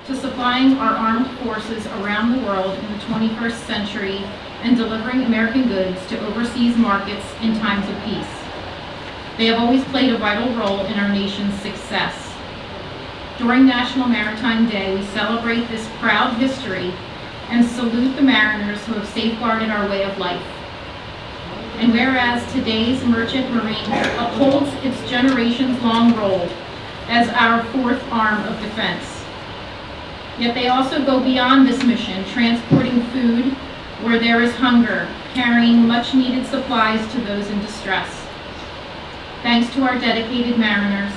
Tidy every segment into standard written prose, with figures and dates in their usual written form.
to supplying our armed forces around the world in the 21st century and delivering American goods to overseas markets in times of peace. They have always played a vital role in our nation's success. During National Maritime Day, we celebrate this proud history and salute the mariners who have safeguarded our way of life. And whereas today's Merchant Marine upholds its generations-long role as our fourth arm of defense, yet they also go beyond this mission, transporting food where there is hunger, carrying much-needed supplies to those in distress. Thanks to our dedicated mariners,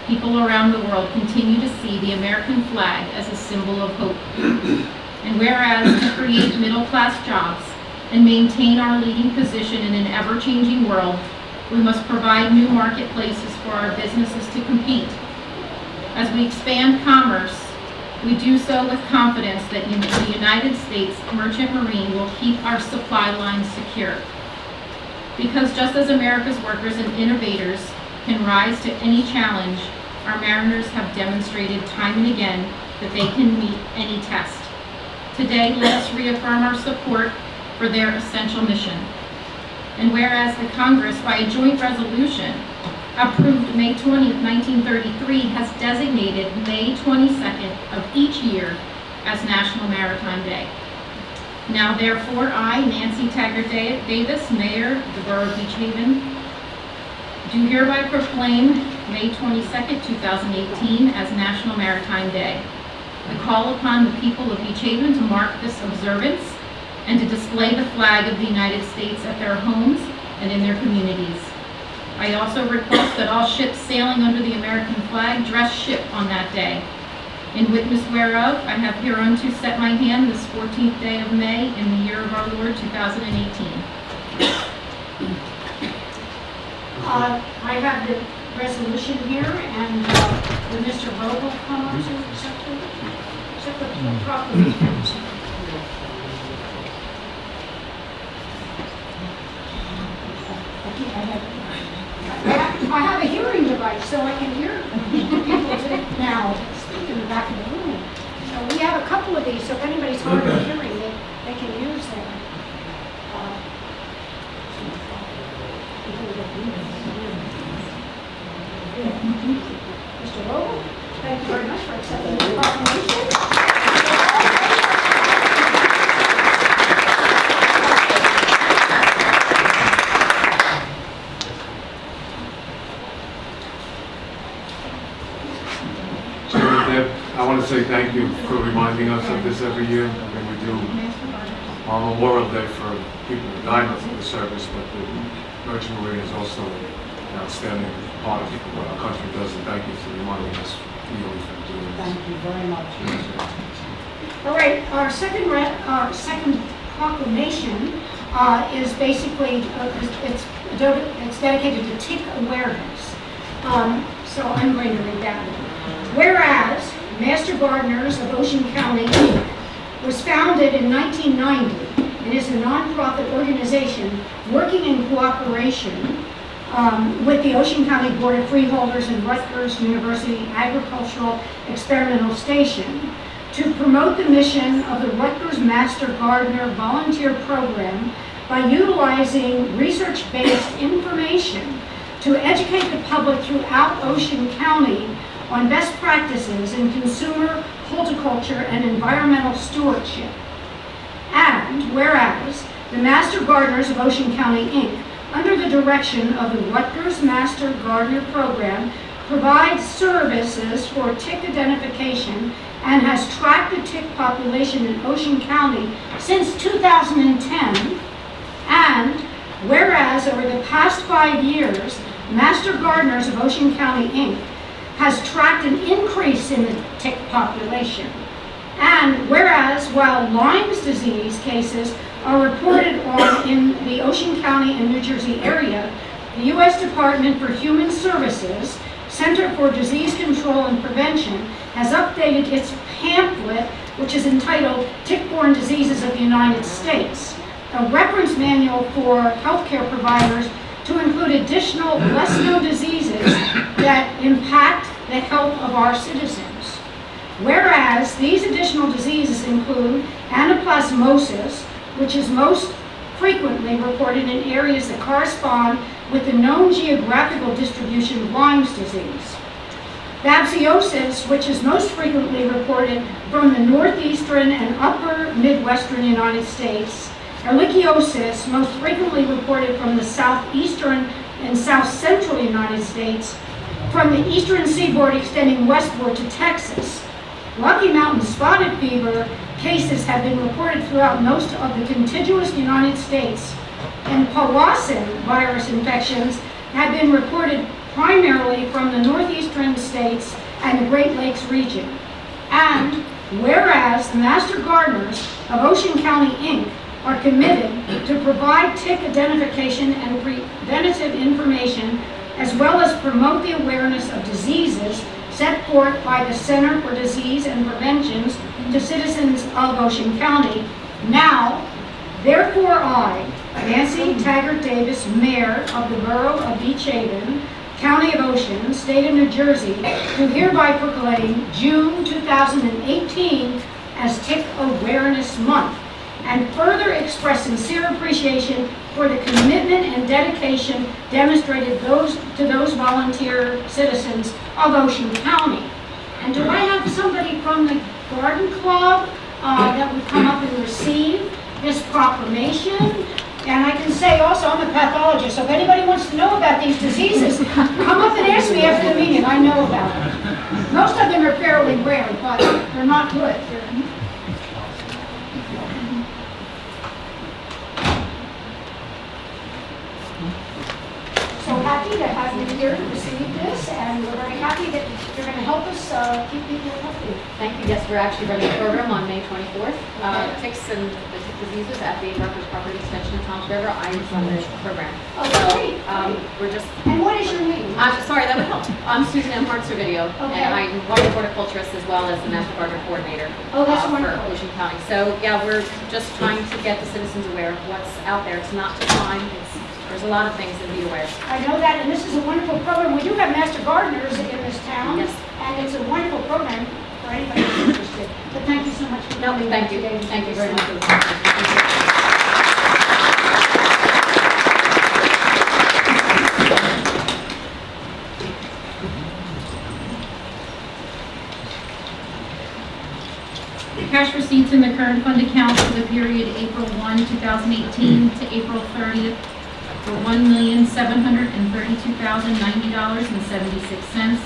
people around the world continue to see the American flag as a symbol of hope. And whereas to create middle-class jobs and maintain our leading position in an ever-changing world, we must provide new marketplaces for our businesses to compete. As we expand commerce, we do so with confidence that the United States Merchant Marine will keep our supply lines secure. Because just as America's workers and innovators can rise to any challenge, our mariners have demonstrated time and again that they can meet any test. Today, let us reaffirm our support for their essential mission. And whereas the Congress, by a joint resolution, approved May 20th, 1933, has designated May 22nd of each year as National Maritime Day. Now therefore, I, Nancy Taggart Davis, Mayor of the Borough of Beach Haven, do hereby proclaim May 22nd, 2018 as National Maritime Day. I call upon the people of Beach Haven to mark this observance and to display the flag of the United States at their homes and in their communities. I also request that all ships sailing under the American flag dress ship on that day. In witness whereof, I have hereunto set my hand this 14th day of May in the year of our Lord 2018. I have the resolution here, and would Mr. Vogel come up to accept the proclamation? I have a hearing device, so I can hear people now speak in the back of the room. So we have a couple of these, so if anybody's hard of hearing, they can use them. Mr. Vogel, thank you very much for accepting the proclamation. I want to say thank you for reminding us of this every year. I mean, we do on Memorial Day for people who died in the service, but the Merchant Marine is also an outstanding part of what our country does, and thank you for reminding us really for doing this. Thank you very much. All right, our second proclamation is basically it's dedicated to tick awareness. So I'm going to read that. Whereas Master Gardeners of Ocean County, Inc. was founded in 1990 and is a nonprofit organization working in cooperation with the Ocean County Board of Freeholders and Rutgers University Agricultural Experimental Station to promote the mission of the Rutgers Master Gardener Volunteer Program by utilizing research-based information to educate the public throughout Ocean County on best practices in consumer, horticulture, and environmental stewardship. And whereas the Master Gardeners of Ocean County, Inc., under the direction of the Rutgers Master Gardener Program, provides services for tick identification and has tracked the tick population in Ocean County since 2010. And whereas over the past 5 years, Master Gardeners of Ocean County, Inc. has tracked an increase in the tick population. And whereas while Lyme's disease cases are reported on in the Ocean County and New Jersey area, the U.S. Department for Human Services Center for Disease Control and Prevention has updated its pamphlet, which is entitled Tick-Borne Diseases of the United States, a reference manual for healthcare providers to include additional lesser-known diseases that impact the health of our citizens. Whereas these additional diseases include anaplasmosis, which is most frequently reported in areas that correspond with the known geographical distribution of Lyme's disease. Babesiosis, which is most frequently reported from the northeastern and upper Midwestern United States. Ehrlichiosis, most frequently reported from the southeastern and south central United States, from the eastern seaboard extending westward to Texas. Rocky Mountain spotted fever cases have been reported throughout most of the contiguous United States, and Powassan virus infections have been reported primarily from the northeastern states and the Great Lakes region. And whereas the Master Gardeners of Ocean County, Inc. are committed to provide tick identification and preventative information, as well as promote the awareness of diseases set forth by the Center for Disease and Prevention to citizens of Ocean County. Now, therefore I, Nancy Taggart Davis, Mayor of the Borough of Beach Haven, County of Ocean, State of New Jersey, do hereby proclaim June 2018 as Tick Awareness Month, and further express sincere appreciation for the commitment and dedication demonstrated to those volunteer citizens of Ocean County. And do I have somebody from the Garden Club that would come up and receive this proclamation? And I can say also, I'm a pathologist, so if anybody wants to know about these diseases, come up and ask me after the meeting. I know about them. Most of them are fairly rare, but they're not good. So happy to have you here to receive this, and we're very happy that you're going to help us keep people healthy. Thank you. Yes, we're actually running a program on May 24th. Ticks and the tick diseases at the Rutgers Property Extension in Tom's River. I run the program. Oh, great. We're just... And what is your name? I'm sorry, that would help. I'm Susan M. Hartzer-Video, Okay. and I'm water horticulturist as well as the National Gardener Coordinator Oh, that's for wonderful. Ocean County. So, yeah, we're just trying to get the citizens aware of what's out there. It's not just Lyme. There's a lot of things to be aware. I know that, and this is a wonderful program. We do have Master Gardeners in this town, Yes. and it's a wonderful program for anybody who's interested. But thank you so much for No, coming thank you. today. Thank you very much. Cash receipts in the current fund account for the period April 1, 2018 to April 30th for $1,732,090.76.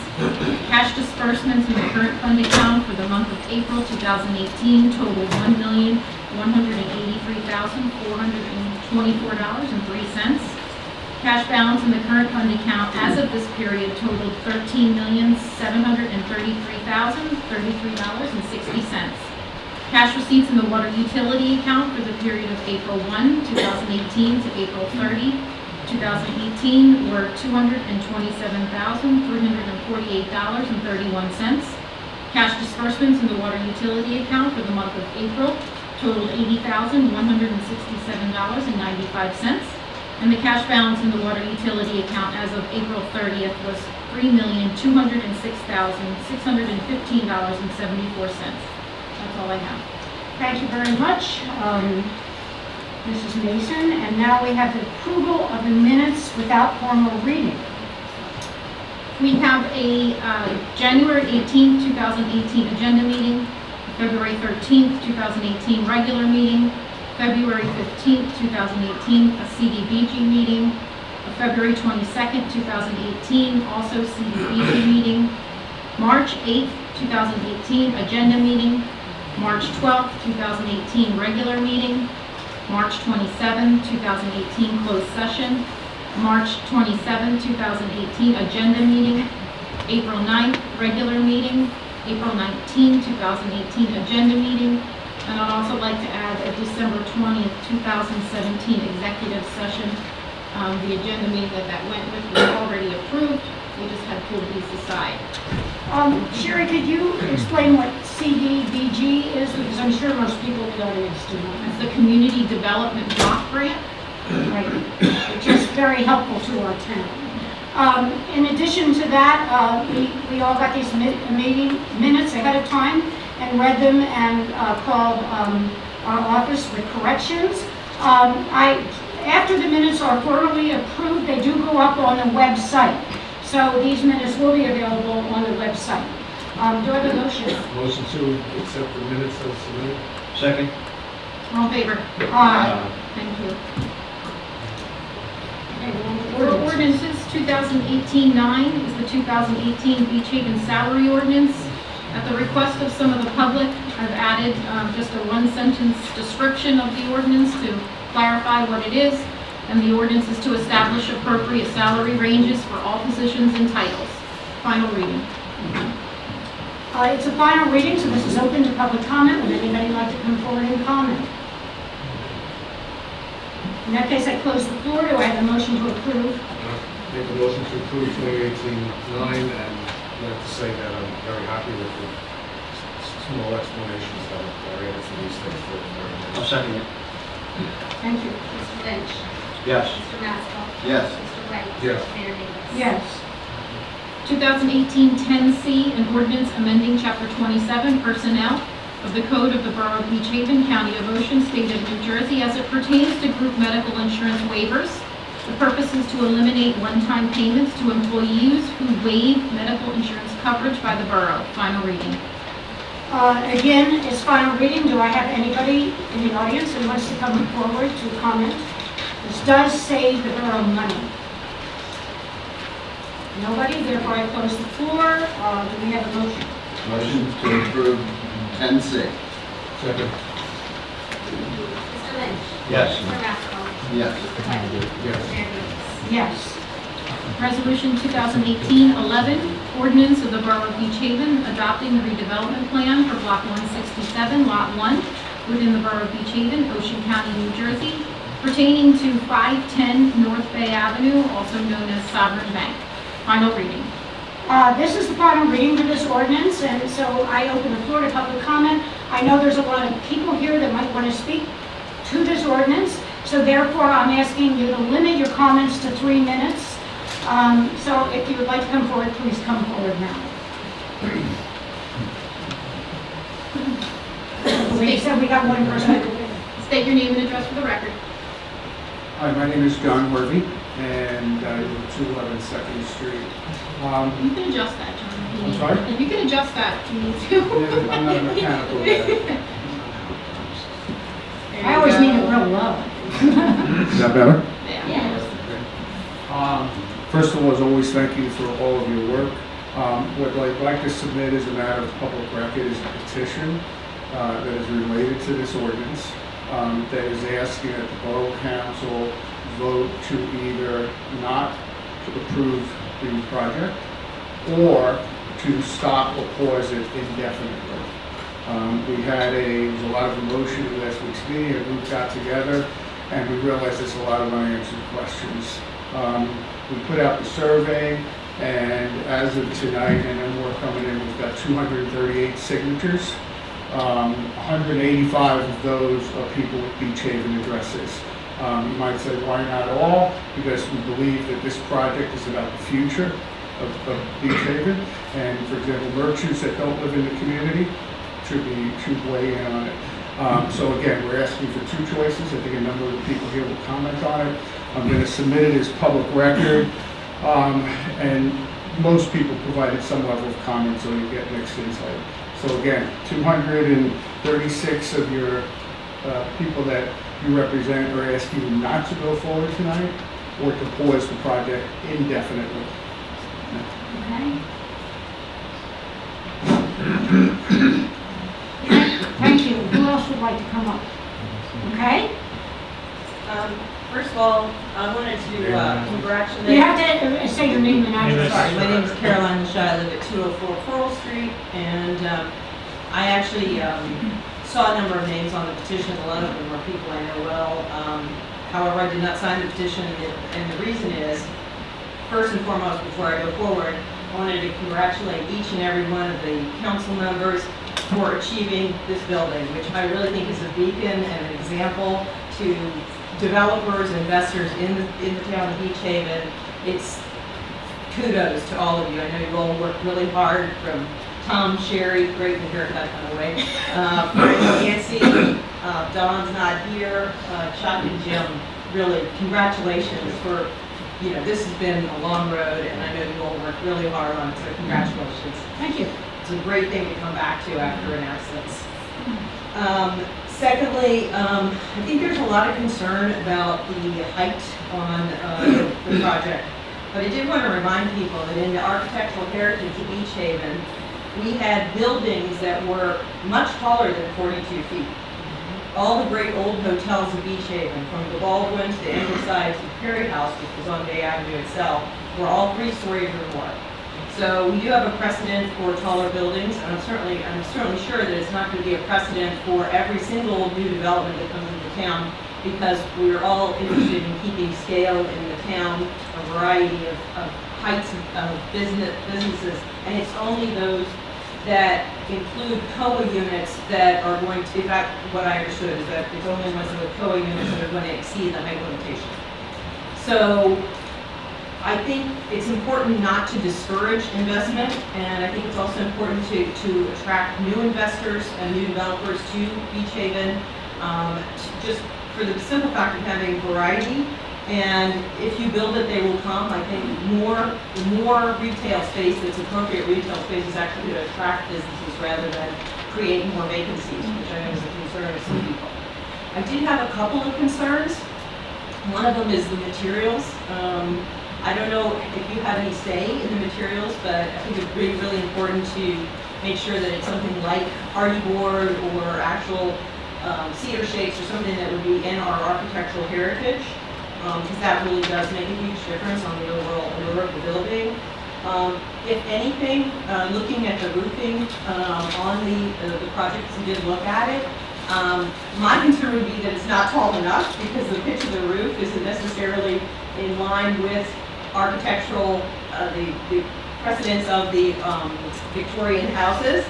Cash disbursements in the current fund account for the month of April 2018 total $1,183,424.03. Cash balance in the current fund account as of this period totaled $13,733,033.60. Cash receipts in the water utility account for the period of April 1, 2018 to April 30, 2018 were $227,348.31. Cash disbursements in the water utility account for the month of April totaled $80,167.95. And the cash balance in the water utility account as of April 30th was $3,206,615.74. That's all I have. Thank you very much, Mrs. Mason. And now we have the approval of the minutes without formal reading. We have a January 18th, 2018 agenda meeting, February 13th, 2018 regular meeting, February 15th, 2018 a CDBG meeting, a February 22nd, 2018 also CDBG meeting, March 8th, 2018 agenda meeting, March 12th, 2018 regular meeting, March 27th, 2018 closed session, March 27th, 2018 agenda meeting, April 9th regular meeting, April 19th, 2018 agenda meeting, and I'd also like to add a December 20th, 2017 executive session. The agenda meeting that went with was already approved. We just had pulled these aside. Sherry, could you explain what CDBG is? Because I'm sure most people in the audience do not. It's the Community Development Block Grant. Right, which is very helpful to our town. In addition to that, we all got these meeting minutes ahead of time and read them and called our office with corrections. After the minutes are formally approved, they do go up on the website. So these minutes will be available on the website. Do I have a motion? Motion to accept the minutes as submitted. Second. All in favor? Aye. Thank you. Okay, For ordinances, 2018-9 is the 2018 Beach Haven salary ordinance. At the request of some of the public, I've added just a one-sentence description of the ordinance to clarify what it is. And the ordinance is to establish appropriate salary ranges for all positions and titles. Final reading. It's a final reading, so this is open to public comment. Would anybody like to come forward and comment? In that case, I close the floor. Do I have a motion to approve? Make a motion to approve 2018-9, and I'd like to say that I'm very happy with the small explanations that are added to these things. I'll second it. Thank you. Mr. Lynch? Yes. Mr. Mansell? Yes. Mr. White? Yes. Mayor Davis? Yes. 2018-10C, an ordinance amending Chapter 27, Personnel of the Code of the Borough of Beach Haven, County of Ocean, State of New Jersey, as it pertains to group medical insurance waivers. The purpose is to eliminate one-time payments to employees who waive medical insurance coverage by the borough. Final reading. Again, it's final reading. Do I have anybody in the audience who wants to come forward to comment? This does save the borough money. Nobody, therefore I close the floor. Do we have a motion? Motion to approve 10C. Second. Mr. Lynch? Yes. Mr. Mansell? Yes. Mr. White? Yes. Mayor Davis? Yes. Resolution 2018-11, ordinance of the Borough of Beach Haven adopting the redevelopment plan for Block 167, Lot 1, within the Borough of Beach Haven, Ocean County, New Jersey, pertaining to 510 North Bay Avenue, also known as Sovereign Bank. Final reading. This is the final reading for this ordinance, and so I open the floor to public comment. I know there's a lot of people here that might want to speak to this ordinance, so therefore I'm asking you to limit your comments to 3 minutes. So if you would like to come forward, please come forward now. We said we got one person. State your name and address for the record. Hi, my name is John Harvey, and I live at 211 2nd Street. You can adjust that, John. if you I'm need. sorry? You can adjust that if you need to. I'm not a mechanical guy. I always need it real low. Is that better? Yeah. First of all, as always, thank you for all of your work. What I'd like to submit as a matter of public record is a petition that is related to this ordinance that is asking that the Borough Council vote to either not approve the project or to stop or pause it indefinitely. There was a lot of emotion in last week's meeting. A group got together and we realized there's a lot of unanswered questions. We put out the survey, and as of tonight, and then more coming in, we've got 238 signatures. 185 of those are people with Beach Haven addresses. You might say, why not all? Because we believe that this project is about the future of Beach Haven, and for example, merchants that don't live in the community should weigh in on it. So again, we're asking for 2 choices. I think a number of the people here will comment on it. I'm going to submit it as public record, and most people provided some level of comment, so you get mixed insight. So again, 236 of your people that you represent are asking you not to go forward tonight or to pause the project indefinitely. Okay. Thank you. Who else would like to come up? Okay? First of all, I wanted to congratulate... You have to say your name and address. Sorry, my name is Caroline Lachey. I live at 204 Coral Street, and I actually saw a number of names on the petition. A lot of them are people I know well. However, I did not sign the petition, and the reason is, first and foremost, before I go forward, I wanted to congratulate each and every one of the council members for achieving this building, which I really think is a beacon and an example to developers, investors in the town of Beach Haven. It's kudos to all of you. I know you all worked really hard, from Tom, Sherry, great in the haircut, by the way, Nancy, Don's not here, Chuck and Jim, really, congratulations for, this has been a long road, and I know you all worked really hard on it, so congratulations. Thank you. It's a great thing to come back to after an absence. Secondly, I think there's a lot of concern about the height on the project. But I did want to remind people that in the architectural heritage of Beach Haven, we had buildings that were much taller than 42 feet. All the great old hotels of Beach Haven, from the Baldwin to the Ingleside to the Perry House, which was on Bay Avenue itself, were all 3 stories or more. So we do have a precedent for taller buildings, and I'm certainly sure that it's not going to be a precedent for every single new development that comes into town, because we're all interested in keeping scale in the town, a variety of heights of businesses, and it's only those that include COA units that are going to, in fact, what I understood is that it's only ones with COA units that are going to exceed the height limitation. So I think it's important not to discourage investment, and I think it's also important to attract new investors and new developers to Beach Haven, just for the simple fact of having variety. And if you build it, they will come. I think more retail space that's appropriate retail space is actually going to attract businesses rather than create more vacancies, which I know is a concern of some people. I did have a couple of concerns. One of them is the materials. I don't know if you have any say in the materials, but I think it's really important to make sure that it's something like hardy board or actual cedar shakes or something that would be in our architectural heritage, because that really does make a huge difference on the overall allure of the building. If anything, looking at the roofing on the project, as we did look at it, my concern would be that it's not tall enough, because the pitch of the roof isn't necessarily in line with architectural, the precedents of the Victorian houses.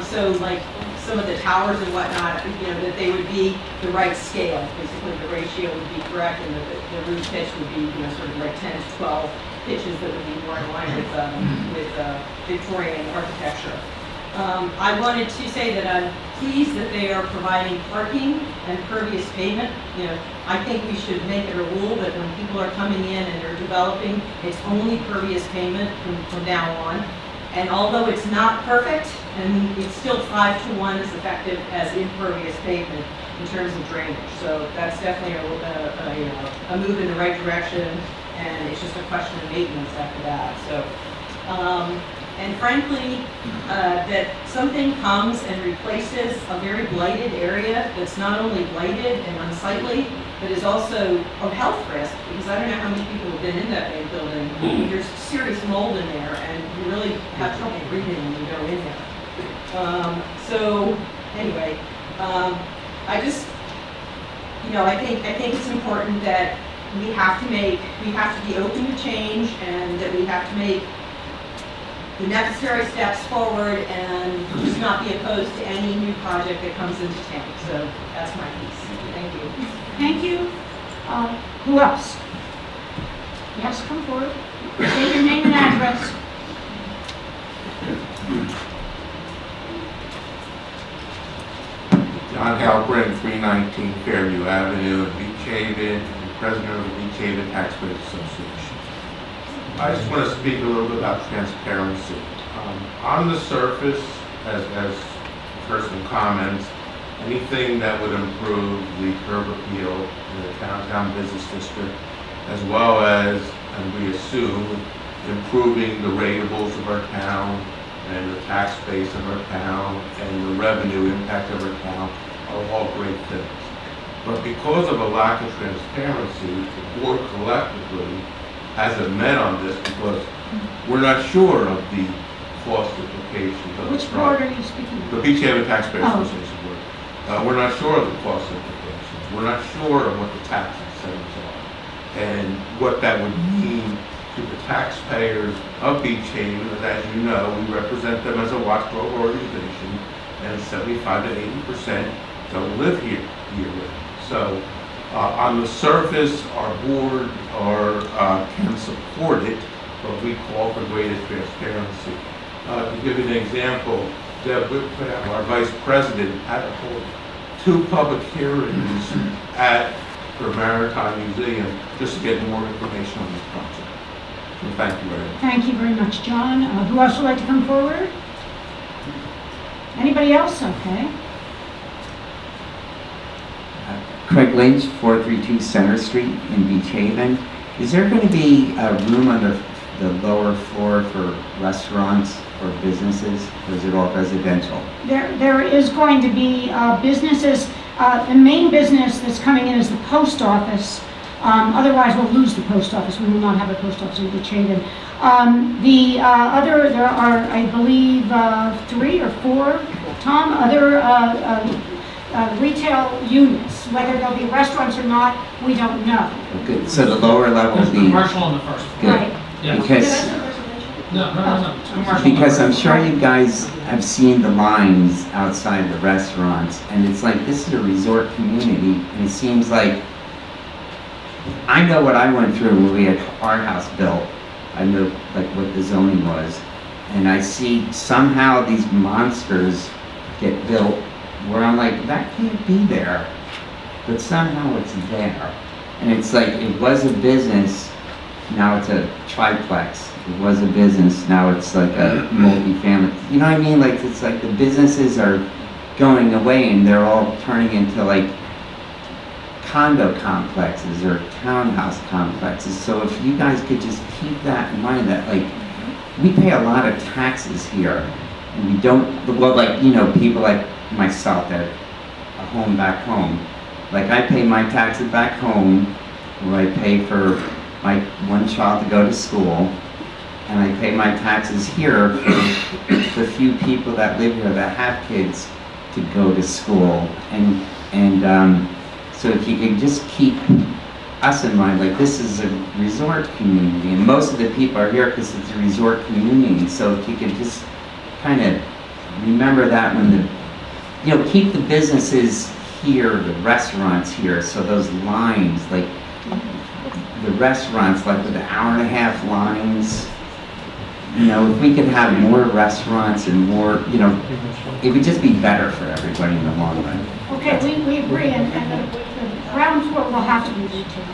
So like some of the towers and whatnot, that they would be the right scale. Basically, the ratio would be correct, and the roof pitch would be, sort of like 10 to 12 pitches that would be more in line with Victorian architecture. I wanted to say that I'm pleased that they are providing parking and pervious pavement. I think we should make it a rule that when people are coming in and they're developing, it's only pervious pavement from now on. And although it's not perfect, and it's still 5-to-1 as effective as impervious pavement in terms of drainage. So that's definitely a move in the right direction, and it's just a question of maintenance after that. So, and frankly, that something comes and replaces a very blighted area that's not only blighted and unsightly, but is also a health risk, because I don't know how many people have been in that main building. There's serious mold in there, and you really have trouble breathing when you go in there. So anyway, I just, I think it's important that we have to be open to change, and that we have to make the necessary steps forward and just not be opposed to any new project that comes into town. So that's my piece. Thank you. Thank you. Who else? Yes, come forward. State your name and address. John Halpern, 319 Fairview Avenue, Beach Haven, and president of the Beach Haven Taxpayers Association. I just want to speak a little bit about transparency. On the surface, as personal comments, anything that would improve the curb appeal in the downtown business district, as well as, and we assume, improving the ratables of our town and the tax base of our town and the revenue impact of our town are all great things. But because of a lack of transparency, the board collectively hasn't met on this because we're not sure of the cost implications of Which the board project. are you speaking of? The Beach Haven Taxpayers Oh. Association board. We're not sure of the cost implications. We're not sure of what the tax incentives are and what that would mean to the taxpayers of Beach Haven. And as you know, we represent them as a watchdog organization, and 75 to 80% don't live here year-round. So on the surface, our board can support it what we call for greater transparency. To give you an example, Deb Whitford, our vice president, had to hold 2 public hearings at the Maritime Museum just to get more information on this project. So thank you very much. Thank you very much, John. Who else would like to come forward? Anybody else? Okay. Craig Lynch, 432 Center Street in Beach Haven. Is there going to be a room on the lower floor for restaurants or businesses, or is it all residential? There is going to be businesses. The main business that's coming in is the post office. Otherwise, we'll lose the post office. We will not have a post office in Beach Haven. There are, I believe, 3 or 4, Tom, other retail units. Whether they'll be restaurants or not, we don't know. Good. So the lower level will There's be commercial on the first floor. good. Right. Yeah. Because No. It's commercial. Because I'm sure you guys have seen the lines outside the restaurants, and it's like, this is a resort community, and it seems like, I know what I went through when we had our house built. I know like what the zoning was, and I see somehow these monsters get built where I'm like, that can't be there, but somehow it's there. And it's like, it was a business, now it's a triplex. It was a business, now it's like a multi-family. You know what I mean? Like, it's like the businesses are going away and they're all turning into like condo complexes or townhouse complexes. So if you guys could just keep that in mind, that like, we pay a lot of taxes here and we don't, well, like, you know, people like myself that a home back home, like I pay my taxes back home, where I pay for my one child to go to school, and I pay my taxes here for the few people that live here that have kids to go to school. And so if you could just keep us in mind, like this is a resort community, and most of the people are here because it's a resort community. So if you could just kind of remember that when the, you know, keep the businesses here, the restaurants here, so those lines, like the restaurants, like with the hour-and-a-half lines, you know, if we could have more restaurants and more, you know, it would just be better for everybody in the long run. Okay, we agree, and the ground floor will have to be retail.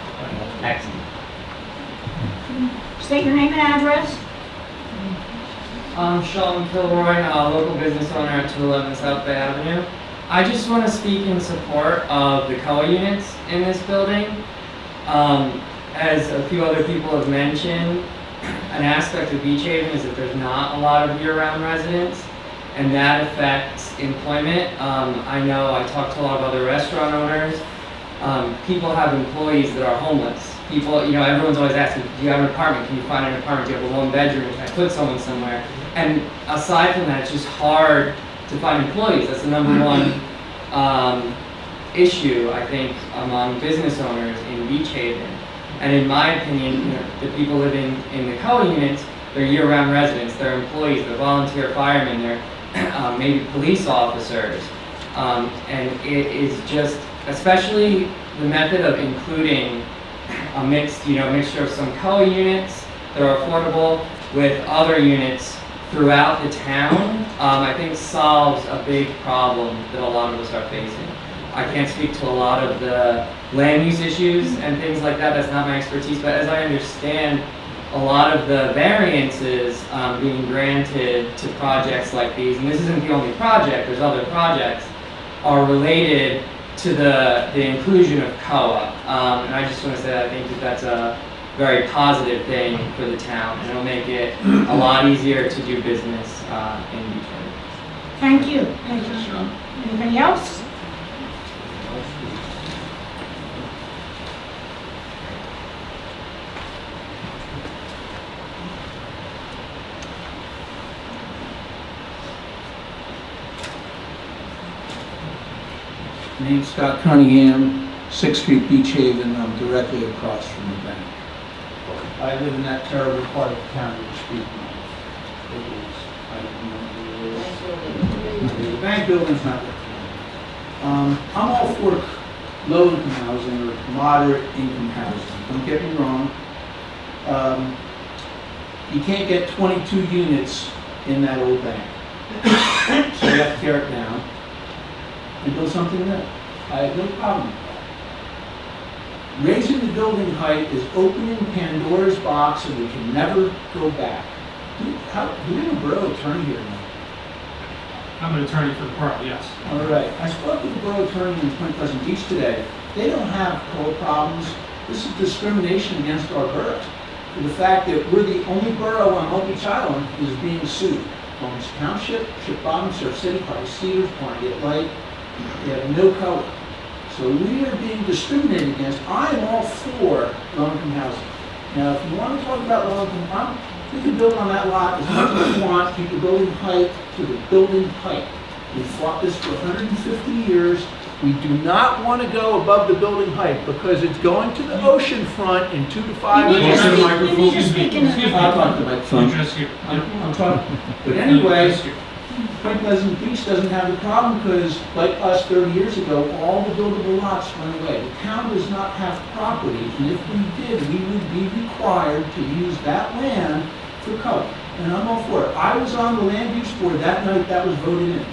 Excellent. State your name and address. I'm Sean Kilroy, local business owner at 211 South Bay Avenue. I just want to speak in support of the COA units in this building. As a few other people have mentioned, an aspect of Beach Haven is that there's not a lot of year-round residents, and that affects employment. I know I talked to a lot of other restaurant owners. People have employees that are homeless. People, you know, everyone's always asking, do you have an apartment? Can you find an apartment? Do you have a one-bedroom? Can I put someone somewhere? And aside from that, it's just hard to find employees. That's the number one issue, I think, among business owners in Beach Haven. And in my opinion, you know, the people living in the COA units, they're year-round residents, they're employees, they're volunteer firemen, they're maybe police officers. And it is just, especially the method of including a mixture of some COA units that are affordable with other units throughout the town, I think solves a big problem that a lot of us are facing. I can't speak to a lot of the land use issues and things like that, that's not my expertise, but as I understand, a lot of the variances being granted to projects like these, and this isn't the only project, there's other projects, are related to the inclusion of COA. And I just want to say that I think that that's a very positive thing for the town, and it'll make it a lot easier to do business in Beach Haven. Thank you. Thank you. Anybody else? Name's Scott Cunningham, 6th Street, Beach Haven. I'm directly across from the bank. I live in that terrible part of town you're speaking of. It is, I don't remember. The bank building's not there. I'm all for low-income housing or moderate income housing. Don't get me wrong. You can't get 22 units in that old bank. So you have to tear it down and build something new. I have no problem with that. Raising the building height is opening Pandora's box and we can never go back. Who is a borough attorney here now? I'm an attorney for the borough, yes. All right, I spoke with the borough attorney in Point Pleasant Beach today. They don't have COLA problems. This is discrimination against our borough. For the fact that we're the only borough on Long Beach Island is being sued. Long Beach Township, Ship Bottom, Surf City, Park Cedars, Barnegat Light, they have no COLA. So we are being discriminated against. I am all for low-income housing. Now, if you want to talk about low-income, we can build on that lot as much as we want, keep the building height to the building height. We fought this for 150 years. We do not want to go above the building height because it's going to the ocean front in 2 to 5 You need to years. speak, you need to speak in Excuse me. I'll talk to the microphone. Address here. I'm talking, but anyway, Point Pleasant Beach doesn't have the problem because, like us 30 years ago, all the buildable lots went away. The town does not have property, and if we did, we would be required to use that land for COLA. And I'm all for it. I was on the land use board that night that was voted in.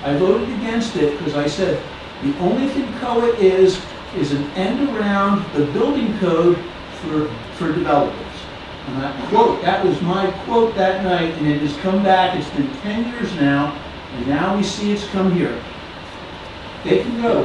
I voted against it because I said, the only thing COA is an end around the building code for developers. And that was my quote that night, and it has come back. It's been 10 years now, and now we see it's come here. They can go.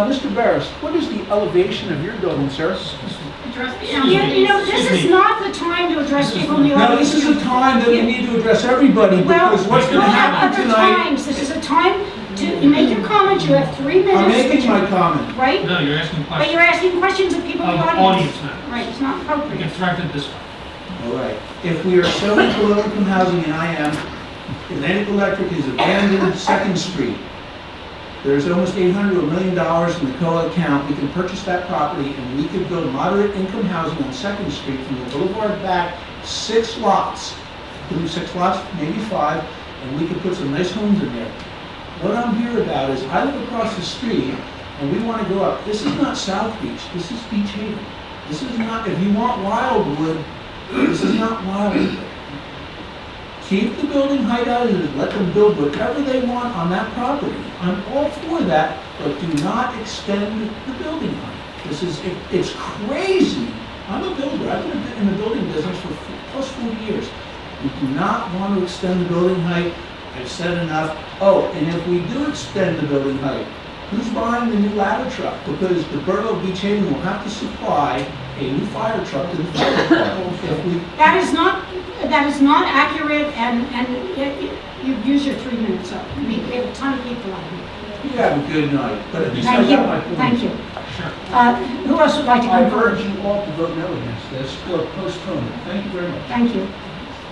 Mr. Barris, what is the elevation of your building, sir? Address the You know, this is not the time to address people in the No, audience. this is a time that we need to address everybody because what's going to happen other tonight. times, this is a time to make your comments. You have 3 minutes. I'm making my comment. Right? No, you're asking But you're questions asking questions of people in of the audience. audience members. Right, it's not It appropriate. gets directed this way. All right. If we are so into low-income housing, and I am, Atlantic Electric has abandoned 2nd Street. There's almost $800 or $1 million in the COLA account. We can purchase that property, and we can build moderate income housing on 2nd Street from the boulevard back, 6 lots. I believe 6 lots, maybe 5, and we can put some nice homes in there. What I'm here about is I live across the street, and we want to go up. This is not South Beach. This is Beach Haven. This is not, if you want Wildwood, this is not Wildwood. Keep the building height as it is, let them build whatever they want on that property. I'm all for that, but do not extend the building height. It's crazy. I'm a builder, I've been in the building business for plus 40 years. We do not want to extend the building height. I've said enough. Oh, and if we do extend the building height, who's buying the new ladder truck? Because the Borough of Beach Haven will have to supply a new fire truck to the fire department. If we That is not accurate, and you've used your 3 minutes up. I mean, we have a ton of people on here. You have a good night, but at least I Thank you, got my point. thank you. Sure. Who else would like to I come forward? urge you all to vote no against this or postpone it. Thank you very much. Thank you.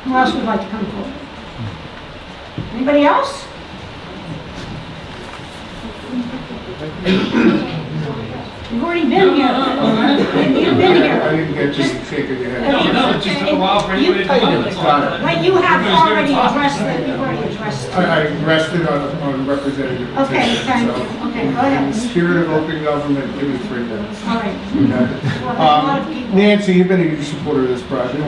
Who else would like to come forward? Anybody else? You've already been here. You've been I here. didn't get you shaking your head. No, it just took a while for anybody to come up. That's all. But you have Everybody's here to already talk. addressed that, you've already addressed. I rested on representative petition. Okay, thank so you. Okay, go ahead. in the spirit of open government, give me 3 minutes. All right. Okay. Well, a lot of people. Nancy, you've been a huge supporter of this project.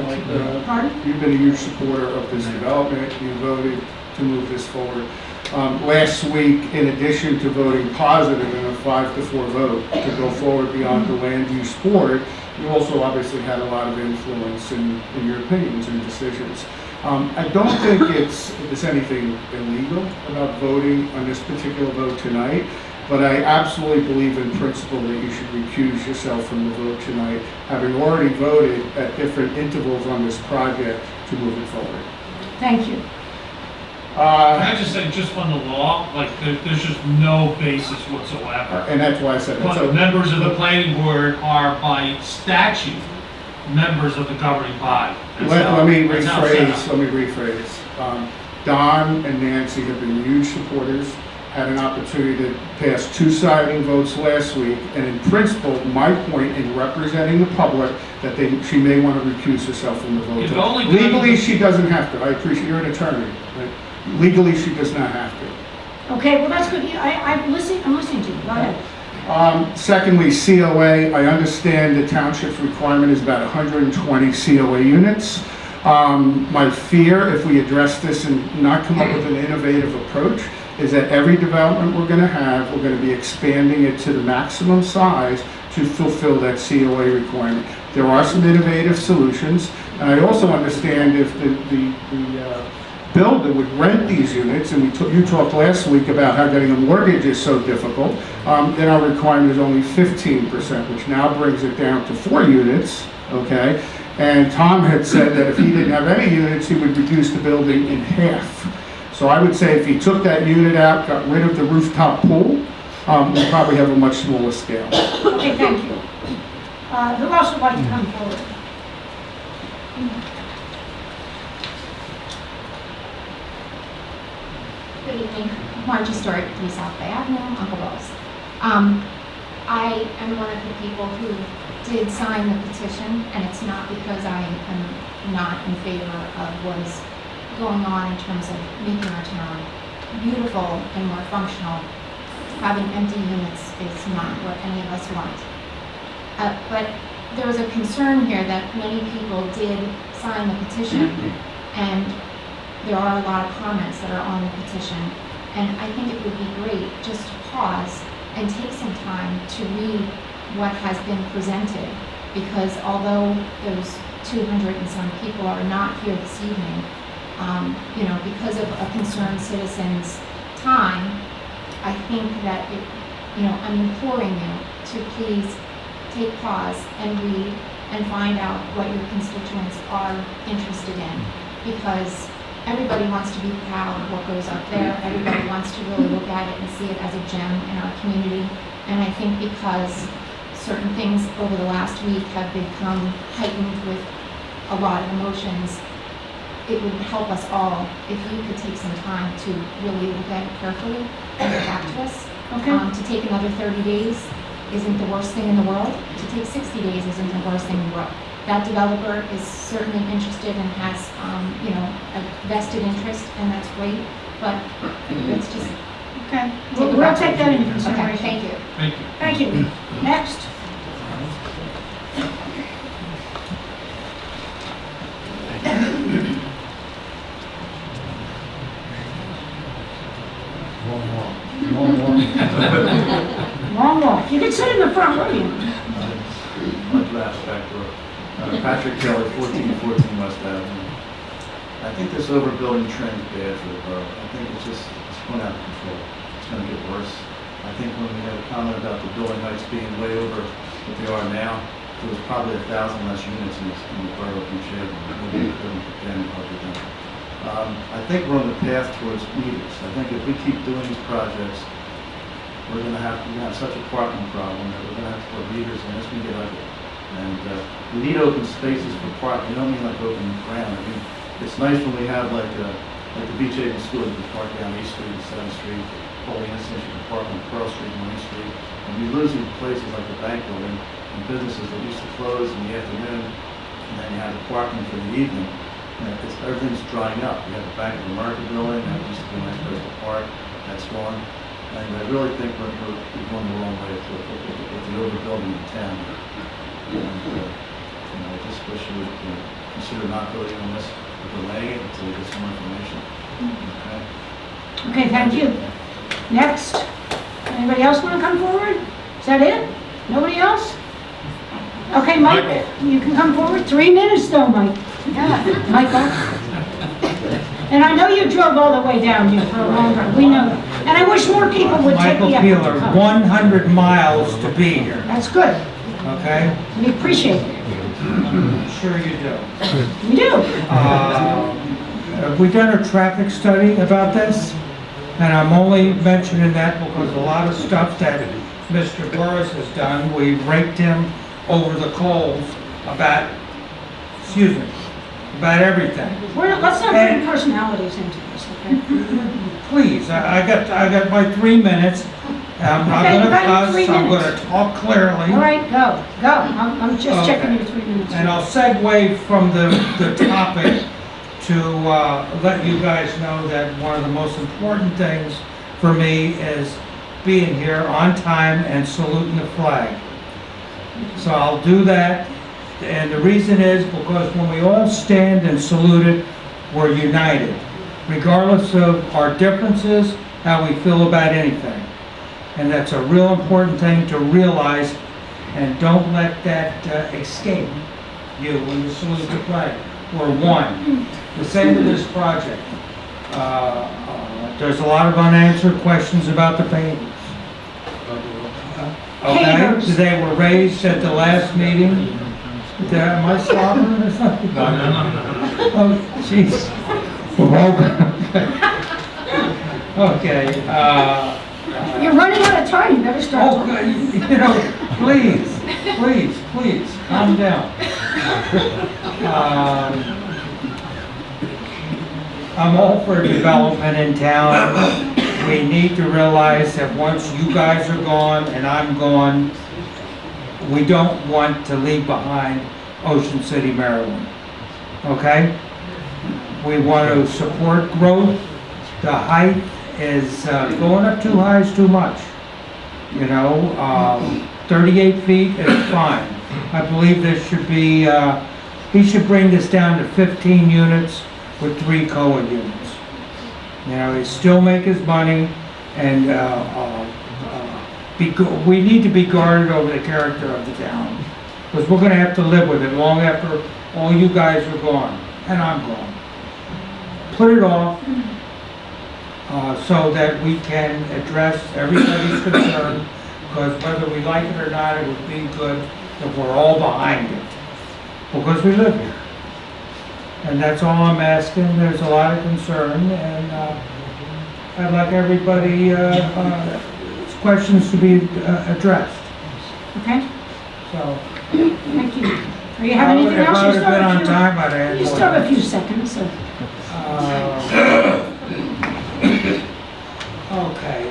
Pardon? You've been a huge supporter of this development. You voted to move this forward. Last week, in addition to voting positive in a 5-4 vote to go forward beyond the land use board, you also obviously had a lot of influence in your opinions and decisions. I don't think there's anything illegal about voting on this particular vote tonight, but I absolutely believe in principle that you should recuse yourself from the vote tonight, having already voted at different intervals on this project to move it forward. Thank you. Can I just say, just on the law, like, there's just no basis whatsoever. And that's why I said that. But members of the planning board are by statute, members of the governing body. Let me That's how it's set up. rephrase. Don and Nancy have been huge supporters, had an opportunity to pass 2 siding votes last week, and in principle, my point in representing the public, that she may want to recuse herself from the vote. If only- Legally, she doesn't have to. I appreciate you're an attorney. Right? Legally, she does not have to. Okay, well, that's good. I'm listening to you. Go ahead. Secondly, COA, I understand the township's requirement is about 120 COA units. My fear, if we address this and not come up with an innovative approach, is that every development we're gonna have, we're gonna be expanding it to the maximum size to fulfill that COA requirement. There are some innovative solutions, and I also understand if the builder would rent these units, and you talked last week about how getting a mortgage is so difficult, then our requirement is only 15%, which now brings it down to 4 units, okay? And Tom had said that if he didn't have any units, he would reduce the building in half. So I would say if he took that unit out, got rid of the rooftop pool, we'd probably have a much smaller scale. Okay, thank you. Who else would like to come forward? Good evening. Margie Stewart, 3 South Bay Avenue, Uncle Rose. I am one of the people who did sign the petition, and it's not because I am not in favor of what is going on in terms of making our town beautiful and more functional. Having empty units is not what any of us want. But there was a concern here that many people did sign the petition, and there are a lot of comments that are on the petition. And I think it would be great just to pause and take some time to read what has been presented, because although those 200 and some people are not here this evening, because of a concerned citizen's time, I think that I'm imploring you to please take pause and read and find out what your constituents are interested in, because everybody wants to be proud of what goes up there. Everybody wants to really look at it and see it as a gem in our community. And I think because certain things over the last week have become heightened with a lot of emotions, it would help us all if you could take some time to really look at it carefully and get back to us. Okay. To take another 30 days isn't the worst thing in the world. To take 60 days isn't the worst thing in the world. That developer is certainly interested and has, a vested interest, and that's great, but let's just Okay, take we'll take that into Okay, consideration. thank you. Thank you. Thank you. Next. Long walk. You can sit in the front row. Much last back door. Patrick Kelly, 1414 West Avenue. I think this overbuilding trend is bad for the borough. I think it's going out of control. It's going to get worse. I think when we had a comment about the building heights being way over what they are now, there was probably 1,000 less units in the borough of New Haven. Nobody couldn't pretend hardly done. I think we're on the path towards meters. I think if we keep doing these projects, we're going to have such a parking problem that we're going to have to put meters in. It's going to get ugly. And we need open spaces for parking. You don't mean like open ground. I mean, it's nice when we have like the Beach Haven School, you can park down East Street and 7th Street. Holy Innocents, you can park on Pearl Street and Main Street. And we lose these places like the bank building and businesses that used to close in the afternoon, and then you have the parking for the evening. Everything's drying up. We have the Bank of America building, that used to be a nice place to park, that's gone. And I really think we're going the wrong way with the overbuilding in town. And I just wish you would consider not voting on this, or delaying it until we get some more information. Okay? Okay, thank you. Next. Anybody else want to come forward? Is that it? Nobody else? Okay, Mike, you can come forward. 3 minutes though, Mike. Yeah, Michael. And I know you drove all the way down here for a long time. We know that. And I wish more people would take the effort. Michael Peeler, 100 miles to be here, That's good. okay? We appreciate it. I'm sure you do. We do. Have we done a traffic study about this? And I'm only mentioning that because a lot of stuff that Mr. Burris has done, we raked him over the coals about everything. Let's not bring personalities into this, okay? Please, I got my 3 minutes. I'm not Okay, gonna you got your fuss, 3 I'm minutes. gonna talk clearly. All right, go. I'm just checking your 3 minutes. And I'll segue from the topic to let you guys know that one of the most important things for me is being here on time and saluting the flag. So I'll do that And the reason is because when we all stand and salute it, we're united, regardless of our differences, how we feel about anything. And that's a real important thing to realize, and don't let that escape you when you salute the flag. We're one. The same with this project. There's a lot of unanswered questions about the pavers. Okay, they were raised at the last meeting. Am I slobbering or something? No. Oh, jeez. Okay, You're running out of time, you better start. oh, please, calm down. I'm all for development in town. We need to realize that once you guys are gone and I'm gone, we don't want to leave behind Ocean City, Maryland. Okay? We want to support growth. The height is going up too high is too much. 38 feet is fine. I believe this should be, he should bring this down to 15 units with 3 COA units. He still make his money, and we need to be guarded over the character of the town, because we're going to have to live with it long after all you guys are gone, and I'm gone. Put it off so that we can address everybody's concern, because whether we like it or not, it would be good if we're all behind it, because we live here. And that's all I'm asking. There's a lot of concern, and I'd like everybody, questions to be addressed. Okay, So, thank you. Are you have anything if else? I would have been on time, I'd have had You more still have a time. few seconds, so. Okay.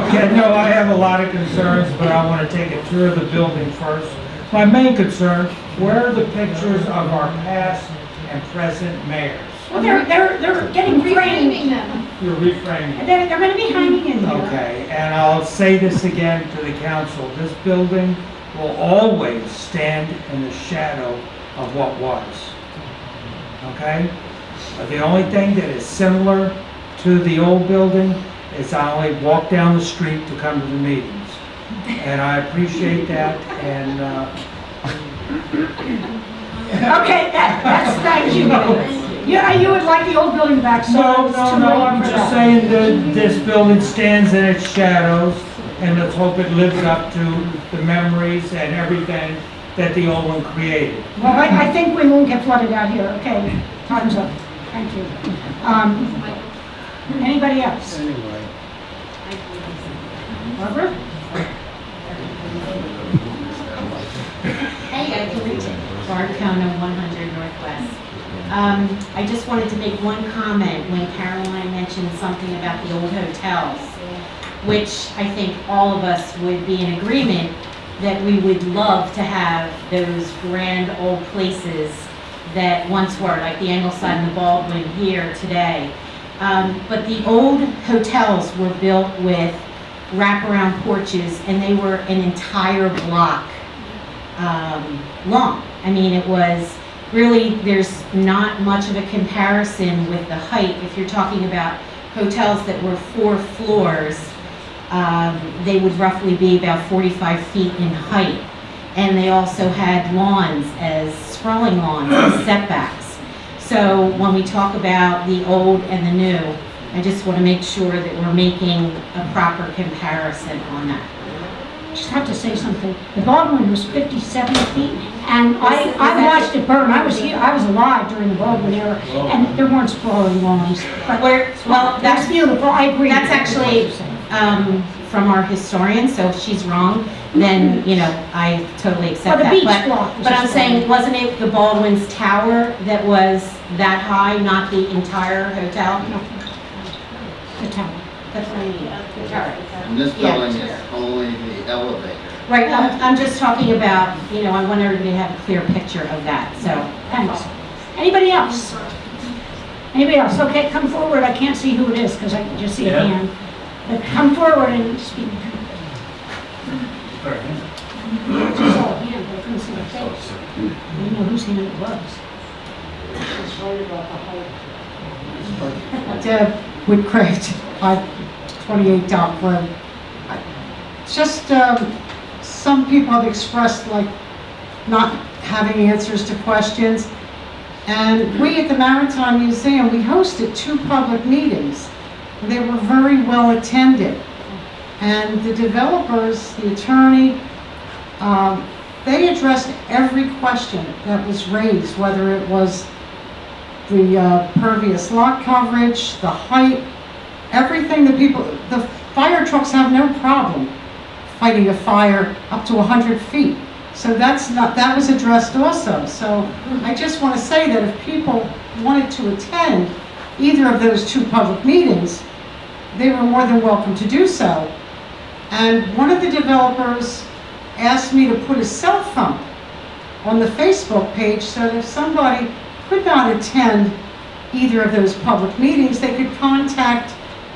Okay, no, I have a lot of concerns, but I want to take a tour of the building first. My main concern, where are the pictures of our past and present mayors? Well, they're getting framed. You're reframing. They're gonna be hanging in here. Okay, and I'll say this again to the council. This building will always stand in the shadow of what was. Okay? The only thing that is similar to the old building is I only walk down the street to come to the meetings. And I appreciate that, and, Okay, that's, thank you. Yeah, you would like the old building back, so no, it's no, too no, late I'm for just that. saying that this building stands in its shadows, and let's hope it lives up to the memories and everything that the old one created. Well, I think we won't get flooded out here. Okay, time's up. Thank you. Anybody else? Anyway. Barbara? Hey, I can reach it. Barcona 100 Northwest. I just wanted to make one comment when Caroline mentioned something about the old hotels, which I think all of us would be in agreement that we would love to have those grand old places that once were, like the Ingleside and the Baldwin here today. But the old hotels were built with wraparound porches, and they were an entire block long. I mean, it was really, there's not much of a comparison with the height. If you're talking about hotels that were 4 floors, they would roughly be about 45 feet in height. And they also had lawns, as sprawling lawns, as setbacks. So when we talk about the old and the new, I just want to make sure that we're making a proper comparison on that. Just have to say something. The Baldwin was 57 feet, and I watched it burn. I was here, I was alive during the Baldwin era, and there weren't sprawling lawns. But Well, that's beautiful. I agree. That's with actually what you're saying. from our historian, so if she's wrong, then, you know, I totally accept Well, the that. beach block was But I'm just saying, wrong. wasn't it the Baldwin's Tower that was that high, not the entire hotel? The tower. That's what I mean, the tower. And this Yeah. building is only the elevator. Right, I'm just talking about, you know, I want everybody to have a clear picture of that, so. Thanks. Anybody else? Anybody else? Okay, come forward. I can't see who it is because I can just see a hand. But come forward and speak. Just all hand, but couldn't see the face. I didn't know whose hand it was. Deb Woodcraft, 528 Dock Road. Just, some people have expressed like not having answers to questions. And we at the Maritime Museum, we hosted 2 public meetings. They were very well attended. And the developers, the attorney, they addressed every question that was raised, whether it was the pervious lot coverage, the height, everything that the fire trucks have no problem fighting a fire up to 100 feet. So that was addressed also. So I just want to say that if people wanted to attend either of those 2 public meetings, they were more than welcome to do so. And one of the developers asked me to put a cell phone on the Facebook page so that if somebody could not attend either of those public meetings, they could contact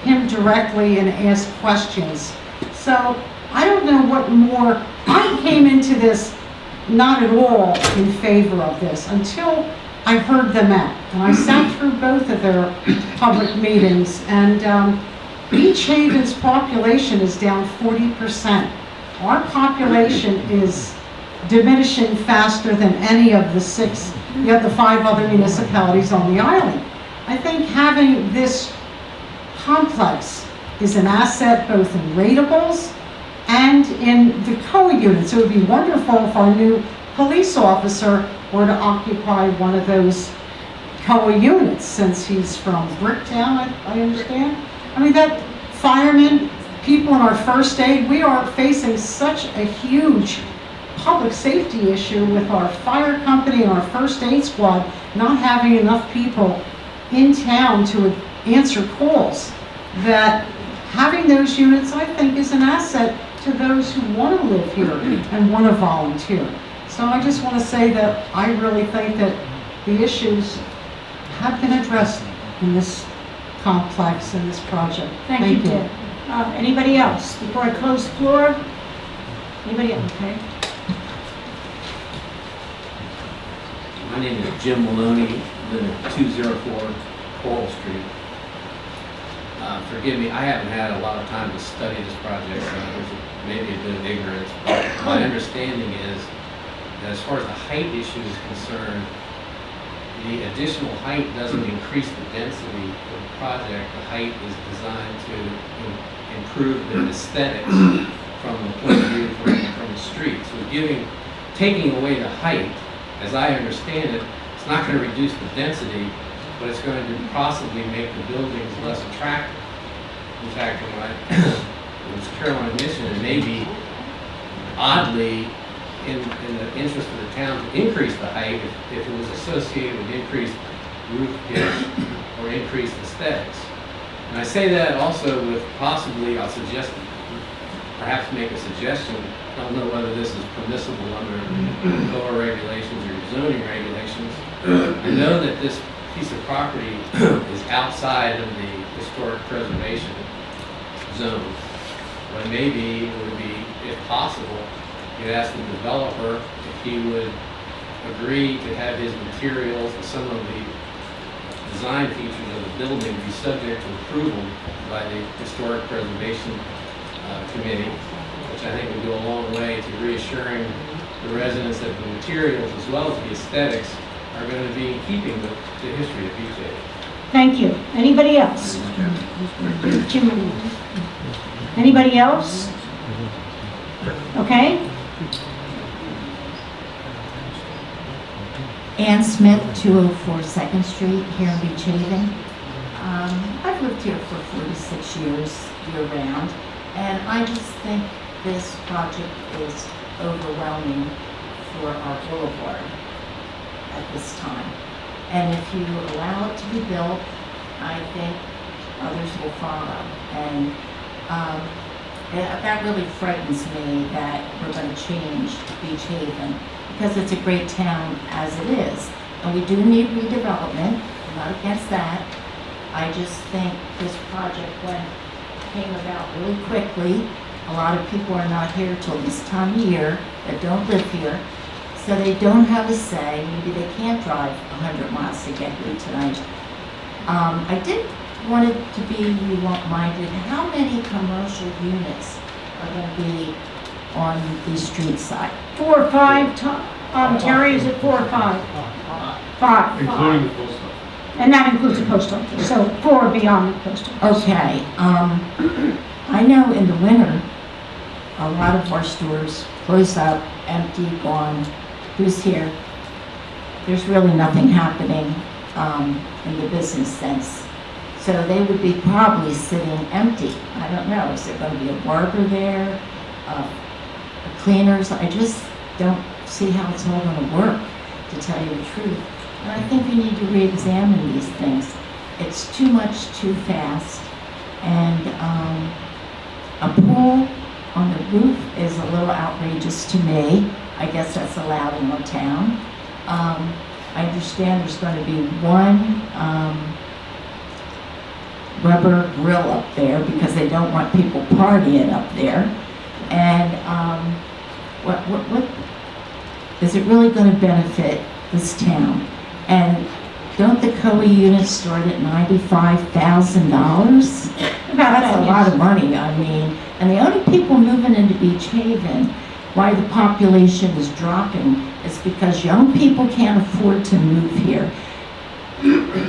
him directly and ask questions. So I don't know what more. I came into this not at all in favor of this until I heard them out. And I sat through both of their public meetings, and Beach Haven's population is down 40%. Our population is diminishing faster than any of the 5 other municipalities on the island. I think having this complex is an asset both in ratables and in the COA units. It would be wonderful if our new police officer were to occupy one of those COA units, since he's from Bricktown, I understand. I mean, that firemen, people in our first aid, we are facing such a huge public safety issue with our fire company and our first aid squad not having enough people in town to answer calls, that having those units, I think, is an asset to those who want to live here and want to volunteer. So I just want to say that I really think that the issues have been addressed in this complex, in this project. Thank you, Deb. Anybody else? Before I close the floor? Anybody else? Okay. My name is Jim Maloney, live at 204 Coral Street. Forgive me, I haven't had a lot of time to study this project, so there's maybe a bit of ignorance. But my understanding is that as far as the height issue is concerned, the additional height doesn't increase the density of the project. The height is designed to improve the aesthetics from the point of view from the street. So taking away the height, as I understand it, it's not going to reduce the density, but it's going to possibly make the buildings less attractive. In fact, it was Carolina Mission, it may be oddly in the interest of the town to increase the height if it was associated with increased roof pitch or increased aesthetics. And I say that also with possibly, I'll suggest, perhaps make a suggestion. I don't know whether this is permissible under COA regulations or zoning regulations. I know that this piece of property is outside of the historic preservation zone, but maybe it would be, if possible, you'd ask the developer if he would agree to have his materials and some of the design features of the building be subject to approval by the historic preservation committee, which I think would go a long way to reassuring the residents that the materials as well as the aesthetics are going to be in keeping with the history of Beach Haven. Thank you. Anybody else? Jim. Anybody else? Okay. Ann Smith, 204 2nd Street, here in Beach Haven. I've lived here for 46 years, year-round, and I just think this project is overwhelming for our boulevard at this time. And if you allow it to be built, I think others will follow. And that really frightens me that we're going to change Beach Haven, because it's a great town as it is. And we do need redevelopment. I'm not against that. I just think this project came about really quickly. A lot of people are not here till this time of year that don't live here. so they don't have a say. Maybe they can't drive 100 miles to get here tonight. I did want it to be reminded, how many commercial units are going to be on the street side? 4 or 5, Terry, is it 4 or 5? 5. Including the post office. And that includes the post office, so 4 beyond the post office. Okay, I know in the winter, a lot of our stores close up, empty, gone. Who's here? There's really nothing happening in the business sense. So they would be probably sitting empty. I don't know, is there going to be a barber there, cleaners? I just don't see how it's all going to work, to tell you the truth. And I think we need to re-examine these things. It's too much too fast. And a pool on the roof is a little outrageous to me. I guess that's allowed in our town. I understand there's going to be one rubber grill up there because they don't want people partying up there. And what is it really going to benefit this town? And don't the COE units start at $95,000? That's a lot of money, I mean. And the only people moving into Beach Haven, why the population is dropping, is because young people can't afford to move here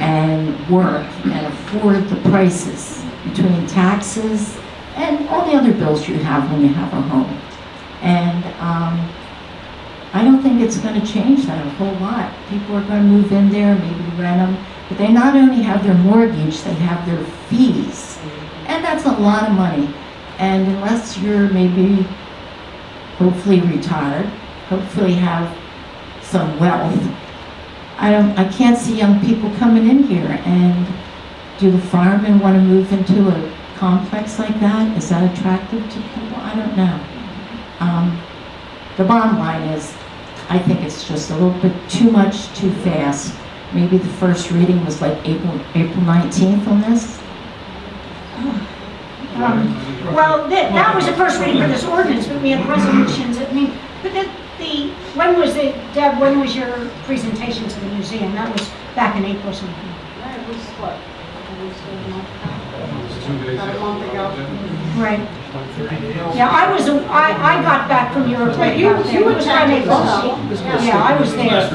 and work and afford the prices between taxes and all the other bills you have when you have a home. And I don't think it's going to change that a whole lot. People are going to move in there, maybe rent them, but they not only have their mortgage, they have their fees. And that's a lot of money. And unless you're maybe hopefully retired, hopefully have some wealth, I can't see young people coming in here. And do the firemen want to move into a complex like that? Is that attractive to people? I don't know. The bottom line is, I think it's just a little bit too much, too fast. Maybe the first reading was like April 19th on this. Well, that was the first reading for this ordinance, but we had resolutions. I mean, but when was Deb, when was your presentation to the museum? That was back in April something. That was what? About a month ago. Right. Yeah, I got back from Europe. You were trying to Yeah, I was there.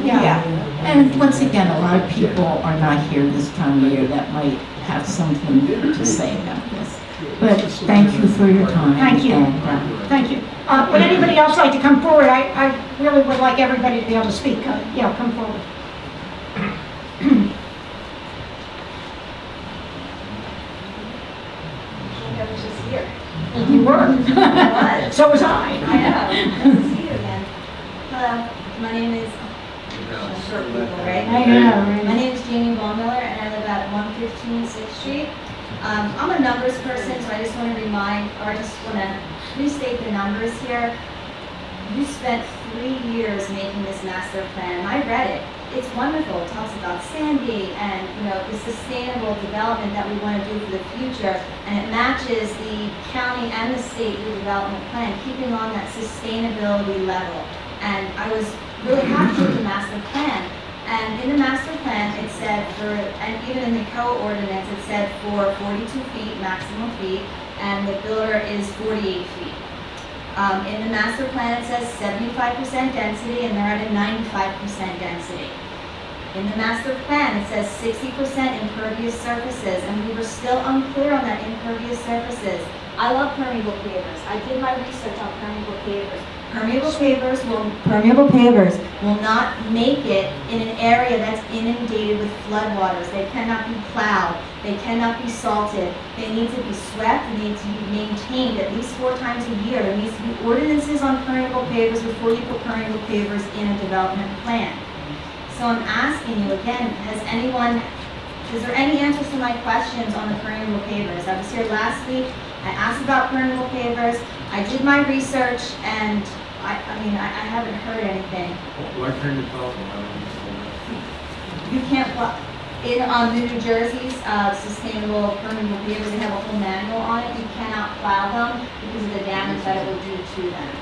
Yeah. And once again, a lot of people are not here this time of year that might have something to say about this. But thank you for your time. Thank you. And, Thank you. Would anybody else like to come forward? I really would like everybody to be able to speak. Yeah, come forward. I was just here. You were. was. So was I. I know. Nice to see you again. Hello, my name is short people, right? I know, right? My name is Jamie Baumiller, and I live at 115 6th Street. I'm a numbers person, so I just want to restate the numbers here. You spent 3 years making this master plan. I read it. It's wonderful. It talks about Sandy and the sustainable development that we want to do for the future, and it matches the county and the state redevelopment plan, keeping on that sustainability level. And I was really happy with the master plan. And in the master plan, it said and even in the co-ordinance, it said for 42 feet, maximum feet, and the builder is 48 feet. In the master plan, it says 75% density, and they're at a 95% density. In the master plan, it says 60% impervious surfaces, and we were still unclear on that impervious surfaces. I love permeable pavers. I did my research on permeable pavers. Permeable pavers will not make it in an area that's inundated with floodwaters. They cannot be plowed. They cannot be salted. They need to be swept. They need to be maintained at least 4 times a year. There needs to be ordinances on permeable pavers before you put permeable pavers in a development plan. So I'm asking you again, is there any answers to my questions on the permeable pavers? I was here last week. I asked about permeable pavers. I did my research, and I haven't heard anything. Why can't you tell them? You can't on the New Jersey's sustainable permeable pavers, they have a whole manual on it. You cannot plow them because of the damage that it will do to them.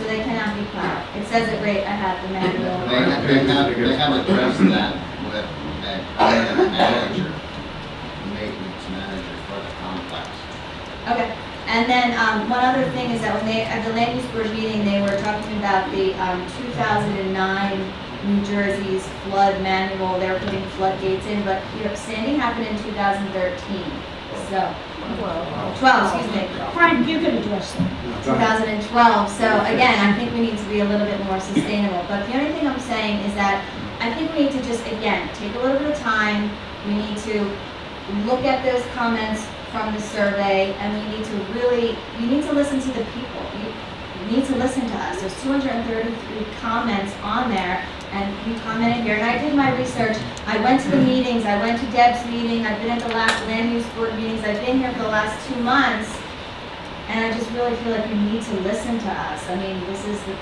so they cannot be plowed. It says it right, I have the manual. They have addressed that with a manager, maintenance manager for the complex. Okay, and then, one other thing is that when they, at the land use board meeting, they were talking about the, 2009 New Jersey's flood manual, they were putting floodgates in, but, you know, Sandy happened in 2013, so. 12, excuse me. Frank, you can address that. 2012, so again, I think we need to be a little bit more sustainable, but the only thing I'm saying is that I think we need to just, again, take a little bit of time, we need to look at those comments from the survey, and we need to really, you need to listen to the people. You need to listen to us. There's 233 comments on there, and you commented here, and I did my research. I went to the meetings, I went to Deb's meeting, I've been at the last land use board meetings, I've been here for the last 2 months, and I just really feel like you need to listen to us. I mean, this is the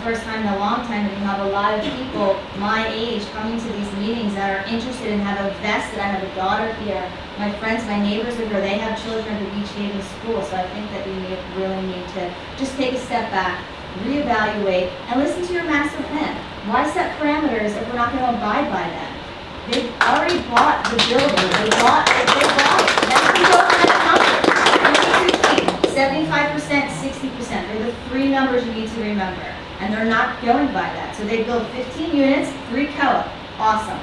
first time in a long time that we have a lot of people my age coming to these meetings that are interested and have a vested. I have a daughter here. My friends, my neighbors are here. They have children at the Beach Haven School. So I think that we really need to just take a step back, reevaluate, and listen to your master plan. Why set parameters if we're not going to abide by them? They already bought the building. They bought it. Then we go for the numbers. 75%, 60%. They're the 3 numbers you need to remember. And they're not going by that. So they build 15 units, 3 co-op. Awesome.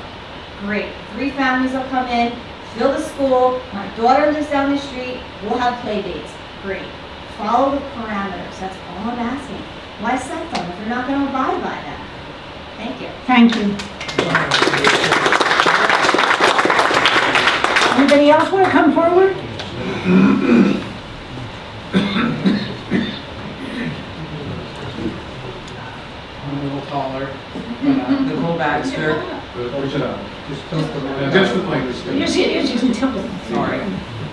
Great. 3 families will come in, build a school. My daughter lives down the street. We'll have play dates. Great. Follow the parameters. That's all I'm asking. Why set them if you're not going to abide by them? Thank you. Thank you. Anybody else want to come forward? I'm a little taller. Nicole Baxter. Sorry.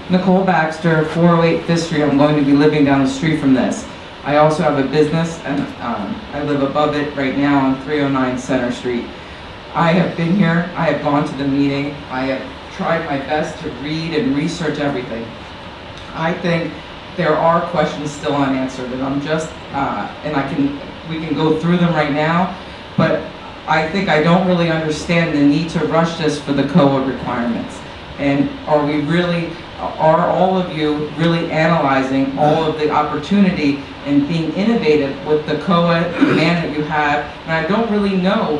Nicole Baxter, 408 Fifth Street. I'm going to be living down the street from this. I also have a business, and I live above it right now on 309 Center Street. I have been here. I have gone to the meeting. I have tried my best to read and research everything. I think there are questions still unanswered, and I'm just, we can go through them right now, but I think I don't really understand the need to rush this for the COA requirements. And are all of you really analyzing all of the opportunity and being innovative with the COA demand that you have? And I don't really know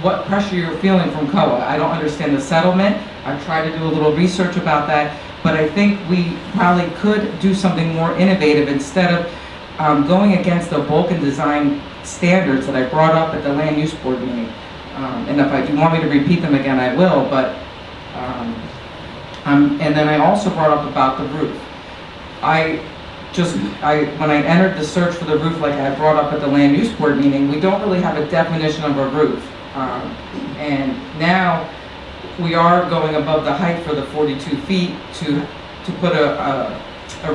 what pressure you're feeling from COA. I don't understand the settlement. I've tried to do a little research about that, but I think we probably could do something more innovative instead of going against the bulk and design standards that I brought up at the land use board meeting. And if you want me to repeat them again, I will, but and then I also brought up about the roof. When I entered the search for the roof, like I brought up at the land use board meeting, we don't really have a definition of a roof. And now we are going above the height for the 42 feet to put a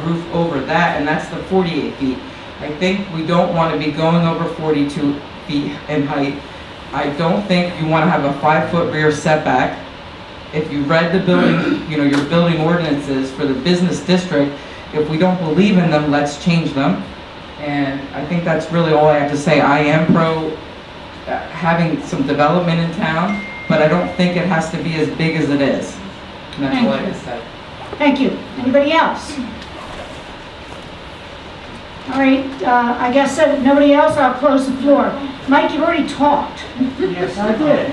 roof over that, and that's the 48 feet. I think we don't want to be going over 42 feet in height. I don't think you want to have a 5-foot rear setback. If you read the building, your building ordinances for the business district, if we don't believe in them, let's change them. And I think that's really all I have to say. I am pro having some development in town, but I don't think it has to be as big as it is. And that's all I have to say. Thank you. Anybody else? All right, I guess nobody else, I'll close the floor. Mike, you've already talked. Yes, I did.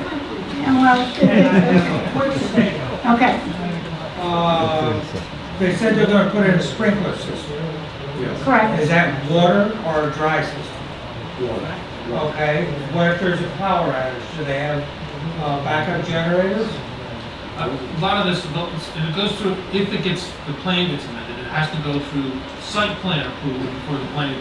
Okay. They said they're going to put in a sprinkler system. Yes. Correct. Is that water or a dry system? Water. Okay. What if there's a power outage? Do they have backup generators? A lot of this, and it goes through, if the plan gets amended, it has to go through site plan approval before the plan.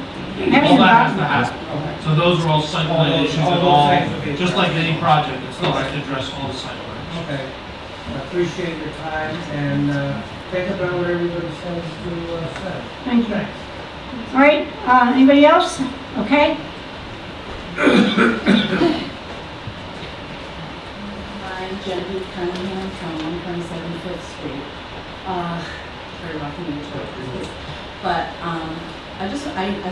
All that has to happen. So those are all site plan issues and all, just like any project, it still has to address all the site plans. Okay. I appreciate your time, and think about what everybody says to say. Thank you. All right, anybody else? Okay. I'm Genevieve Cunningham from 127 Fifth Street. Very welcome to you, but I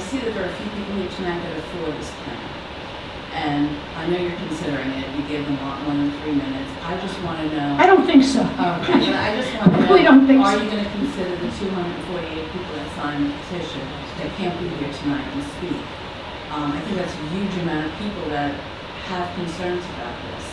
see that there are a few people here tonight that are for this plan. And I know you're considering it, you gave them a lot more than 3 minutes. I just want to know. I don't think so. Okay, but I just want to know. We don't think Are so. you going to consider the 248 people that signed the petition that can't be here tonight and speak? I think that's a huge amount of people that have concerns about this.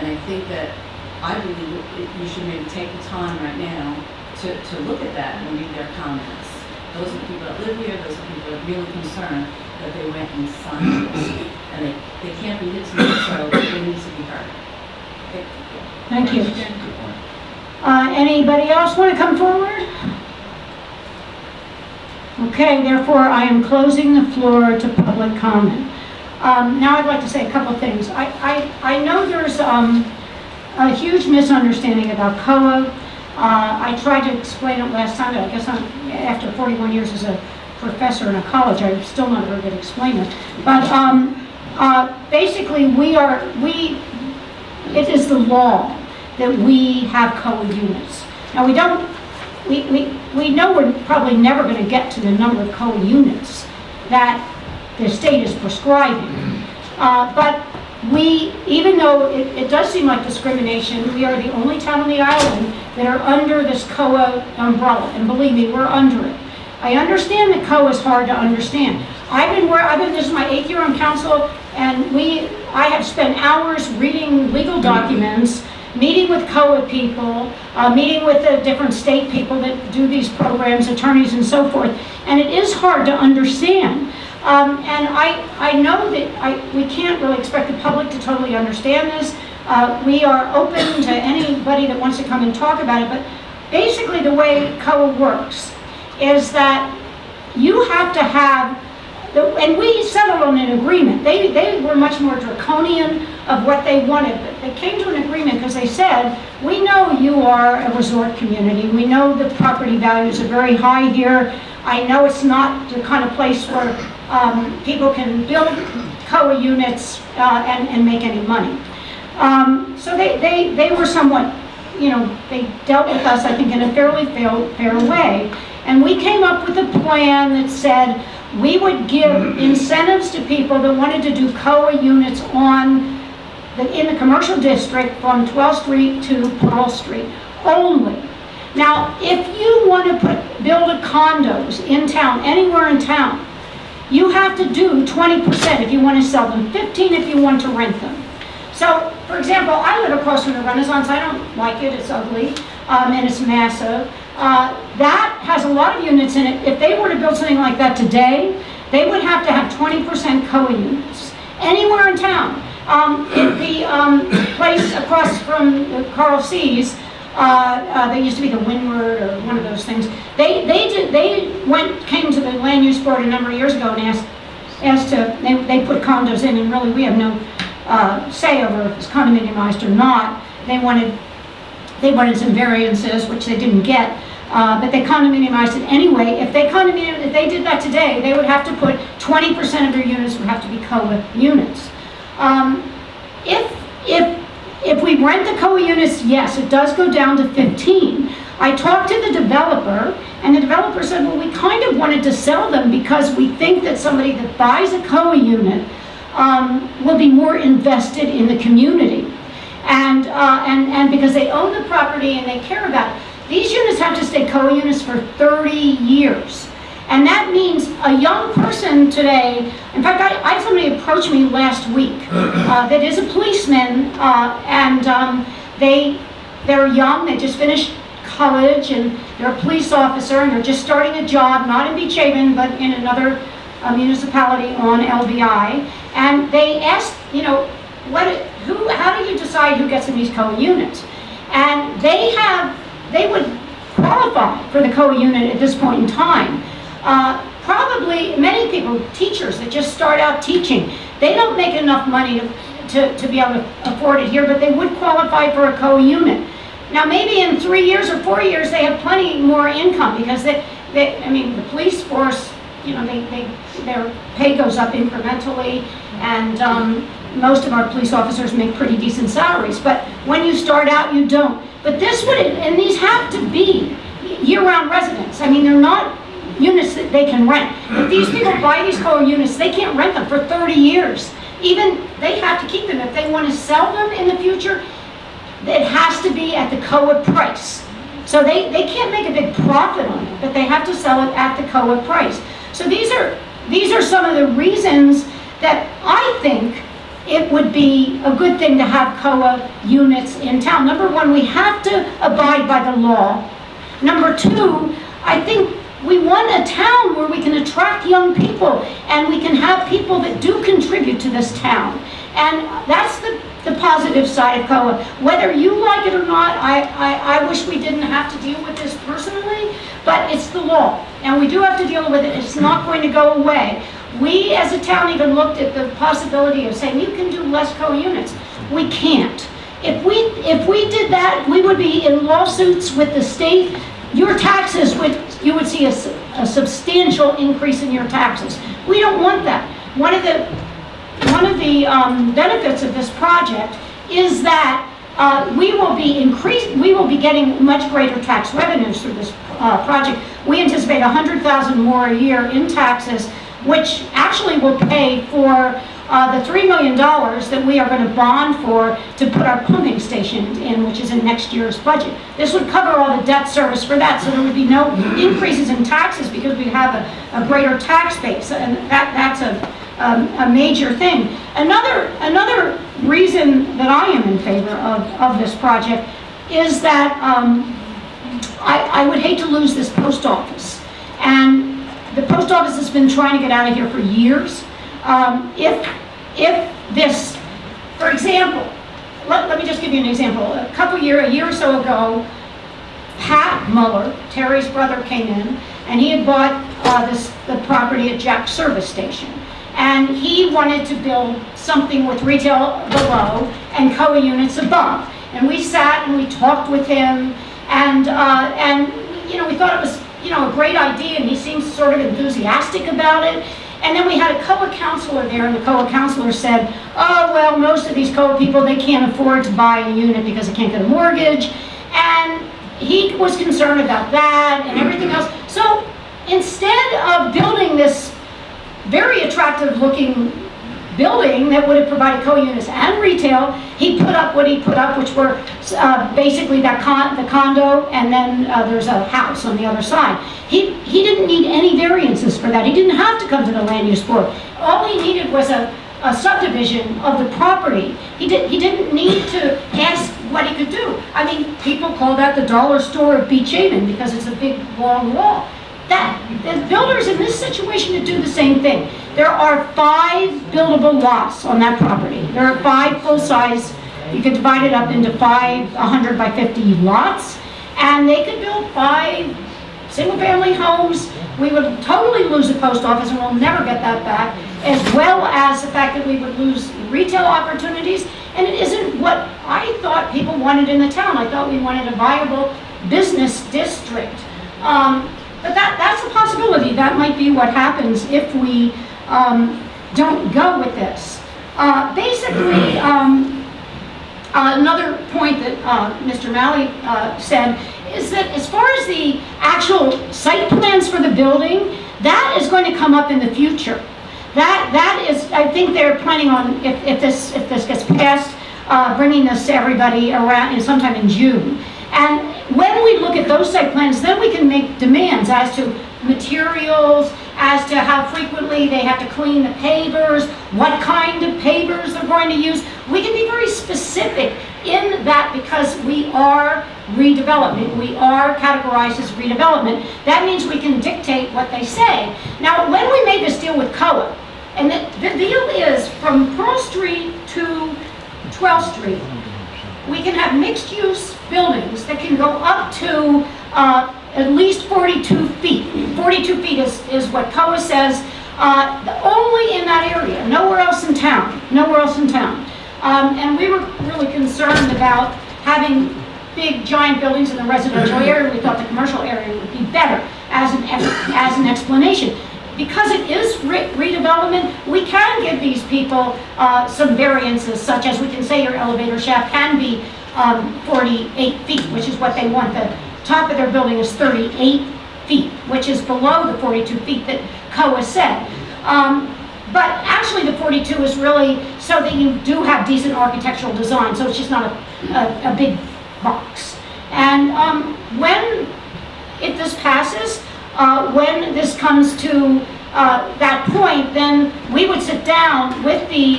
And I think that, I believe you should maybe take the time right now to look at that and read their comments. Those are the people that live here, those are the people that are really concerned that they went and signed this. And they can't be here tonight, so they need to be heard. Okay. Thank you. Anybody else want to come forward? Okay, therefore I am closing the floor to public comment. Now I'd like to say a couple things. I know there's a huge misunderstanding about COA. I tried to explain it last time, but I guess after 41 years as a professor in a college, I'm still not a very good explainer. But basically, it is the law that we have COA units. Now we know we're probably never going to get to the number of COA units that the state is prescribing. But even though it does seem like discrimination, we are the only town on the island that are under this COA umbrella, and believe me, we're under it. I understand that COA is hard to understand. This is my 8th year on council, and I have spent hours reading legal documents, meeting with COA people, meeting with the different state people that do these programs, attorneys and so forth, and it is hard to understand. And I know that we can't really expect the public to totally understand this. We are open to anybody that wants to come and talk about it, but basically the way COA works is that you have to have, and we settled on an agreement. They were much more draconian of what they wanted, but they came to an agreement because they said, we know you are a resort community. We know the property values are very high here. I know it's not the kind of place where people can build COA units and make any money. So they were somewhat, they dealt with us, I think, in a fairly fair way. And we came up with a plan that said we would give incentives to people that wanted to do COA units in the commercial district from 12th Street to Pearl Street only. Now, if you want to build condos in town, anywhere in town, you have to do 20% if you want to sell them, 15% if you want to rent them. So, for example, I live across from the Renaissance. I don't like it. It's ugly, and it's massive. That has a lot of units in it. If they were to build something like that today, they would have to have 20% COA units anywhere in town. The place across from Carl C's, they used to be the Windward or one of those things. They came to the land use board a number of years ago and they put condos in, and really we have no say over if it's condominiumized or not. They wanted some variances, which they didn't get, but they condominiumized it anyway. If they did that today, they would have to put 20% of their units would have to be COA units. If we rent the COA units, yes, it does go down to 15. I talked to the developer, and the developer said, well, we kind of wanted to sell them because we think that somebody that buys a COA unit will be more invested in the community. And because they own the property and they care about it. These units have to stay COA units for 30 years. And that means a young person today, in fact, I had somebody approach me last week that is a policeman, and they're young, they just finished college, and they're a police officer, and they're just starting a job, not in Beach Haven, but in another municipality on LBI. And they asked, how do you decide who gets in these COA units? And they would qualify for the COA unit at this point in time. Probably many people, teachers that just start out teaching, they don't make enough money to be able to afford it here, but they would qualify for a COA unit. Now maybe in 3 years or 4 years they have plenty more income because the police force, their pay goes up incrementally, and most of our police officers make pretty decent salaries. But when you start out, you don't. But and these have to be year-round residents. They're not units that they can rent. If these people buy these COA units, they can't rent them for 30 years. Even, they have to keep them. If they want to sell them in the future, it has to be at the COA price. So they can't make a big profit on it, but they have to sell it at the COA price. So these are some of the reasons that I think it would be a good thing to have COA units in town. Number one, we have to abide by the law. Number two, I think we want a town where we can attract young people and we can have people that do contribute to this town. And that's the positive side of COA. Whether you like it or not, I wish we didn't have to deal with this personally, but it's the law. And we do have to deal with it. It's not going to go away. We as a town even looked at the possibility of saying you can do less COA units. We can't. If we did that, we would be in lawsuits with the state. Your taxes you would see a substantial increase in your taxes. We don't want that. One of the benefits of this project is that we will be getting much greater tax revenues through this project. We anticipate $100,000 more a year in taxes, which actually will pay for the $3 million that we are going to bond for to put our pumping station in, which is in next year's budget. This would cover all the debt service for that, so there would be no increases in taxes because we have a greater tax base, and that's a major thing. Another reason that I am in favor of this project is that I would hate to lose this post office. And the post office has been trying to get out of here for years. If this, for example, let me just give you an example. A year or so ago, Pat Muller, Terry's brother, came in and he had bought the property at Jack's service station. And he wanted to build something with retail below and COA units above. And we sat and we talked with him, and we thought it was a great idea, and he seemed sort of enthusiastic about it. And then we had a COA counselor there, and the COA counselor said, oh, well, most of these COA people, they can't afford to buy a unit because they can't get a mortgage. And he was concerned about that and everything else. So instead of building this very attractive looking building that would have provided COA units and retail, he put up what he put up, which were basically the condo, and then there's a house on the other side. He didn't need any variances for that. He didn't have to come to the land use board. All he needed was a subdivision of the property. He didn't need to ask what he could do. I mean, people call that the dollar store of Beach Haven because it's a big, long wall. The builders in this situation to do the same thing. There are 5 buildable lots on that property. There are 5 full-size, you could divide it up into 5 100 by 50 lots, and they could build 5 single-family homes. We would totally lose the post office, and we'll never get that back, as well as the fact that we would lose retail opportunities, and it isn't what I thought people wanted in the town. I thought we wanted a viable business district. But that's a possibility. That might be what happens if we don't go with this. Basically, another point that Mr. Malley said is that as far as the actual site plans for the building, that is going to come up in the future. That is, I think they're planning on, if this gets passed, bringing this to everybody around sometime in June. And when we look at those site plans, then we can make demands as to materials, as to how frequently they have to clean the pavers, what kind of pavers they're going to use. We can be very specific in that because we are redevelopment. We are categorized as redevelopment. That means we can dictate what they say. Now, when we made this deal with COA, and the deal is from Pearl Street to 12th Street, we can have mixed-use buildings that can go up to at least 42 feet. 42 feet is what COA says, only in that area, nowhere else in town, nowhere else in town. And we were really concerned about having big, giant buildings in the residential area. We thought the commercial area would be better as an explanation. Because it is redevelopment, we can give these people some variances, such as we can say your elevator shaft can be 48 feet, which is what they want. The top of their building is 38 feet, which is below the 42 feet that COA said. But actually, the 42 is really so that you do have decent architectural design, so it's just not a big box. And if this passes, when this comes to that point, then we would sit down with the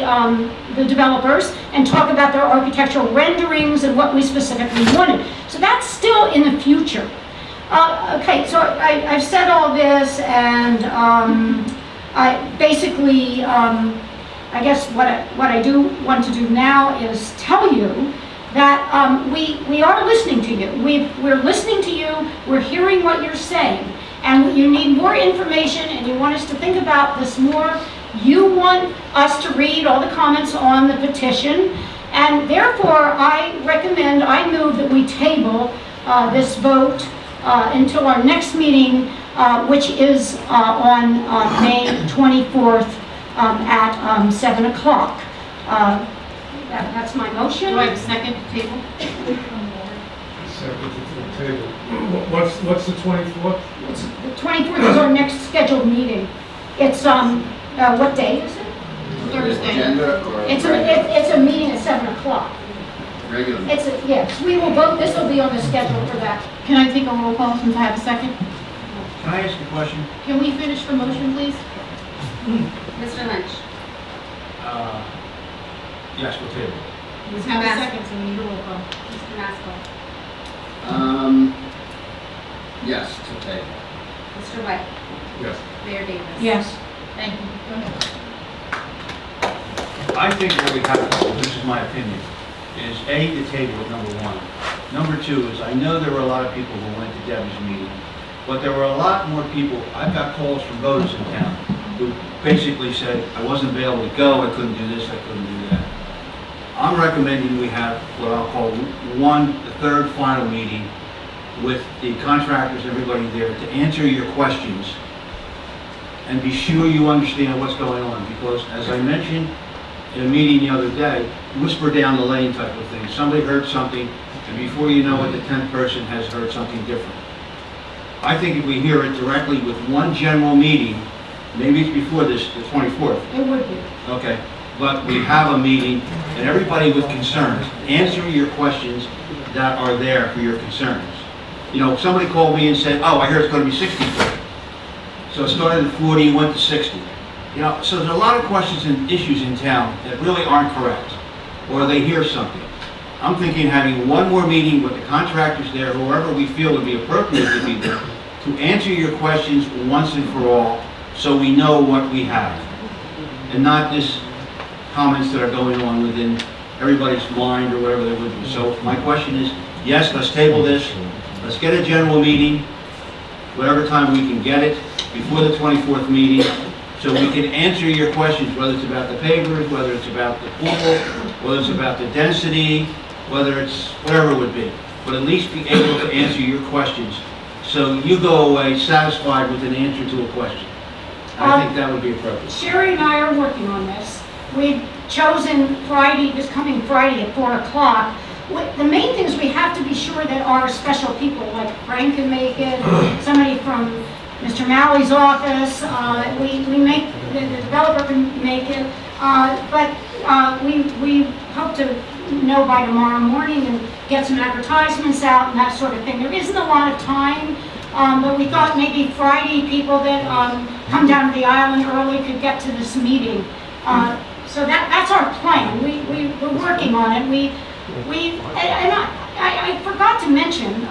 developers and talk about their architectural renderings and what we specifically wanted. So that's still in the future. Okay, so I've said all this, and I basically, I guess what I do want to do now is tell you that we are listening to you. We're listening to you. We're hearing what you're saying. And you need more information, and you want us to think about this more. You want us to read all the comments on the petition, and therefore I move that we table this vote until our next meeting, which is on May 24th at 7 o'clock. That's my motion. Do I have a second to table? Second to the table. What's the 24th? The 24th is our next scheduled meeting. It's, what day is it? Thursday. Agenda or It's a meeting at 7 o'clock. regular? Yes, we will vote, this will be on the schedule for that. Can I take a roll call since I have a second? Can I ask a question? Can we finish the motion, please? Mr. Lynch? Yes, we'll table. We have a second, so we need a roll call. Mr. Maskell? Yes, to table. Mr. White? Yes. Mayor Davis? Yes. Thank you. Go ahead. I think what we have to do, this is my opinion, is A, the table at number one. Number two is, I know there were a lot of people who went to Debbie's meeting, but there were a lot more people, I've got calls from voters in town, who basically said, I wasn't available to go, I couldn't do this, I couldn't do that. I'm recommending we have what I'll call the third final meeting with the contractors, everybody there, to answer your questions and be sure you understand what's going on, because as I mentioned in a meeting the other day, whisper down the lane type of thing. Somebody heard something, and before you know it, the 10th person has heard something different. I think if we hear it directly with one general meeting, maybe it's before this, the 24th. It would be. Okay, but we have a meeting, and everybody with concerns, answer your questions that are there for your concerns. You know, somebody called me and said, oh, I heard it's going to be 60 foot. So it started at 40, went to 60. You know, so there's a lot of questions and issues in town that really aren't correct, or they hear something. I'm thinking having one more meeting with the contractors there, whoever we feel would be appropriate to be there, to answer your questions once and for all, so we know what we have. And not just comments that are going on within everybody's mind or whatever they would do. So my question is, yes, let's table this. Let's get a general meeting, whatever time we can get it, before the 24th meeting, so we can answer your questions, whether it's about the pavers, whether it's about the pool, whether it's about the density, whether it's whatever it would be. But at least be able to answer your questions, so you go away satisfied with an answer to a question. I think that would be appropriate. Sherry and I are working on this. We've chosen Friday, this coming Friday at 4 o'clock. The main thing is we have to be sure that our special people, like Frank can make it, somebody from Mr. Malley's office, we make, the developer can make it, but we hope to know by tomorrow morning and get some advertisements out and that sort of thing. There isn't a lot of time, but we thought maybe Friday people that come down to the island early could get to this meeting. So that's our plan. We're working on it. I forgot to mention,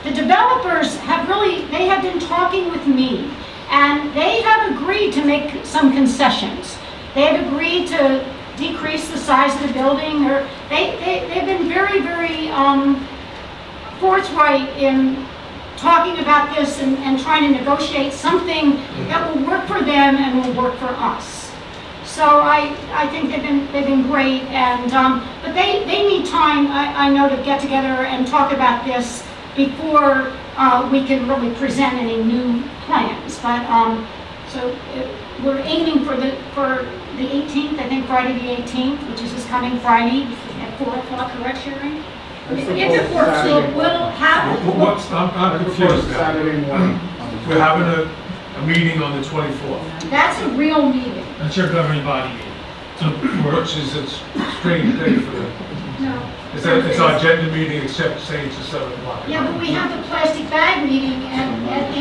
the developers have they have been talking with me, and they have agreed to make some concessions. They have agreed to decrease the size of the building, or they've been very, very forthright in talking about this and trying to negotiate something that will work for them and will work for us. So I think they've been great, and but they need time, I know, to get together and talk about this before we can really present any new plans. But so we're aiming for the 18th, I think Friday the 18th, which is this coming Friday at 4 o'clock, correct, Sherry? If it works, so we'll have. I'm confused now. Saturday morning. We're having a meeting on the 24th. That's a real meeting. That's your governing body meeting. Which is a strange day for the, No. it's our agenda meeting except saying it's 7 o'clock. Yeah, but we have the plastic bag meeting at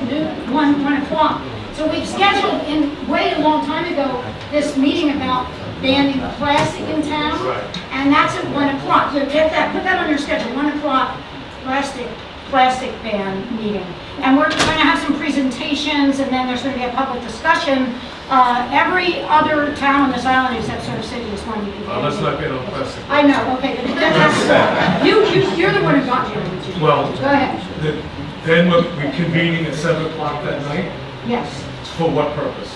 noon, 1 o'clock. So we've scheduled way a long time ago, this meeting about banning plastic in town. Right. And that's at 1 o'clock. So get that, put that on your schedule, 1 o'clock, plastic ban meeting. And we're going to have some presentations, and then there's going to be a public discussion. Every other town on this island except Surf City is going to be. Well, let's not get on plastic. I know, okay, but you're the one who got here. Well, Go ahead. then we're convening at 7 o'clock that night? Yes. For what purpose?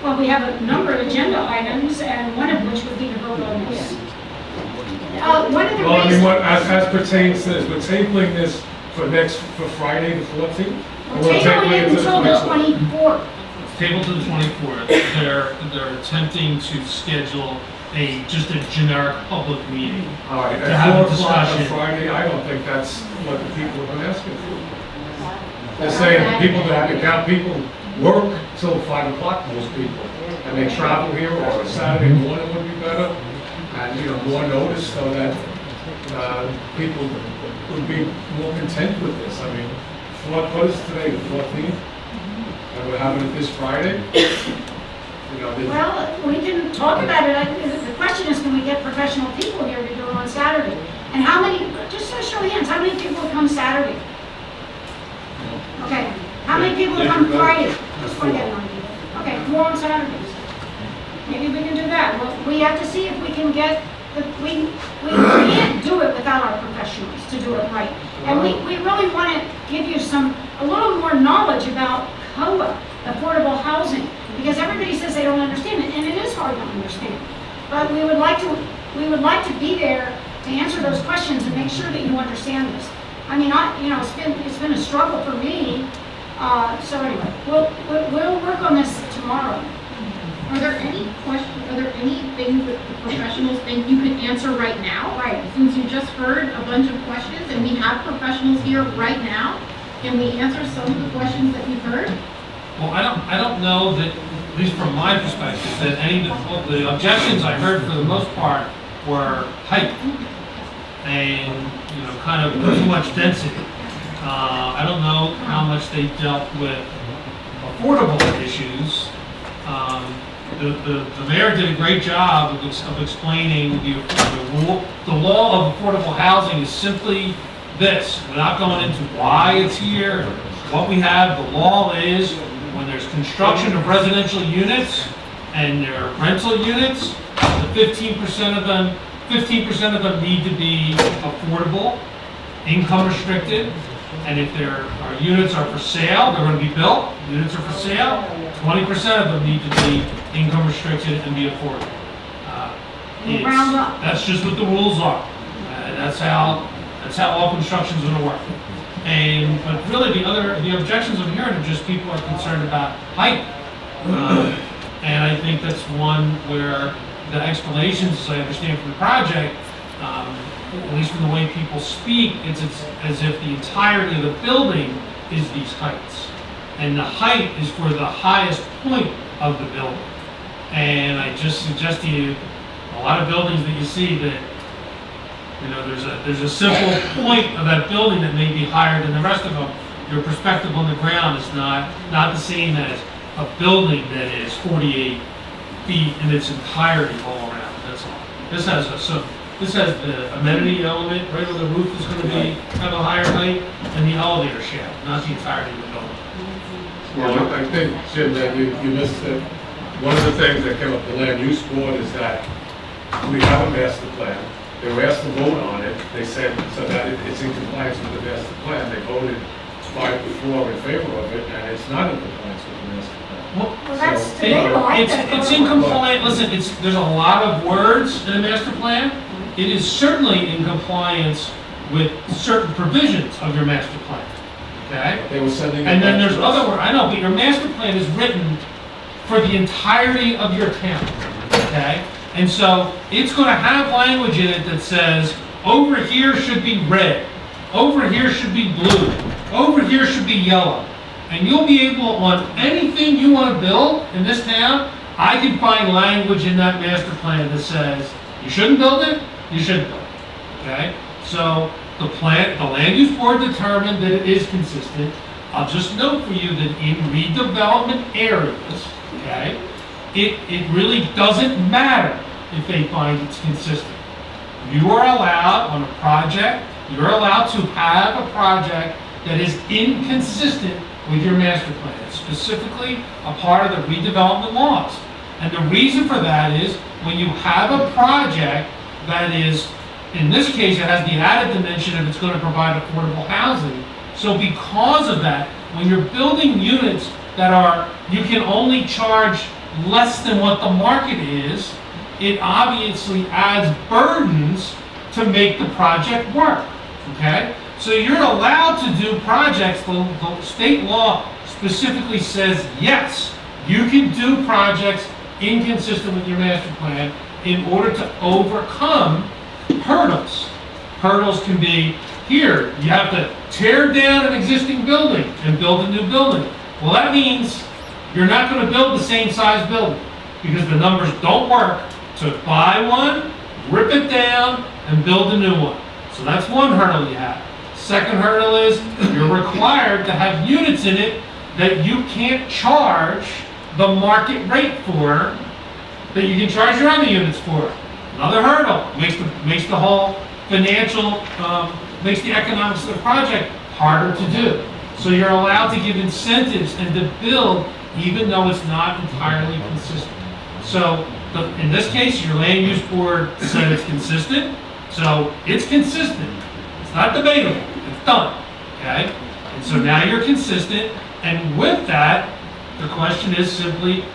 Well, we have a number of agenda items, and one of which would be to vote on this. One of the Well, I mean, reasons. as pertains to this, we're tabling this for Friday the 14th? Or We're tabling it until the 24th. Table to the 24th, they're attempting to schedule just a generic public meeting. All right, To at have 4 a o'clock on discussion. Friday, I don't think that's what the people have been asking for. They're saying people that account people work till 5 o'clock, most people, and they travel here, or Saturday morning would be better, and, more notice so that people would be more content with this. I mean, what is today, the 14th? And we're having it this Friday? Well, we can talk about it. The question is, can we get professional people here to do it on Saturday? And how many, just a show of hands, how many people will come Saturday? Okay, how many people will come Friday? Just want to get an idea. Okay, 4 on Saturdays. Maybe we can do that. Well, we have to see if we can get, we can't do it without our professionals to do it right. And we really want to give you a little more knowledge about COA, affordable housing, because everybody says they don't understand it, and it is hard to understand. But we would like to be there to answer those questions and make sure that you understand this. I mean, it's been a struggle for me. So anyway, we'll work on this tomorrow. Are there any questions, are there any things that the professionals think you could answer right now? Right. Since you just heard a bunch of questions and we have professionals here right now, can we answer some of the questions that you've heard? Well, I don't know that, at least from my perspective, that any of the objections I heard for the most part were height and, kind of too much density. I don't know how much they dealt with affordable issues. The mayor did a great job of explaining the law of affordable housing is simply this, without going into why it's here, what we have. The law is when there's construction of residential units and there are rental units, the 15% of them need to be affordable, income restricted, and if their units are for sale, they're going to be built, units are for sale, 20% of them need to be income restricted and be affordable. Round up. That's just what the rules are. That's how all construction's going to work. But really, the objections I'm hearing are just people are concerned about height. And I think that's one where the explanations, as I understand from the project, at least from the way people speak, it's as if the entirety of the building is these heights. And the height is for the highest point of the building. And I just suggest to you, a lot of buildings that you see that, there's a simple point of that building that may be higher than the rest of them. Your perspective on the ground is not the same as a building that is 48 feet in its entirety all around. That's all. This has the amenity element, right where the roof is going to be have a higher height, and the elevator shaft, not the entirety of the building. Well, I think, Jim, that you missed it. One of the things that came up the land use board is that we have a master plan. They were asked to vote on it. They said, so that it's in compliance with the master plan. They voted 5-4 in favor of it, and it's not in compliance with the master plan. Well, that's So, debatable. it's in compliance. Listen, there's a lot of words in a master plan. It is certainly in compliance with certain provisions of your master plan. Okay? They were sending. And then there's other words. I know, but your master plan is written for the entirety of your town. Okay? And so it's going to have language in it that says, over here should be red, over here should be blue, over here should be yellow. And you'll be able, on anything you want to build in this town, I can find language in that master plan that says, you shouldn't build it, you should build it, okay? So the land use board determined that it is consistent. I'll just note for you that in redevelopment areas, okay, it really doesn't matter if they find it's consistent. You are allowed on a project, you're allowed to have a project that is inconsistent with your master plan. It's specifically a part of the redevelopment laws. And the reason for that is when you have a project that is, in this case, it has the added dimension of it's going to provide affordable housing. So because of that, when you're building units that are, you can only charge less than what the market is, it obviously adds burdens to make the project work, okay? So you're allowed to do projects, the state law specifically says, yes, you can do projects inconsistent with your master plan in order to overcome hurdles. Hurdles can be, here, you have to tear down an existing building and build a new building. Well, that means you're not going to build the same size building because the numbers don't work to buy one, rip it down, and build a new one. So that's one hurdle you have. Second hurdle is you're required to have units in it that you can't charge the market rate for, that you can charge your other units for. Another hurdle, makes the whole financial, makes the economics of the project harder to do. So you're allowed to give incentives and to build even though it's not entirely consistent. So in this case, your land use board said it's consistent, so it's consistent. It's not debatable, it's done, okay? And so now you're consistent, and with that, the question is simply,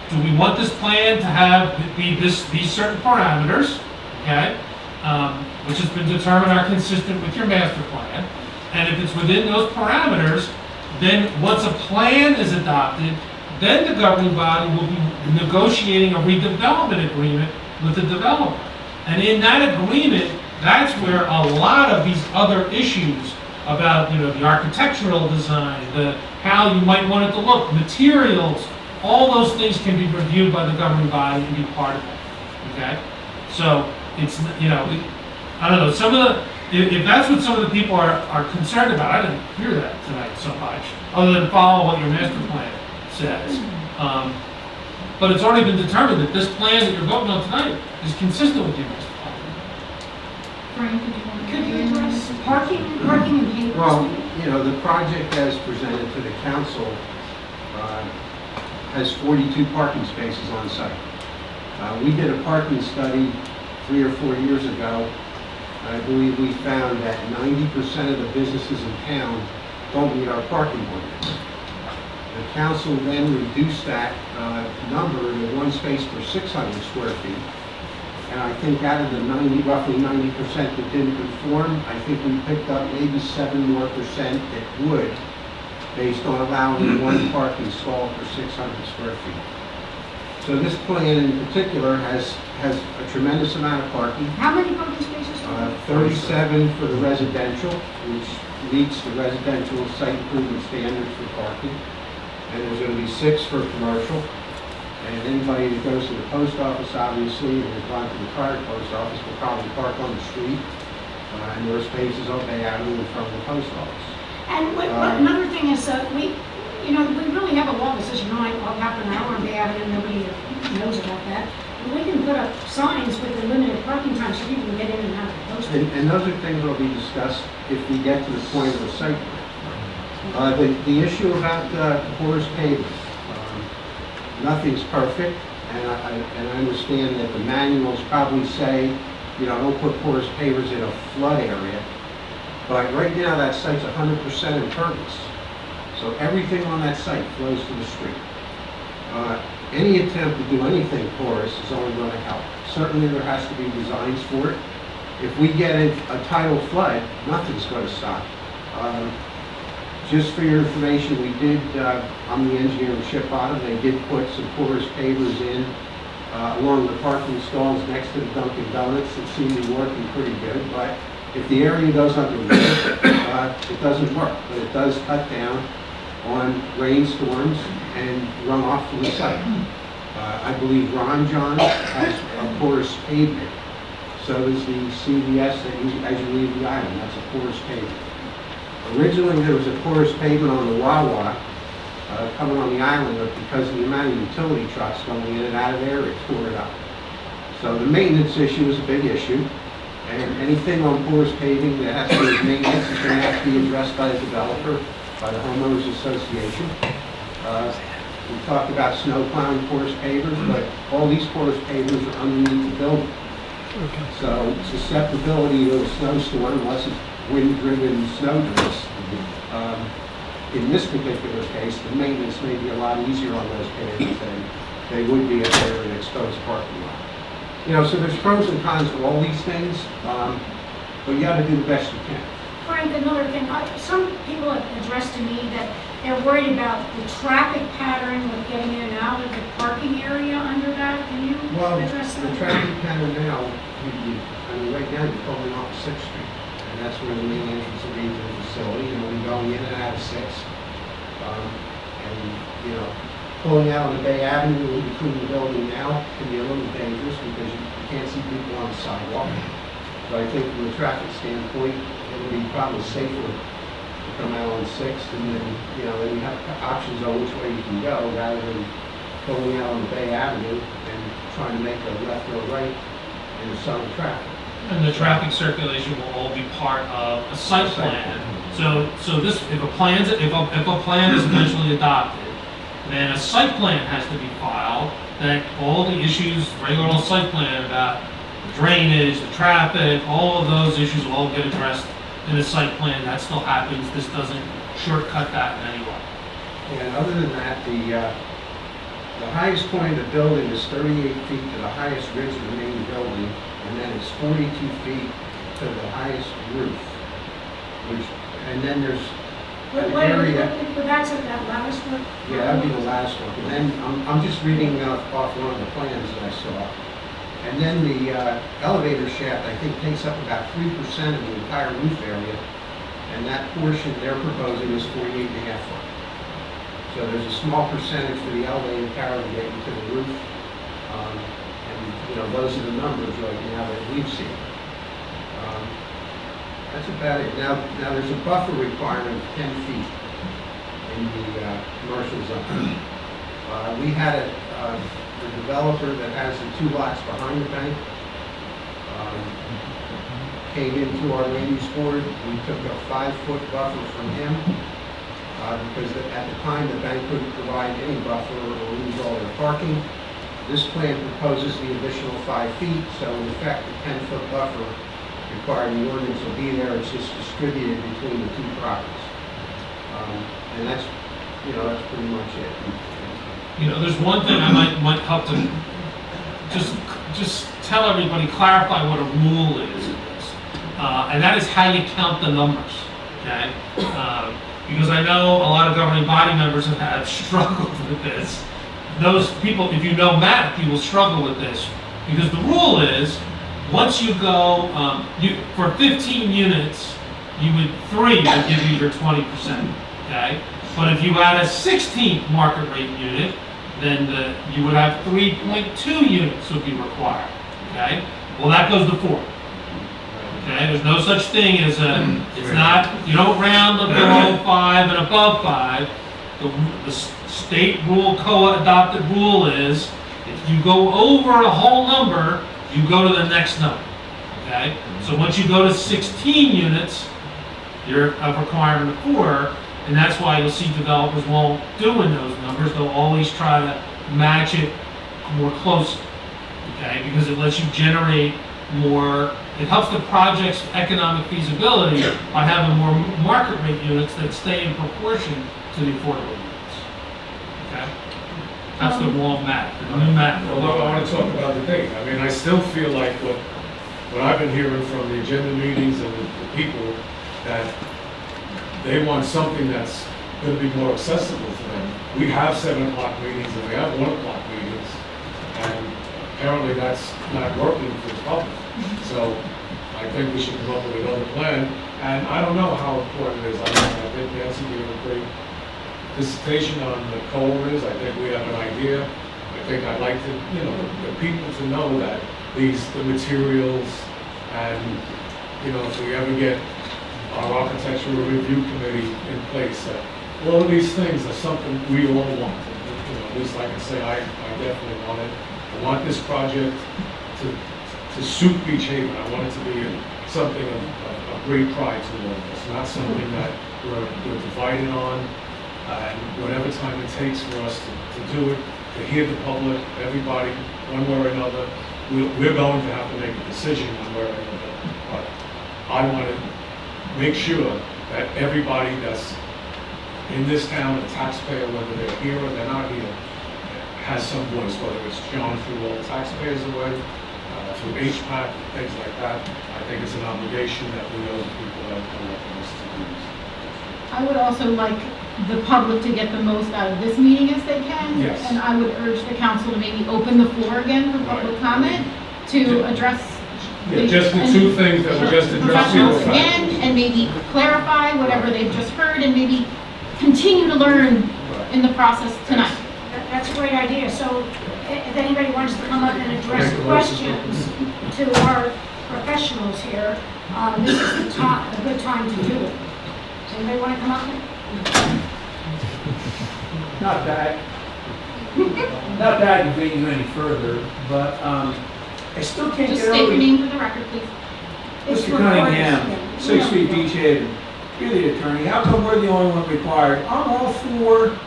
do we want this plan to have, these certain parameters, okay? Which has been determined are consistent with your master plan. And if it's within those parameters, then once a plan is adopted, then the governing body will be negotiating a redevelopment agreement with the developer. And in that agreement, that's where a lot of these other issues about, the architectural design, how you might want it to look, materials, all those things can be reviewed by the governing body and be part of it, okay? So it's, I don't know, some of the, if that's what some of the people are concerned about, I didn't hear that tonight so much, other than follow what your master plan says. But it's already been determined that this plan that you're voting on tonight is consistent with your master plan. Frank, did you want to? Could you address parking and pavers? Well, the project as presented to the council has 42 parking spaces on site. We did a parking study 3 or 4 years ago. I believe we found that 90% of the businesses in town don't meet our parking ordinance. The council then reduced that number to 1 space per 600 square feet. And I think out of the roughly 90% that didn't conform, I think we picked up maybe 7% more that would, based on allowing 1 parking stall per 600 square feet. So this plan in particular has a tremendous amount of parking. How many parking spaces? 37 for the residential, which meets the residential site improvement standards for parking. And there's going to be 6 for commercial. And anybody that goes to the post office, obviously, and has gone to the prior post office will probably park on the street. And there are spaces on the avenue in front of the post office. And another thing is, we really have a law that says, I'll happen an hour on the avenue, nobody knows about that. And we can put up signs with the limited parking time so people can get in and out of the post office. And those are things that will be discussed if we get to the point of the site plan. The issue about porous pavers, nothing's perfect, and I understand that the manuals probably say, don't put porous pavers in a flood area. But right now, that site's 100% impervious. So everything on that site flows to the street. Any attempt to do anything porous is only going to help. Certainly there has to be designs for it. If we get a tidal flood, nothing's going to stop. Just for your information, I'm the engineer in Ship Bottom, they did put some porous pavers in along the parking stalls next to the Dunkin' Donuts. It seemed to be working pretty good, but if the area goes underwater, it doesn't work. But it does cut down on rainstorms and runoff from the site. I believe Ron John has a porous pavement. So does the CVS as you leave the island, that's a porous pavement. Originally, there was a porous pavement on the Wawa coming on the island, but because of the amount of utility trucks going in and out of there, it tore it up. So the maintenance issue is a big issue, and anything on porous paving that has to do with maintenance is going to have to be addressed by the developer, by the homeowners association. We talked about snow plowing porous pavers, but all these porous pavers are underneath the building. So susceptibility to a snowstorm, unless it's wind-driven snow drifts. In this particular case, the maintenance may be a lot easier on those pavers than they would be if they were an exposed parking lot. You know, so there's pros and cons to all these things, but you got to do the best you can. Frank, another thing, some people have addressed to me that they're worried about the traffic pattern with getting in and out of the parking area under that. Can you address that? The traffic pattern now, I mean, right now you're pulling off 6th Street, and that's where the main entrance will be to the facility, and we're going in and out of 6th. And, you know, pulling out on the Bay Avenue in between the building now can be a little dangerous because you can't see people on the sidewalk. So I think from a traffic standpoint, it would be probably safer to come out on 6th, and then, you know, then you have options on which way you can go rather than pulling out on the Bay Avenue and trying to make a left or a right in the summer traffic. And the traffic circulation will all be part of a site plan. So this, if a plan is eventually adopted, then a site plan has to be filed, that all the issues, regular old site plan about drainage, the traffic, all of those issues will all get addressed in a site plan. That still happens. This doesn't shortcut that in any way. And other than that, the highest point of the building is 38 feet to the highest ridge of the main building, and then it's 42 feet to the highest roof. And then there's an area. But that's at that last one? Yeah, that'd be the last one. And then I'm just reading off one of the plans that I saw. And then the elevator shaft, I think, takes up about 3% of the entire roof area. And that portion they're proposing is 48.5 foot. So there's a small percentage for the elevator tower to get into the roof. And, you know, those are the numbers right now that we've seen. That's about it. Now there's a buffer requirement of 10 feet in the commercial zone. We had a developer that has the 2 lots behind the bank came into our land use board. We took a 5-foot buffer from him because at the time the bank couldn't provide any buffer or lose all their parking. This plan proposes the additional 5 feet, so in effect the 10-foot buffer required in the ordinance will be there. It's just distributed between the 2 properties. And that's, you know, that's pretty much it. You know, there's one thing I might help to just tell everybody, clarify what a rule is in this. And that is how you count the numbers, okay? Because I know a lot of governing body members have struggled with this. Those people, if you know math, you will struggle with this. Because the rule is, once you go, for 15 units, 3 would give you your 20%, okay? But if you add a 16th market rate unit, then you would have 3.2 units would be required, okay? Well, that goes to 4. Okay, there's no such thing as it's not, you don't round the below 5 and above 5. The state rule, co-adopted rule is, if you go over a whole number, you go to the next number, okay? So once you go to 16 units, you're a requirement of 4, and that's why you'll see developers won't do in those numbers. They'll always try to match it more closely, okay? Because it lets you generate more, it helps the project's economic feasibility by having more market rate units that stay in proportion to the affordable units, okay? That's the wrong math, the new math. Well, I want to talk about the date. I mean, I still feel like what I've been hearing from the agenda meetings and the people, that they want something that's going to be more accessible to them. We have 7 o'clock meetings and we have 1 o'clock meetings, and apparently that's not working for the public. So I think we should come up with another plan. And I don't know how important it is. I think Nancy gave a great dissertation on the coal is. I think we have an idea. I think I'd like to, the people to know that the materials and, if we ever get our architectural review committee in place, that all of these things are something we all want. At least I can say I definitely want it. I want this project to suit Beach Haven. I want it to be something of great pride to all of us, not something that we're divided on. And whatever time it takes for us to do it, to hear the public, everybody, one way or another, we're going to have to make a decision one way or another. But I want to make sure that everybody that's in this town, a taxpayer, whether they're here or they're not here, has some voice, whether it's John through all the taxpayers away, through HPAC, things like that. I think it's an obligation that we owe the people that are electing us to do this. I would also like the public to get the most out of this meeting as they can. Yes. And I would urge the council to maybe open the floor again for public comment to address. Yeah, just the two things that were just addressed. Professionals again, and maybe clarify whatever they've just heard, and maybe continue to learn in the process tonight. That's a great idea. So if anybody wants to come up and address questions to our professionals here, this is a good time to do it. Anybody want to come up? Not to aggravate you any further, but I still can't Just get state over. your name for the record, please. Mr. Cunningham, 6th Street, Beach Haven. You're the attorney. How come we're the only one required? I'm all for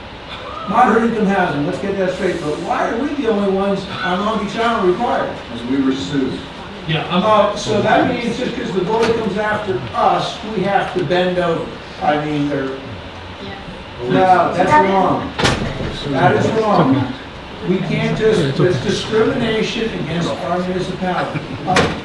moderate income housing. Let's get that straight. But why are we the only ones on Long Beach Island required? Because we were sued. Yeah. So that means just because the board comes after us, we have to bend over. I mean, no, that's wrong. That is wrong. We can't just, it's discrimination against our municipality.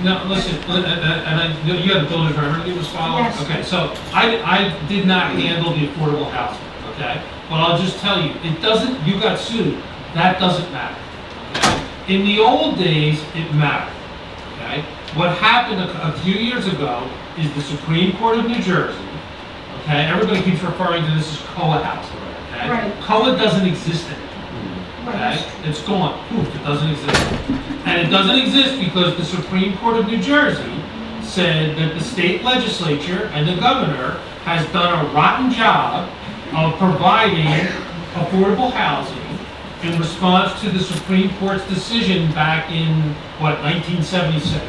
No, listen, and you had the builders remedy was filed? Yes. Okay, so I did not handle the affordable housing, okay? But I'll just tell you, it doesn't, you got sued, that doesn't matter, okay? In the old days, it mattered, okay? What happened a few years ago is the Supreme Court of New Jersey, okay? Everybody keeps referring to this as COA housing, okay? Right. COA doesn't exist anymore. Okay, it's gone. Poof, it doesn't exist. And it doesn't exist because the Supreme Court of New Jersey said that the state legislature and the governor has done a rotten job of providing affordable housing in response to the Supreme Court's decision back in, 1976.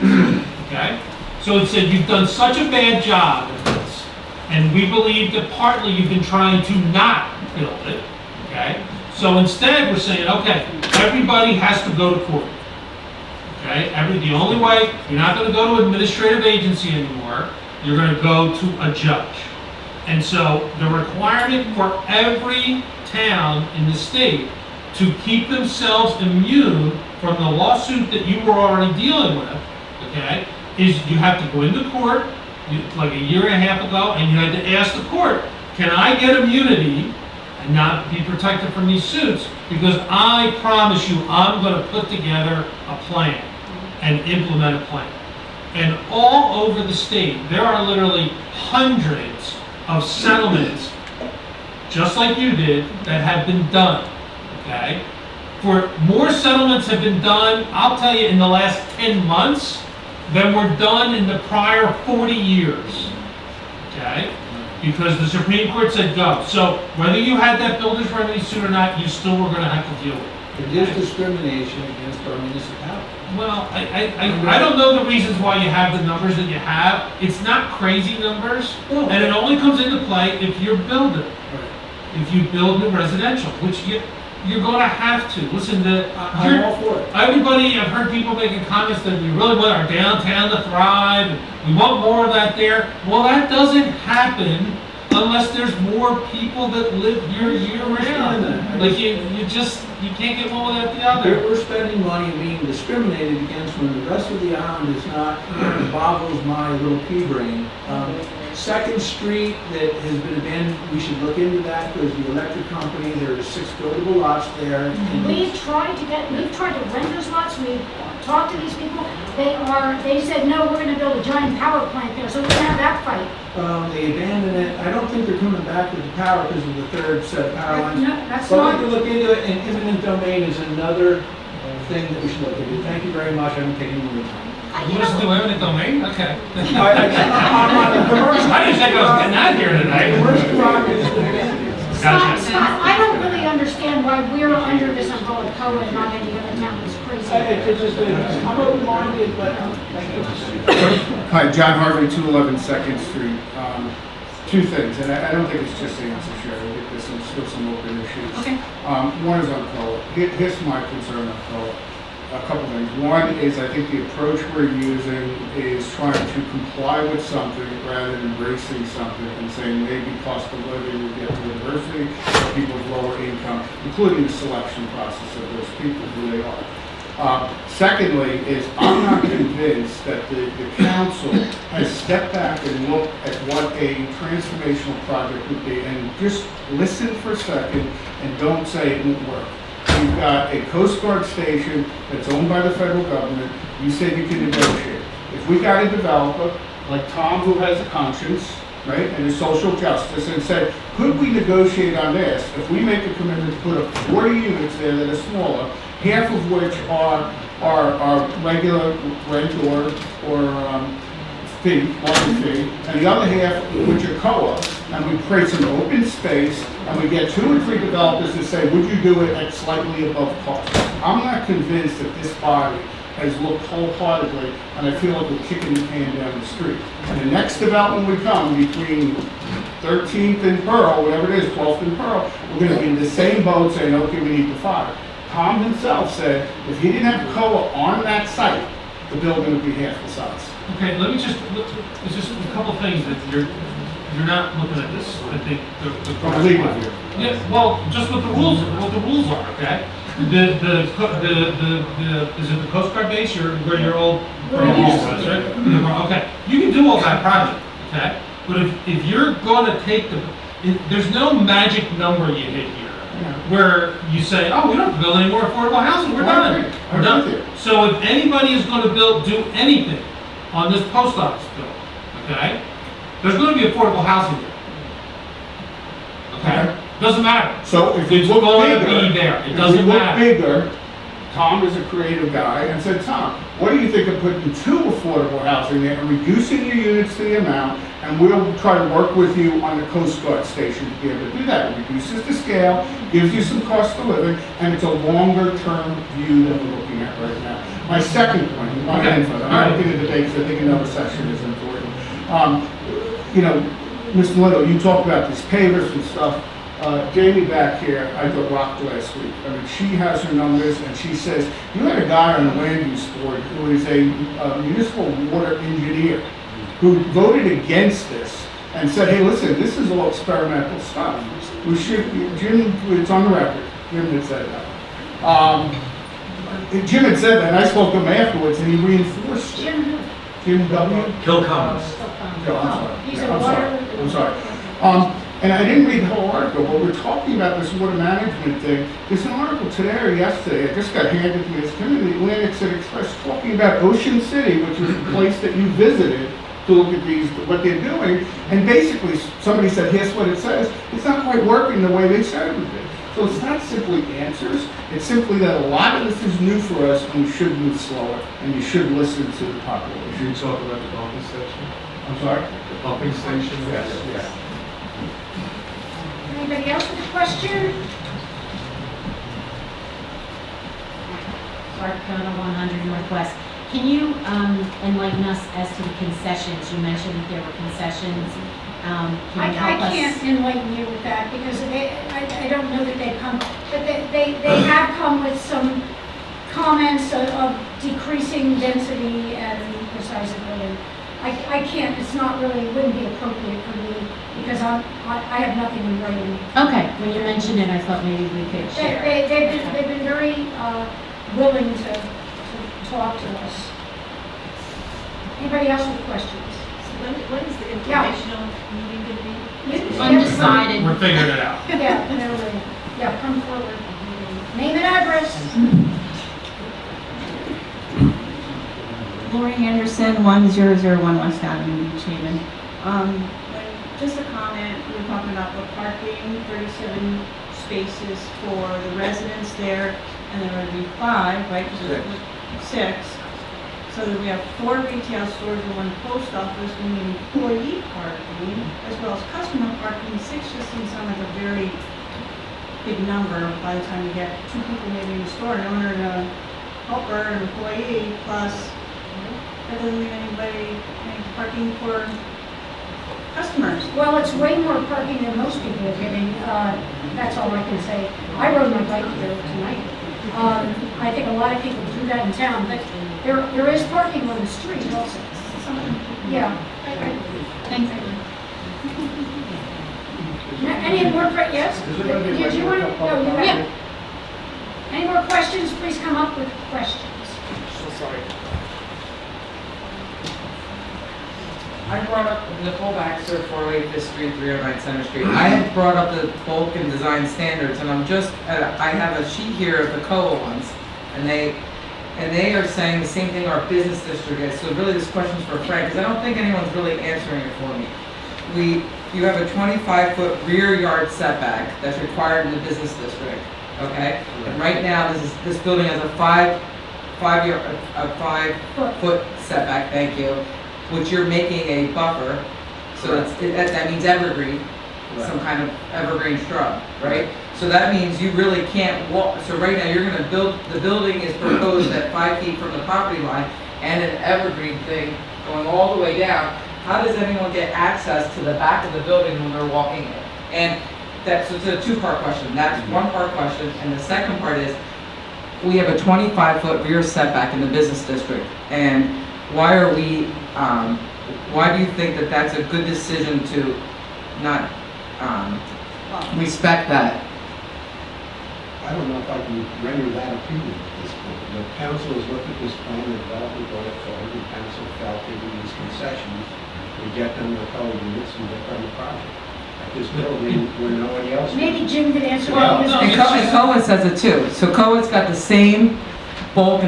Okay? So it said, you've done such a bad job of this, and we believe that partly you've been trying to not build it. Okay? So instead, we're saying, okay, everybody has to go to court. Okay? The only way, you're not going to go to an administrative agency anymore. You're going to go to a judge. And so the requirement for every town in the state to keep themselves immune from the lawsuit that you were already dealing with, okay, is you have to go into court, like a year and a half ago, and you had to ask the court, can I get immunity and not be protected from these suits, because I promise you I'm going to put together a plan and implement a plan. And all over the state, there are literally hundreds of settlements, just like you did, that have been done, okay? For more settlements have been done, I'll tell you, in the last 10 months than were done in the prior 40 years, okay? Because the Supreme Court said go. So whether you had that builder's remedy suit or not, you still were going to have to deal with it. It is discrimination against our municipality. Well, I don't know the reasons why you have the numbers that you have. It's not crazy numbers, and it only comes into play if you're building. If you build new residential, which you're going to have to. Listen, I'm all for it. Everybody, I've heard people making comments that we really want our downtown to thrive, and we want more of that there. Well, that doesn't happen unless there's more people that live year round. Like you can't get one without the other. We're spending money being discriminated against when the rest of the island is not. It boggles my little pea brain. 2nd Street that has been abandoned, we should look into that because the electric company, there's 6 buildable lots there. We've tried to rent those lots, we've talked to these people, they said, no, we're gonna build a giant power plant there, so we're gonna have that fight. They abandoned it, I don't think they're coming back with the power because of the third set of power lines. No, that's But we not- can look into it, and eminent domain is another thing that we should look into. Thank you very much, I don't take any more time. You want us to do eminent domain? Okay. I'm on the commercial. I didn't think I was getting out here tonight. Commercial property is Scott, I don't really understand why we're under this umbrella code and not any other town. It's crazy. I'm open-minded, but Hi, John Harvey, 211 Second Street. Two things, and I don't think it's just answer, Sherry. I think there's still some open issues. Okay. One is on COLA. Here's my concern on COLA. A couple things. One is I think the approach we're using is trying to comply with something rather than embracing something and saying maybe cost of living will get to diversity of people with lower income, including the selection process of those people, who they are. Secondly, is I'm not convinced that the council has stepped back and looked at what a transformational project would be, and just listen for a second and don't say it won't work. We've got a Coast Guard station that's owned by the federal government. You said you can negotiate. If we got a developer like Tom who has a conscience, right, and is social justice, and said, could we negotiate on this? If we make a commitment to put up 40 units there that are smaller, half of which are regular rent or fee, market fee, and the other half which are co-op, and we create some open space, and we get 2 or 3 developers to say, would you do it at slightly above cost? I'm not convinced that this body has looked wholeheartedly, and I feel like we're kicking the can down the street. And the next development we come between 13th and Pearl, whatever it is, 12th and Pearl, we're gonna be in the same boat saying, okay, we need to fire. Tom himself said, if he didn't have COA on that site, the building would be half the size. Okay, let me just, there's just a couple things that you're not looking at this, I think, the From a legal view. Yeah, well, just what the rules are, okay? Is it the Coast Guard base or where your old was, right? Okay, you can do all that project, okay? But if you're gonna take there's no magic number you hit here, where you say, oh, we don't have to build any more affordable housing, we're done. We're done. So if anybody is gonna do anything on this post office bill, okay, there's gonna be affordable housing there. Okay? Doesn't matter. So if it's look going to bigger, be there, it if doesn't we look matter. bigger, Tom is a creative guy and said, Tom, what do you think of putting 2 affordable housing there and reducing your units to the amount, and we'll try to work with you on the Coast Guard station to be able to do that. It reduces the scale, gives you some cost of living, and it's a longer term view than we're looking at right now. My second point, I'm not looking at debate because I think another session is important. Mr. Little, you talked about these pavers and stuff. Jamie back here, I got rocked last week. I mean, she has her numbers, and she says, you had a guy on the land use board who is a municipal water engineer who voted against this and said, hey, listen, this is all experimental stuff. We should, Jim, it's on the record, Jim had said that. Jim had said that, and I spoke to him afterwards, and he reinforced it. Jim W? Bill Collins. I'm sorry. And I didn't read the whole article, but we're talking about this water management thing. There's an article today or yesterday, I just got handed to me, it's coming in the Atlantic City Express, talking about Ocean City, which was the place that you visited to look at what they're doing. And basically, somebody said, here's what it says. It's not quite working the way they said it would be. So it's not simply answers, it's simply that a lot of this is new for us, and we should move slower, and you should listen to the population. Should you talk about the pumping station? I'm sorry? The pumping station? Yes. Anybody else with a question? Clark Kona, 100 Northwest. Can you enlighten us as to the concessions? You mentioned that there were concessions. Can you help us? I can't enlighten you with that because I don't know that they've come, but they have come with some comments of decreasing density and precisely. I can't, it's not really, it wouldn't be appropriate for me because I have nothing in writing. Okay, when you mentioned it, I thought maybe we could share. They've been very willing to talk to us. Anybody else with questions? When is the informational meeting going to be? Undecided. We're figuring it out. Yeah, come forward. Name and address. Lori Anderson, 10011 West Avenue, Beach Haven. When Just a comment, we were talking about the parking, 37 spaces for the residents there, and there would be 5, right? 'Cause it was 6. So that we have 4 retail stores and 1 post office, we need employee parking, as well as customer parking. 6 just seems like a very big number by the time you get 2 people maybe in the store, an owner and a helper, an employee, plus that doesn't leave anybody any parking for customers. Well, it's way more parking than most people are getting, that's all I can say. I rode my bike here tonight. I think a lot of people do that in town, but there is parking on the street also. Yeah. Thanks. Any more, yes? Did you want to, no, you have. Any more questions, please come up with questions. So sorry. I brought up Nicole Baxter, 408 5th Street, 309 Center Street. I had brought up the bulk and design standards, and I have a sheet here of the COA ones, and they are saying the same thing our business district is. So really, this question's for Frank, because I don't think anyone's really answering it for me. You have a 25-foot rear yard setback that's required in the business district, okay? And right now, this building has a 5-foot setback, thank you, which you're making a buffer, so that means evergreen, some kind of evergreen shrub, right? So that means you really can't walk, so right now you're gonna the building is proposed at 5 feet from the property line and an evergreen thing going all the way down. How does anyone get access to the back of the building when they're walking in? And so it's a 2-part question. That's 1-part question, and the second part is, we have a 25-foot rear setback in the business district, and why do you think that that's a good decision to not respect that? I don't know if I can render that opinion at this point. The council has looked at this plan, the developer brought it forward, and council felt given these concessions, we get them the color units and get them the project. At this building, where nobody else. Maybe Jim could answer Well, that. and COA says it too. So COA's got the same bulk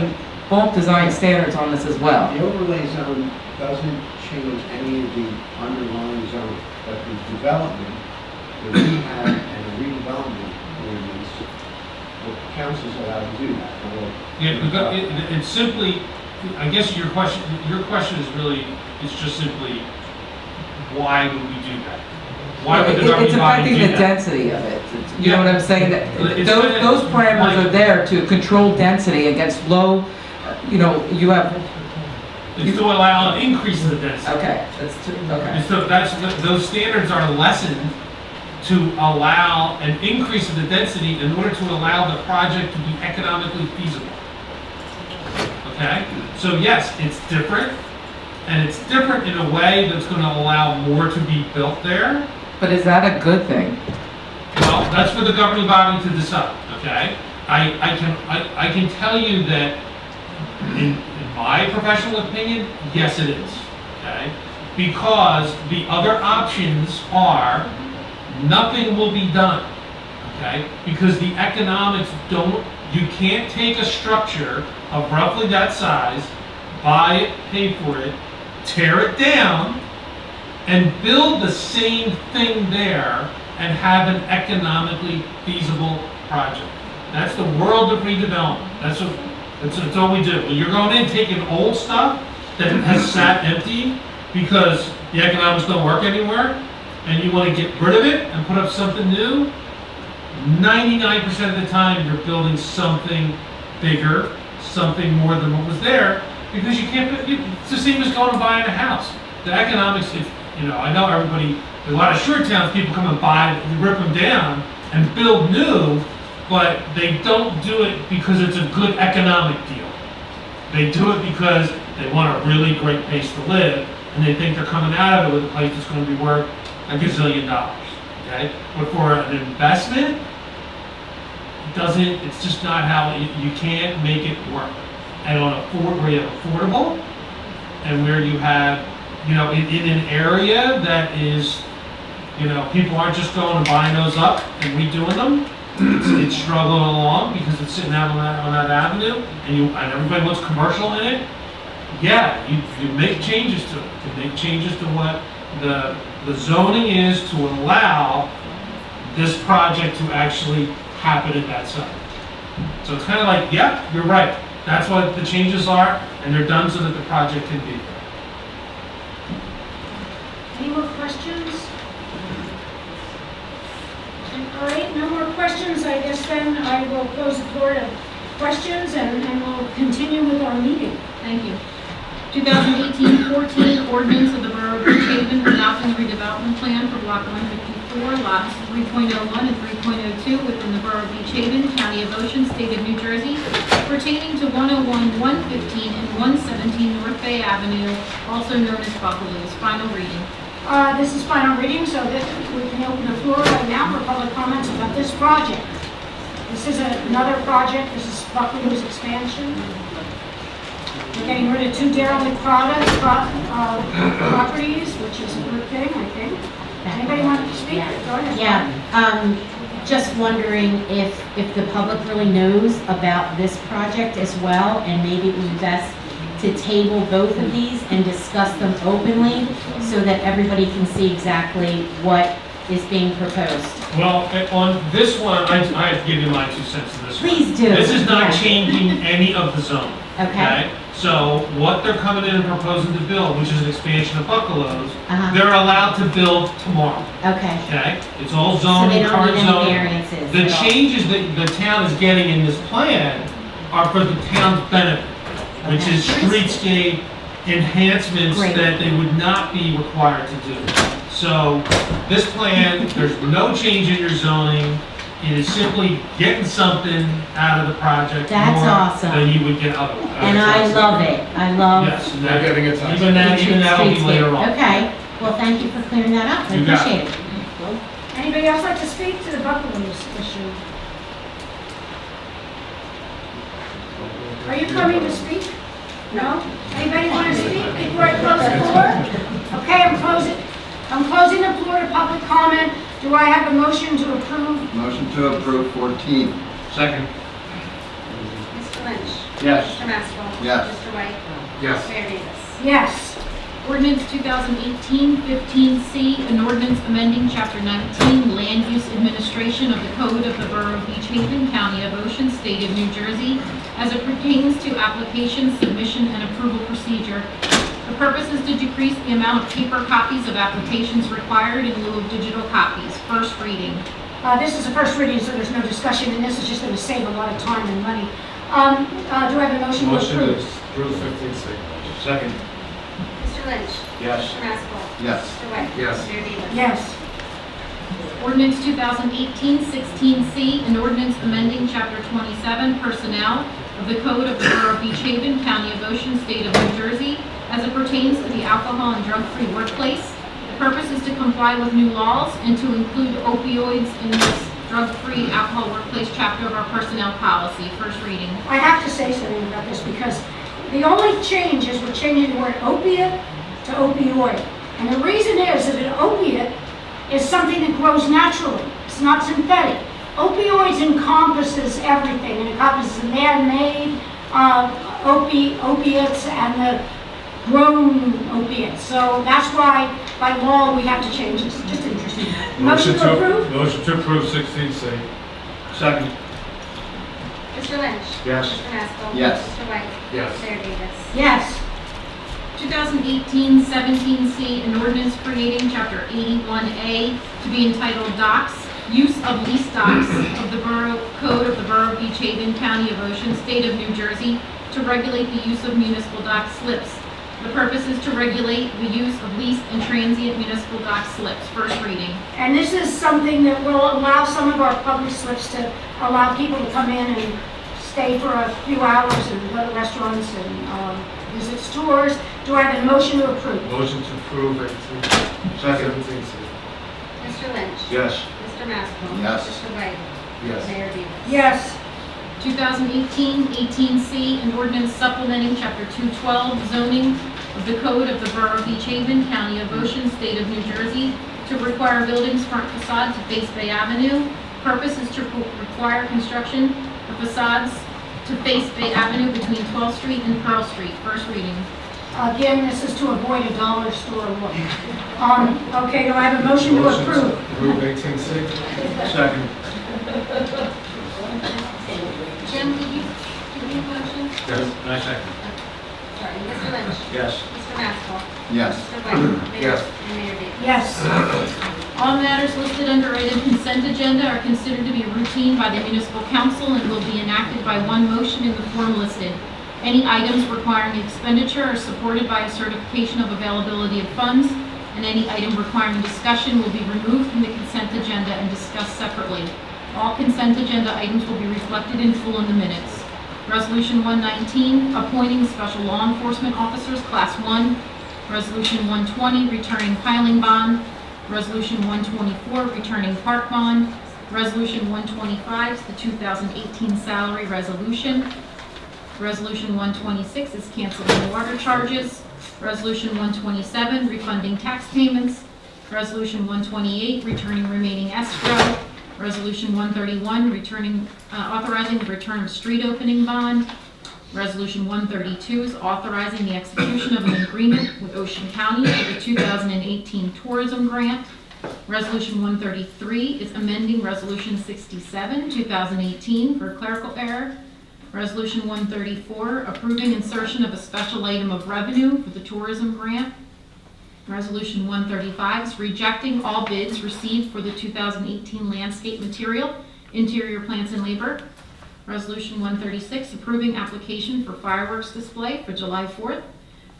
design standards on this as well. The overlay zone doesn't change any of the underlying zone, but the development, the rehab and the redevelopment ordinance, the council's allowed to do that. Yeah, it's simply, I guess your question is really, it's just simply, why would we do that? Why would the governing It's body affecting do the that? density of it. You know what I'm saying? Those parameters Like- are there to control density against low, you have. It's to allow an increase in the density. Okay, And so those standards are lessened to allow an increase in the density in order to allow the project to be economically feasible. Okay? So yes, it's different, and it's different in a way that's going to allow more to be built there. But is that a good thing? Well, that's for the governing body to decide, okay? I can tell you that in my professional opinion, yes it is, okay? Because the other options are nothing will be done, okay? Because the economics you can't take a structure of roughly that size, buy it, pay for it, tear it down, and build the same thing there and have an economically feasible project. That's the world of redevelopment. That's all we do. When you're going in, taking old stuff that has sat empty because the economics don't work anywhere, and you want to get rid of it and put up something new, 99% of the time you're building something bigger, something more than what was there, because you can't, it's the same as going and buying a house. The economics, I know everybody, a lot of short towns, people come and buy, rip them down and build new, but they don't do it because it's a good economic deal. They do it because they want a really great place to live, and they think they're coming out of it with a place that's going to be worth $1 gazillion, okay? But for an investment, it's just not how, you can't make it work. And where you have affordable, and where you have, in an area that is, people aren't just going and buying those up and redoing them. It's struggling along because it's sitting out on that avenue, and everybody wants commercial in it. Yeah, you make changes to it. You make changes to what The zoning is to allow this project to actually happen at that site. So it's kind of like, yep, you're right. That's what the changes are, and they're done so that the project can be. Any more questions? All right, no more questions. I guess then I will close the floor to questions and we'll continue with our meeting. Thank you. 2018-14 ordinance of the Borough of Beach Haven adopting the redevelopment plan for Block 154, lots 3.01 and 3.02 within the Borough of Beach Haven, County of Ocean, State of New Jersey, pertaining to 101, 115, and 117 North Bay Avenue, also known as Buffalo's. Final reading. This is final reading, so that we can open the floor right now for public comments about this project. This is another project. This is Buffalo's expansion. We're getting rid of 2 derelict properties, which is a good thing, I think. Anybody want to speak? Go ahead. Yeah, just wondering if the public really knows about this project as well, and maybe it would be best to table both of these and discuss them openly so that everybody can see exactly what is being proposed. Well, on this one, I have to give you my 2 cents on this one. Please do. This is not Yeah. changing any of the zone. Okay. So what they're coming in and proposing to build, which is an expansion of Buffalo's, Uh-huh. they're allowed to build tomorrow. Okay. Okay? It's all So zoning, they don't current need any zoning. variances The at all. changes that the town is getting in this plan are for the town's benefit, which Okay. is streetscape enhancements Great. that they would not be required to do. So this plan, there's no change in your zoning. It is simply getting something out of the project That's more awesome. than you would get otherwise. And I love it. I love. Yes, and They're that, getting it done. even that'll be Streetscape. later on. Okay, well, thank you for clearing that up. I You got it. appreciate it. Anybody else like to speak to the Buffalo's issue? Are you coming to speak? No? Anybody want to speak before I close the floor? Okay, I'm closing the floor to public comment. Do I have a motion to approve? Motion to approve 14. Second. Mr. Lynch? Yes. Mr. Maskell? Yes. Mr. White? Yes. Mayor Davis? Yes. Ordinance 2018-15C, an ordinance amending Chapter 19, Land Use Administration of the Code of the Borough of Beach Haven, County of Ocean, State of New Jersey, as it pertains to application, submission, and approval procedure. The purpose is to decrease the amount of paper copies of applications required in lieu of digital copies. First reading. This is a first reading, so there's no discussion, and this is just going to save a lot of time and money. Do I have a motion to Motion to approve? approve 15C. Second. Mr. Lynch? Yes. Mr. Maskell? Yes. Mr. White? Yes. Mayor Davis? Yes. Ordinance 2018-16C, an ordinance amending Chapter 27, Personnel of the Code of the Borough of Beach Haven, County of Ocean, State of New Jersey, as it pertains to the alcohol and drug-free workplace. The purpose is to comply with new laws and to include opioids in this drug-free alcohol workplace chapter of our personnel policy. First reading. I have to say something about this because the only change is we're changing the word opiate to opioid. And the reason is that an opiate is something that grows naturally. It's not synthetic. Opioids encompasses everything. It encompasses the man-made opiates and the grown opiates. So that's why, by law, we have to change this. Just interesting. Motion to approve? Motion to approve 16C. Second. Mr. Lynch? Yes. Mr. Maskell? Yes. Mr. White? Yes. Mayor Davis? Yes. 2018-17C, an ordinance creating Chapter 81A to be entitled Docks, Use of Leased Docks of the Borough Code of the Borough of Beach Haven, County of Ocean, State of New Jersey, to regulate the use of municipal dock slips. The purpose is to regulate the use of leased and transient municipal dock slips. First reading. And this is something that will allow some of our public slips to allow people to come in and stay for a few hours and go to restaurants and visit stores. Do I have a motion to approve? Motion to approve 17C. Mr. Lynch? Yes. Mr. Maskell? Yes. Mr. White? Yes. Mayor Davis? Yes. 2018-18C, an ordinance supplementing Chapter 212 zoning of the Code of the Borough of Beach Haven, County of Ocean, State of New Jersey, to require buildings front facade to face Bay Avenue. Purpose is to require construction of facades to face Bay Avenue between 12th Street and Pearl Street. First reading. Again, this is to avoid a dollar store look. Okay, do I have a motion to approve? Approve 18C. Second. Jim, did you give me a motion? Yes. I second. Sorry, Mr. Lynch? Yes. Mr. Maxwell? Yes. Mr. White? Yes. And Mayor Davis? Yes. All matters listed under item consent agenda are considered to be routine by the municipal council and will be enacted by one motion in the form listed. Any items requiring expenditure are supported by a certification of availability of funds, and any item requiring discussion will be removed from the consent agenda and discussed separately. All consent agenda items will be reflected in full in the minutes. Resolution 119, appointing special law enforcement officers, Class 1. Resolution 120, returning piling bond. Resolution 124, returning park bond. Resolution 125 is the 2018 salary resolution. Resolution 126 is canceling water charges. Resolution 127, refunding tax payments. Resolution 128, returning remaining escrow. Resolution 131, authorizing the return of street opening bond. Resolution 132 is authorizing the execution of an agreement with Ocean County for the 2018 tourism grant. Resolution 133 is amending Resolution 67, 2018 for clerical error. Resolution 134, approving insertion of a special item of revenue for the tourism grant. Resolution 135 is rejecting all bids received for the 2018 landscape material, interior plants and labor. Resolution 136, approving application for fireworks display for July 4th.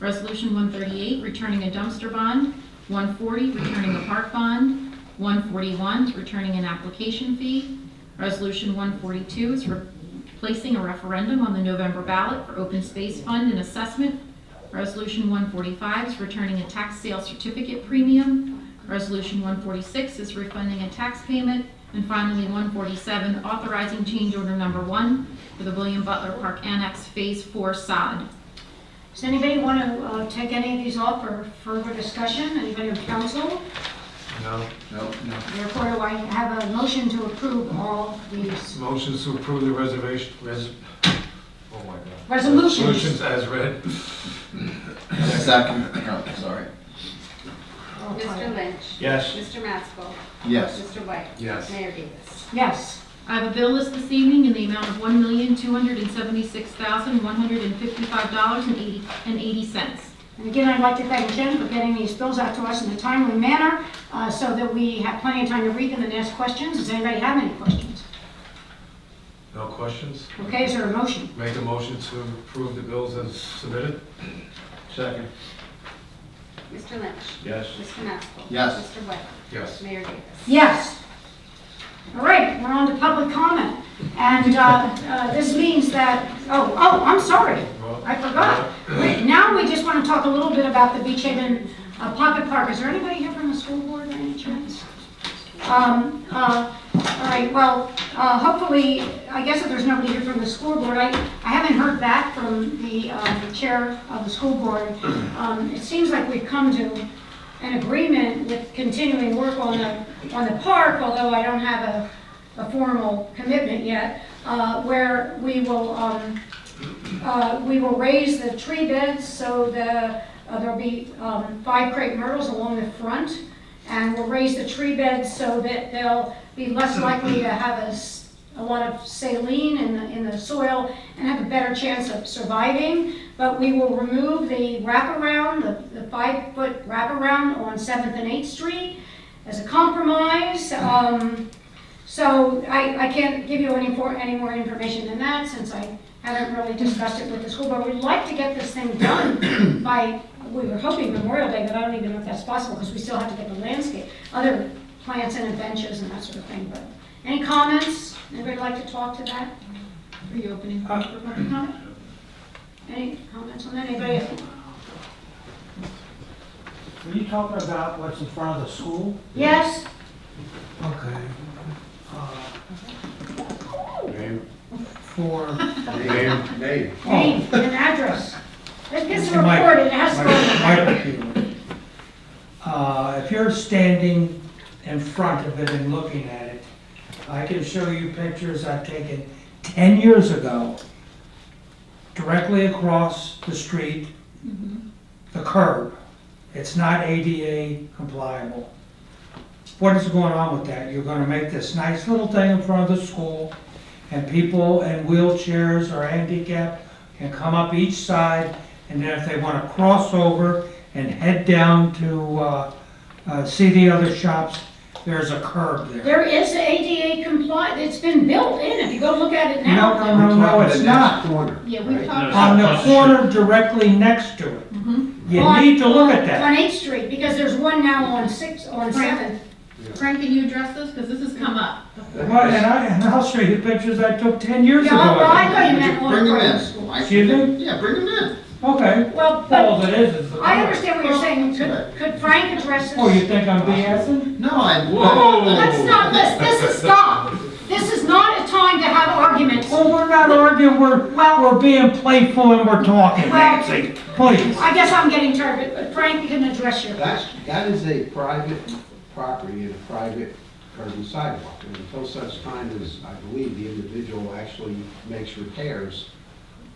Resolution 138, returning a dumpster bond. 140, returning a park bond. 141, returning an application fee. Resolution 142 is placing a referendum on the November ballot for open space fund and assessment. Resolution 145 is returning a tax sale certificate premium. Resolution 146 is refunding a tax payment. And finally, 147, authorizing change order number 1 for the William Butler Park Annex Phase 4 sod. Does anybody want to take any of these off for further discussion? Anybody on council? No. No. Therefore, do I have a motion to approve all these Motions to approve the reservation, oh my God. resolutions? Resolutions as read. Second. Oh, sorry. Mr. Lynch? Yes. Mr. Maxwell? Yes. Mr. White? Yes. Mayor Davis? Yes. I have a bill list this evening in the amount of $1,276,155.80. And again, I'd like to thank Jen for getting these bills out to us in a timely manner so that we have plenty of time to read them and ask questions. Does anybody have any questions? No questions? Okay, is there a motion? Make a motion to approve the bills as submitted. Second. Mr. Lynch? Yes. Mr. Maxwell? Yes. Mr. White? Yes. Mayor Davis? Yes. All right, we're on to public comment. And this means that, I'm sorry. I forgot. Now we just want to talk a little bit about the Beach Haven Pocket Park. Is there anybody here from the school board by any chance? All right, well, hopefully, I guess if there's nobody here from the school board, I haven't heard back from the chair of the school board. It seems like we've come to an agreement with continuing work on the park, although I don't have a formal commitment yet, where we will raise the tree beds so there'll be 5 crepe myrtles along the front, and we'll raise the tree beds so that they'll be less likely to have a lot of saline in the soil and have a better chance of surviving. But we will remove the wraparound, the 5-foot wraparound on 7th and 8th Street as a compromise. So I can't give you any more information than that, since I haven't really discussed it with the school board. We'd like to get this thing done by, we were hoping Memorial Day, but I don't even know if that's possible because we still have to get the landscape, other plants and benches and that sort of thing. But any comments? Anybody like to talk to that? Are you opening for public comment? Any comments on that? Anybody else? Are you talking about what's in front of the school? Yes? Okay. Name? For... Name? Name and address. It gets It might- recorded, it has to go. If you're standing in front of it and looking at it, I can show you pictures I've taken 10 years ago, directly across the street the curb. It's not ADA compliable. What is going on with that? You're gonna make this nice little thing in front of the school, and people in wheelchairs or handicapped can come up each side, and then if they wanna cross over and head down to, see the other shops, there's a curb there. There is ADA compliant, it's been built in, if you go look at it now. No, it's not. Yeah, we've talked On about. the corner directly next to it. You need to look at that. On 8th Street, because there's one now on 7th. Frank, can you address this? Because this has come up. Well, and I'll show you pictures I took 10 years ago. Yeah, well, I thought you meant on Bring them Front in. School. Excuse me? Yeah, bring them in. Okay. Well, All it is the I curb. understand what you're saying, could Frank address this? Oh, you think I'm BSing? No, I. Let's not, this is, stop. This is not a time to have arguments. Well, we're not arguing, we're being playful and we're talking, Well- Nancy. Please. I guess I'm getting tired, but Frank, you can address your That question. is a private property and a private curb and sidewalk. And until such time as, I believe, the individual actually makes repairs,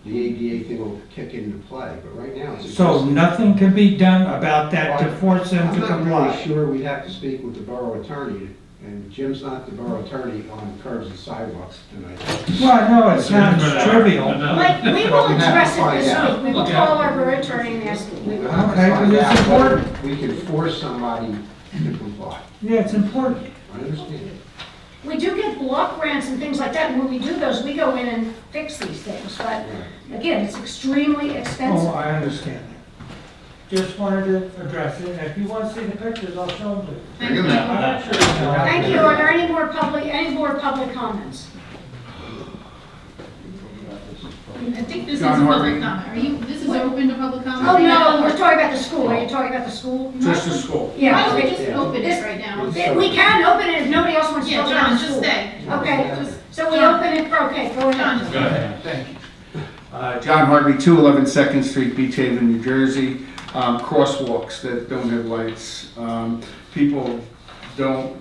the ADA thing will kick into play. But right now, it's. So nothing can be done about that to force them to I'm not comply? really sure. We'd have to speak with the borough attorney, and Jim's not the borough attorney on curbs and sidewalks tonight. Well, I know it sounds trivial. Like, we will address it find this out. week. We will call our borough attorney and ask him. We'll have to Okay, find but it's out whether important. we can force somebody to comply. Yeah, it's important. I understand. We do get block grants and things like that, and when we do those, we go in and fix these things, but again, it's extremely Oh, expensive. I understand that. Just wanted to address it, and if you want to see the pictures, I'll show them to you. Bring them in. I'm not sure. Thank you. Are there any more public comments? I think this is John public Harvey. comment. Are you, this is open to public comment? Oh, no, we're talking about the school. Are you talking about the school? Just the school. Yeah. Why don't we okay. just open it right now? We can open it if nobody else wants to Yeah, talk about John, the just school. stay. Okay, Just- so we John. open it for, okay, go John, ahead. just Go ahead, thank you. John Harvey, 211 2nd Street, Beach Haven, New Jersey. Crosswalks that don't have lights. People don't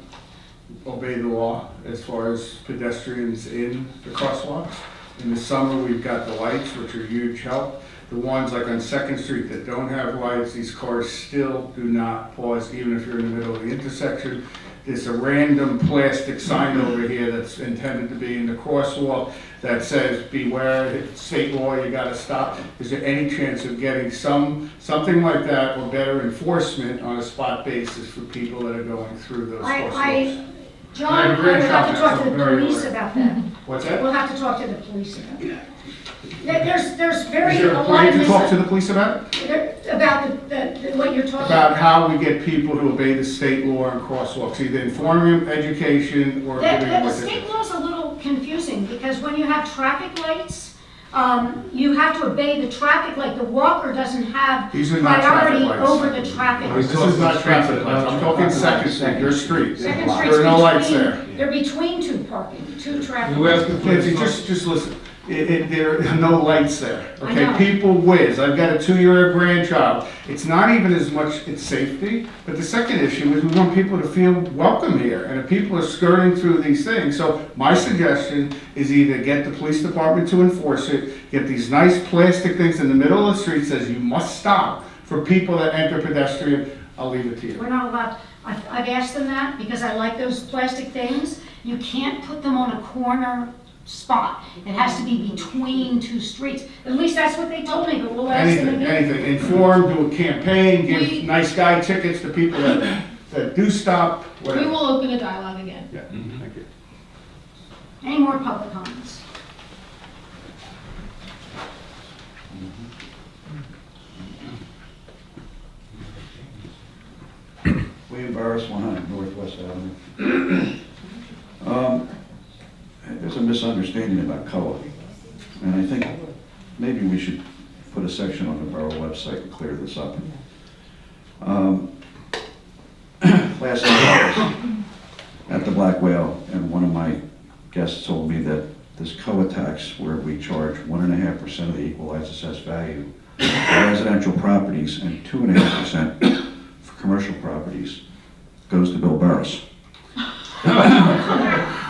obey the law as far as pedestrians in the crosswalks. In the summer, we've got the lights, which are a huge help. The ones like on 2nd Street that don't have lights, these cars still do not pause, even if you're in the middle of the intersection. There's a random plastic sign over here that's intended to be in the crosswalk that says, beware, it's state law, you gotta stop. Is there any chance of getting something like that or better enforcement on a spot basis for people that are going through those crosswalks? John, I I have a would have to grandchild, talk to so the very police aware. about that. What's that? We'll have to talk to the police about that. There's Is very, there a a lot plan of to talk to this, the police about it? about what you're talking About about. how we get people to obey the state law on crosswalks, either informing them, education, or giving them The what they state do. law's a little confusing, because when you have traffic lights, you have to obey the traffic light. The walker doesn't have These are not traffic priority lights. over the traffic. This is not traffic lights, I'm talking 2nd Street, your street. Second There Street's are no lights there. between, they're between two traffic You lights. ask the police, just listen, there are no lights there, I okay? know. People whiz, I've got a 2-year-old grandchild. It's not even as much, it's safety, but the second issue is we want people to feel welcome here, and if people are skirting through these things, so my suggestion is either get the police department to enforce it, get these nice plastic things in the middle of the street says you must stop for people that enter pedestrian, I'll leave it to you. We're not allowed, I've asked them that, because I like those plastic things. You can't put them on a corner spot. It has to be between two streets. At least that's what they told me, but we'll ask them again. Anything, inform, do a campaign, We- give nice guy tickets to people that do stop, whatever. We will open a dialogue again. Yeah, thank you. Any more public comments? William Barris, 100 Northwest Avenue. There's a misunderstanding about COA, and I think maybe we should put a section on the borough website and clear this up. Last night I was at the Black Whale, and one of my guests told me that this COA tax, where we charge 1.5% of the equalized assessed value for residential properties and 2.5% for commercial properties, goes to Bill Burris.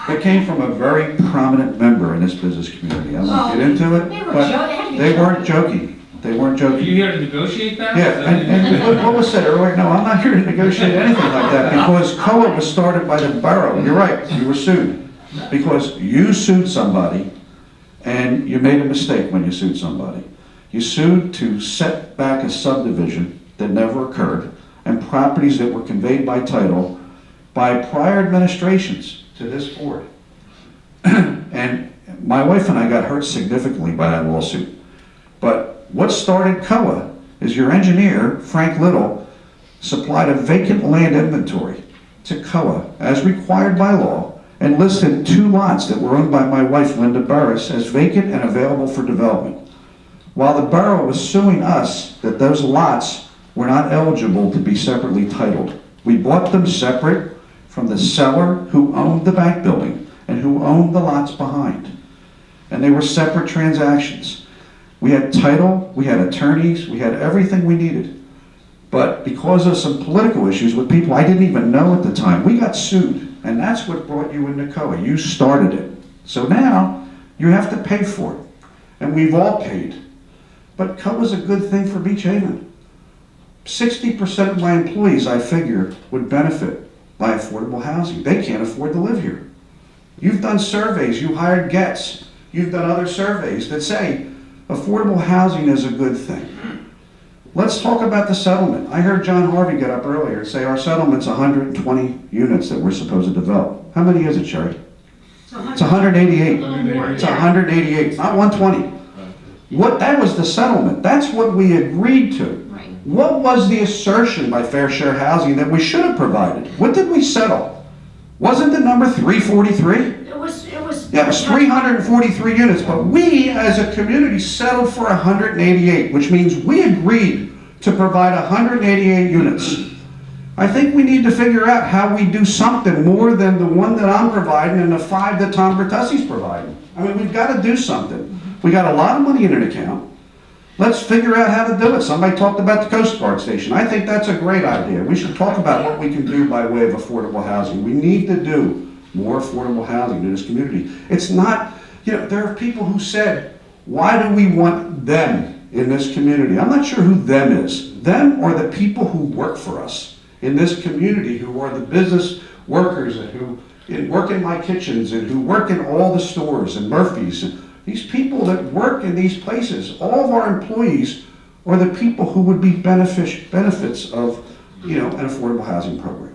It came from a very prominent member in this business community. I won't get into it, They were but joking. they weren't joking. They weren't Are joking. you here to negotiate that? Yeah, and what was said earlier, no, I'm not here to negotiate anything like that, because COA was started by the borough. You're right, you were sued. Because you sued somebody, and you made a mistake when you sued somebody. You sued to set back a subdivision that never occurred, and properties that were conveyed by title by prior administrations to this board. And my wife and I got hurt significantly by that lawsuit. But what started COA is your engineer, Frank Little, supplied a vacant land inventory to COA as required by law and listed 2 lots that were owned by my wife, Linda Burris, as vacant and available for development. While the borough was suing us that those lots were not eligible to be separately titled. We bought them separate from the seller who owned the bank building and who owned the lots behind. And they were separate transactions. We had title, we had attorneys, we had everything we needed. But because of some political issues with people I didn't even know at the time, we got sued. And that's what brought you into COA. You started it. So now you have to pay for it. And we've all paid. But COA is a good thing for Beach Haven. 60% of my employees, I figure, would benefit by affordable housing. They can't afford to live here. You've done surveys, you hired Getz, you've done other surveys that say affordable housing is a good thing. Let's talk about the settlement. I heard John Harvey get up earlier and say our settlement's 120 units that we're supposed to develop. How many is it, Sherry? It's 188. It's 188, not 120. That was the settlement. That's what we agreed to. What was the assertion by Fair Share Housing that we should have provided? What did we settle? Wasn't the number 343? It was. Yeah, it was 343 units, but we as a community settled for 188, which means we agreed to provide 188 units. I think we need to figure out how we do something more than the one that I'm providing and the 5 that Tom Bertussi's providing. I mean, we've got to do something. We got a lot of money in an account. Let's figure out how to do it. Somebody talked about the Coast Guard station. I think that's a great idea. We should talk about what we can do by way of affordable housing. We need to do more affordable housing in this community. It's not, there are people who said, why do we want them in this community? I'm not sure who them is. Them are the people who work for us in this community, who are the business workers and who work in my kitchens and who work in all the stores and Murphy's. And these people that work in these places, all of our employees are the people who would be benefits of, an affordable housing program.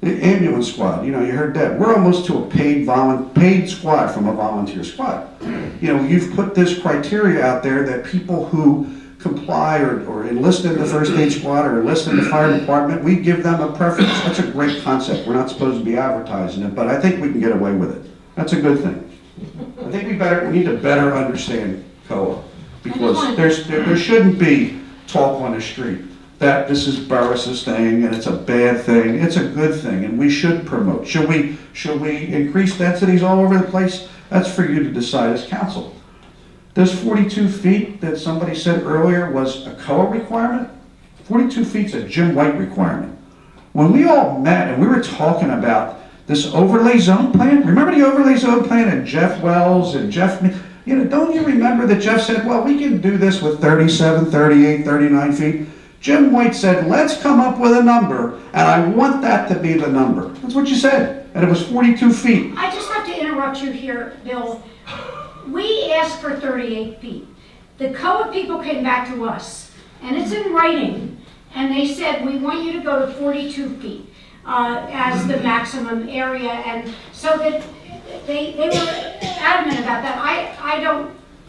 The ambulance squad, you heard that. We're almost to a paid squad from a volunteer squad. You've put this criteria out there that people who comply or enlist in the first aid squad or enlist in the fire department, we give them a preference. That's a great concept. We're not supposed to be advertising it, but I think we can get away with it. That's a good thing. I think we need to better understand COA, because there shouldn't be talk on the street that this is Burris's thing and it's a bad thing. It's a good thing and we should promote. Should we increase densities all over the place? That's for you to decide as council. This 42 feet that somebody said earlier was a COA requirement. 42 feet's a Jim White requirement. When we all met and we were talking about this overlay zone plan, remember the overlay zone plan and Jeff Wells and Jeff, don't you remember that Jeff said, well, we can do this with 37, 38, 39 feet? Jim White said, let's come up with a number, and I want that to be the number. That's what you said, and it was 42 feet. I just have to interrupt you here, Bill. We asked for 38 feet. The COA people came back to us, and it's in writing, and they said, we want you to go to 42 feet as the maximum area, and so that they were adamant about that.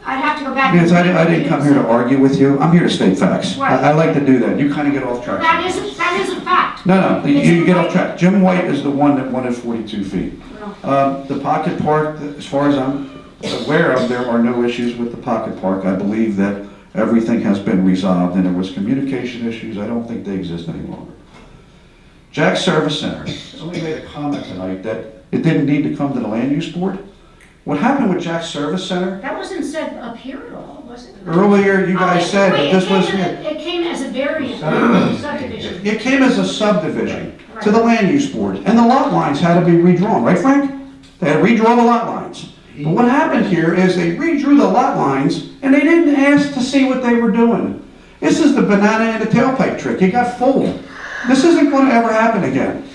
I'd have to go back. Because I didn't come here to argue with you. I'm here to state facts. Right. I like to do that. You kind of get off track. That is a fact. No, you get off track. Jim White is the one that wanted 42 feet. The pocket park, as far as I'm aware of, there are no issues with the pocket park. I believe that everything has been resolved, and there was communication issues. I don't think they exist any longer. Jack Service Center. Somebody made a comment tonight that it didn't need to come to the land use board. What happened with Jack Service Center? That wasn't said up here at all, was it? Earlier, you guys said that this was... It came as a variant subdivision. It came as a subdivision to the land use board, and the lot lines had to be redrawn, right, Frank? They had to redraw the lot lines. But what happened here is they redrew the lot lines and they didn't ask to see what they were doing. This is the banana in the tailpipe trick. You got fooled. This isn't going to ever happen again.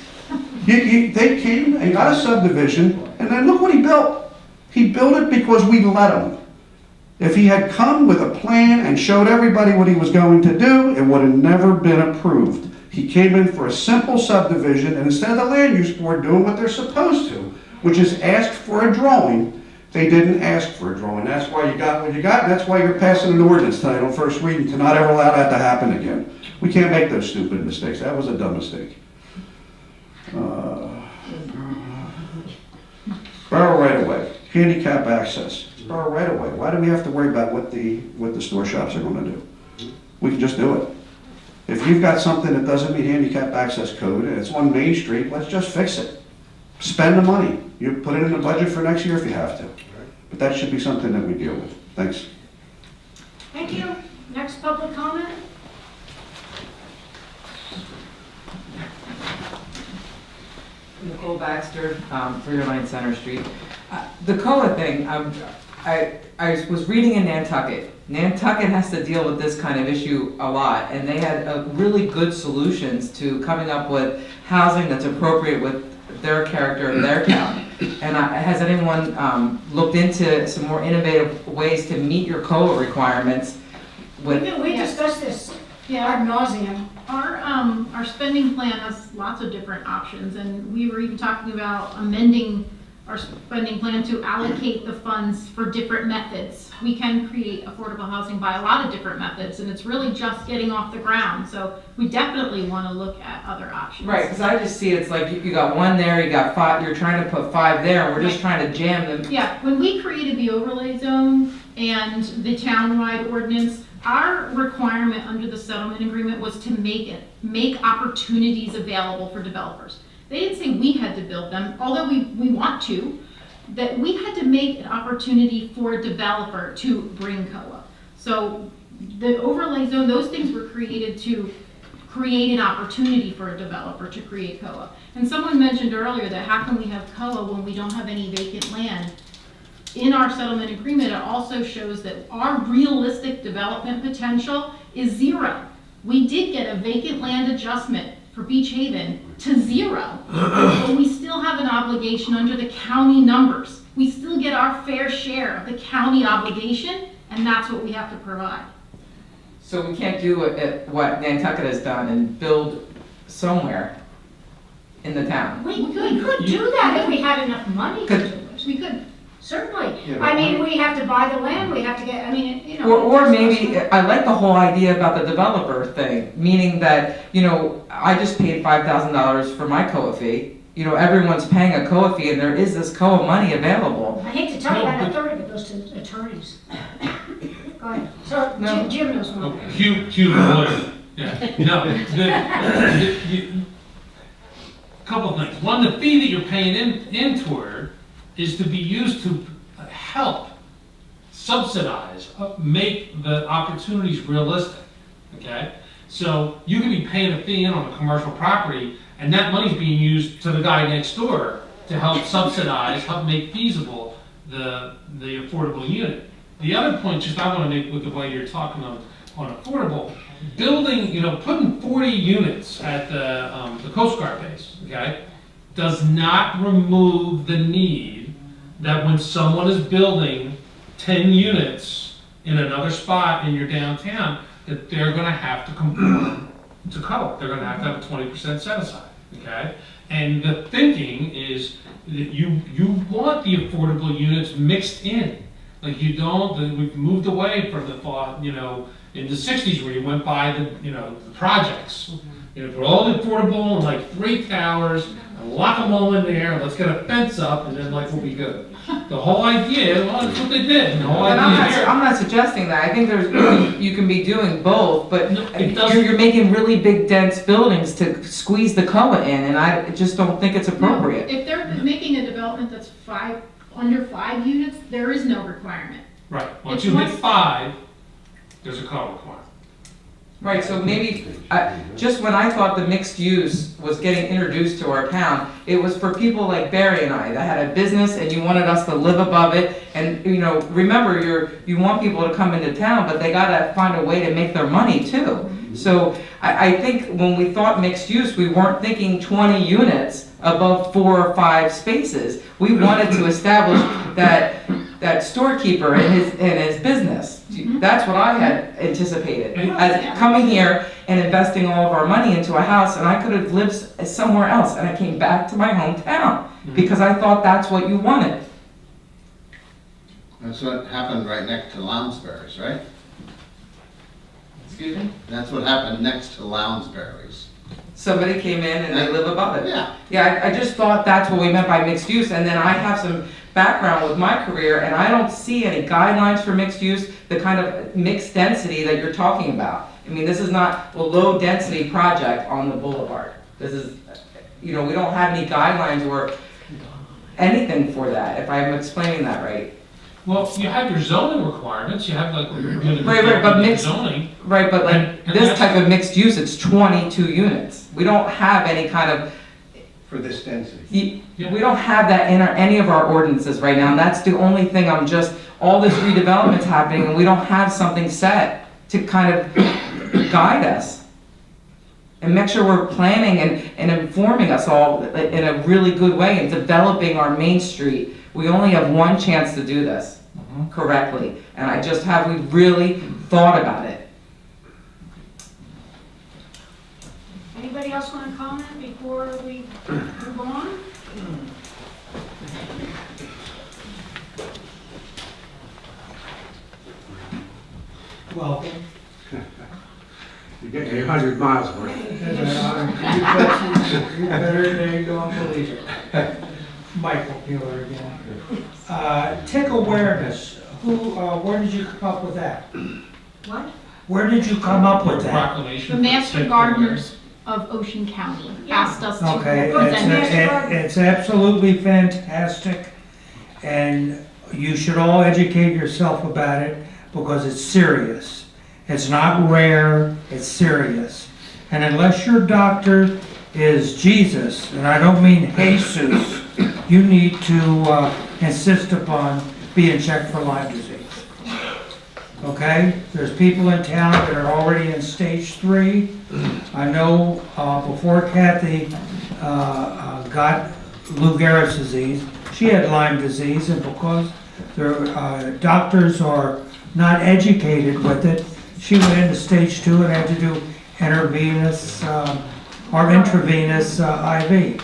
They came and got a subdivision, and then look what he built. He built it because we let him. If he had come with a plan and showed everybody what he was going to do, it would have never been approved. He came in for a simple subdivision, and instead of the land use board doing what they're supposed to, which is ask for a drawing, they didn't ask for a drawing. That's why you got what you got, and that's why you're passing an ordinance tonight on first reading to not ever allow that to happen again. We can't make those stupid mistakes. That was a dumb mistake. Borough right away, handicap access. It's borough right away. Why do we have to worry about what the store shops are going to do? We can just do it. If you've got something that doesn't meet handicap access code and it's on Main Street, let's just fix it. Spend the money. You put it in the budget for next year if you have to. But that should be something that we deal with. Thanks. Thank you. Next public comment? Nicole Baxter, 309 Center Street. The COA thing, I was reading in Nantucket. Nantucket has to deal with this kind of issue a lot, and they had really good solutions to coming up with housing that's appropriate with their character of their town. And has anyone looked into some more innovative ways to meet your COA requirements? We discussed this ad nauseum. Our spending plan has lots of different options, and we were even talking about amending our spending plan to allocate the funds for different methods. We can create affordable housing by a lot of different methods, and it's really just getting off the ground. So we definitely want to look at other options. Right, because I just see it's like you got one there, you got five, you're trying to put five there, and we're just trying to jam them. Yeah, when we created the overlay zone and the townwide ordinance, our requirement under the settlement agreement was to make opportunities available for developers. They didn't say we had to build them, although we want to, that we had to make an opportunity for a developer to bring COA. So the overlay zone, those things were created to create an opportunity for a developer to create COA. And someone mentioned earlier that how can we have COA when we don't have any vacant land? In our settlement agreement, it also shows that our realistic development potential is 0. We did get a vacant land adjustment for Beach Haven to 0, but we still have an obligation under the county numbers. We still get our fair share of the county obligation, and that's what we have to provide. So we can't do what Nantucket has done and build somewhere in the town. We could do that if we had enough money to do it. We could, certainly. Yeah, I mean, we have to buy the land, we have to get, I mean, you know. Or maybe, I like the whole idea about the developer thing, meaning that, I just paid $5,000 for my COA fee. Everyone's paying a COA fee and there is this COA money available. I hate to tell you that, a third of it goes to attorneys. Go ahead. So Jim knows more. Cute lawyer. Yeah. Couple of things. One, the fee that you're paying in toward is to be used to help subsidize, make the opportunities realistic, okay? So you can be paying a fee in on a commercial property, and that money's being used to the guy next door to help subsidize, help make feasible the affordable unit. The other point just I want to make with the way you're talking on affordable, building, putting 40 units at the Coast Guard base, okay, does not remove the need that when someone is building 10 units in another spot in your downtown, that they're going to have to conform to COA. They're going to have a 20% set aside, okay? And the thinking is that you want the affordable units mixed in. Like you don't, we've moved away from the thought, in the 60s where you went by the projects. Put all the affordable in like 3 towers, and lock them all in there, let's get a fence up, and then life will be good. The whole idea, well, that's what they did. The whole idea I'm not suggesting that. I think you can be doing both, but you're making really big, dense buildings to squeeze the COA in, and I just don't think it's appropriate. No, if they're making a development that's under 5 units, there is no requirement. Right. Once you hit 5, there's a COA requirement. Right, so maybe, just when I thought the mixed use was getting introduced to our town, it was for people like Barry and I that had a business and you wanted us to live above it. And, you know, remember, you want people to come into town, but they gotta find a way to make their money too. So I think when we thought mixed use, we weren't thinking 20 units above 4 or 5 spaces. We wanted to establish that storekeeper in his business. That's what I had anticipated, as coming here and investing all of our money into a house, and I could have lived somewhere else, and I came back to my hometown, because I thought that's what you wanted. That's what happened right next to Lounsbury's, right? Excuse me? That's what happened next to Lounsbury's. Somebody came in and they live above it. Yeah. Yeah, I just thought that's what we meant by mixed use, and then I have some background with my career, and I don't see any guidelines for mixed use, the kind of mixed density that you're talking about. I mean, this is not a low-density project on the boulevard. This is, you know, we don't have any guidelines or anything for that, if I'm explaining that right. Well, you have your zoning requirements, you have like, Right, but mixed, zoning. right, but like And this type of mixed use, it's 22 units. We don't have any kind of, For this density. we don't have that in any of our ordinances right now, and that's the only thing all this redevelopment's happening, and we don't have something set to kind of guide us. And make sure we're planning and informing us all in a really good way and developing our Main Street. We only have one chance to do this correctly, and we really thought about it. Anybody else want to comment before we move on? Welcome. You're getting 800 miles worth. You better than you don't believe it. Michael Peeler again. Tick awareness, where did you come up with that? What? Where did you come up with that? Proclamation. The Master Gardeners of Ocean County asked us to Okay, present it. it's absolutely fantastic, and you should all educate yourself about it, because it's serious. It's not rare, it's serious. And unless your doctor is Jesus, and I don't mean Jesus, you need to insist upon being checked for Lyme disease. Okay? There's people in town that are already in stage 3. I know before Kathy got Lou Gehrig's disease, she had Lyme disease, and because their doctors are not educated with it, she went into stage 2 and had to do intravenous IV.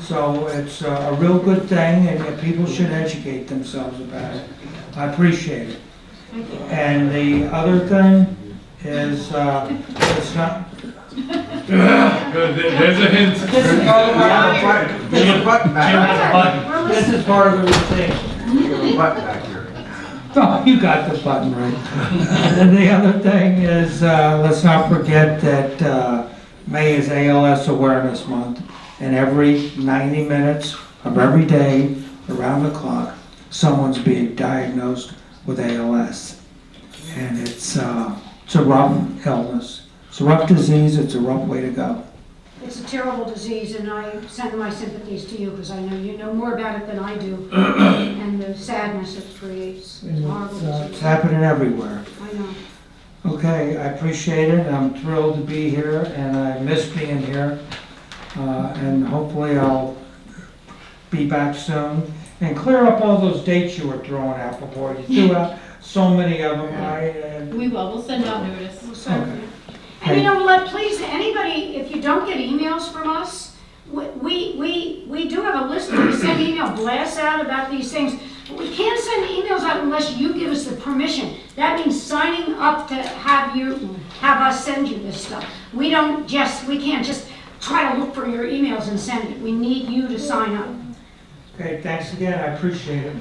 So it's a real good thing, and people should educate themselves about it. I appreciate it. And the other thing is, it's not. There's a hint. There's a button back there. This is part of the routine. There's a button back here. Oh, you got the button right. And the other thing is, let's not forget that May is ALS Awareness Month, and every 90 minutes of every day, around the clock, someone's being diagnosed with ALS. And it's a rough illness. It's a rough disease, it's a rough way to go. It's a terrible disease, and I send my sympathies to you, because I know you know more about it than I do, and the sadness it creates. It's a horrible disease. It's happening everywhere. I know. Okay, I appreciate it. I'm thrilled to be here, and I miss being here. And hopefully I'll be back soon and clear up all those dates you were throwing out before. You threw out so many of them. We will, we'll send out notice. We'll send it. And you know, please, anybody, if you don't get emails from us, we do have a list where we send email blasts out about these things. But we can't send emails out unless you give us the permission. That means signing up to have us send you this stuff. We can't just try to look for your emails and send it. We need you to sign up. Okay, thanks again. I appreciate it.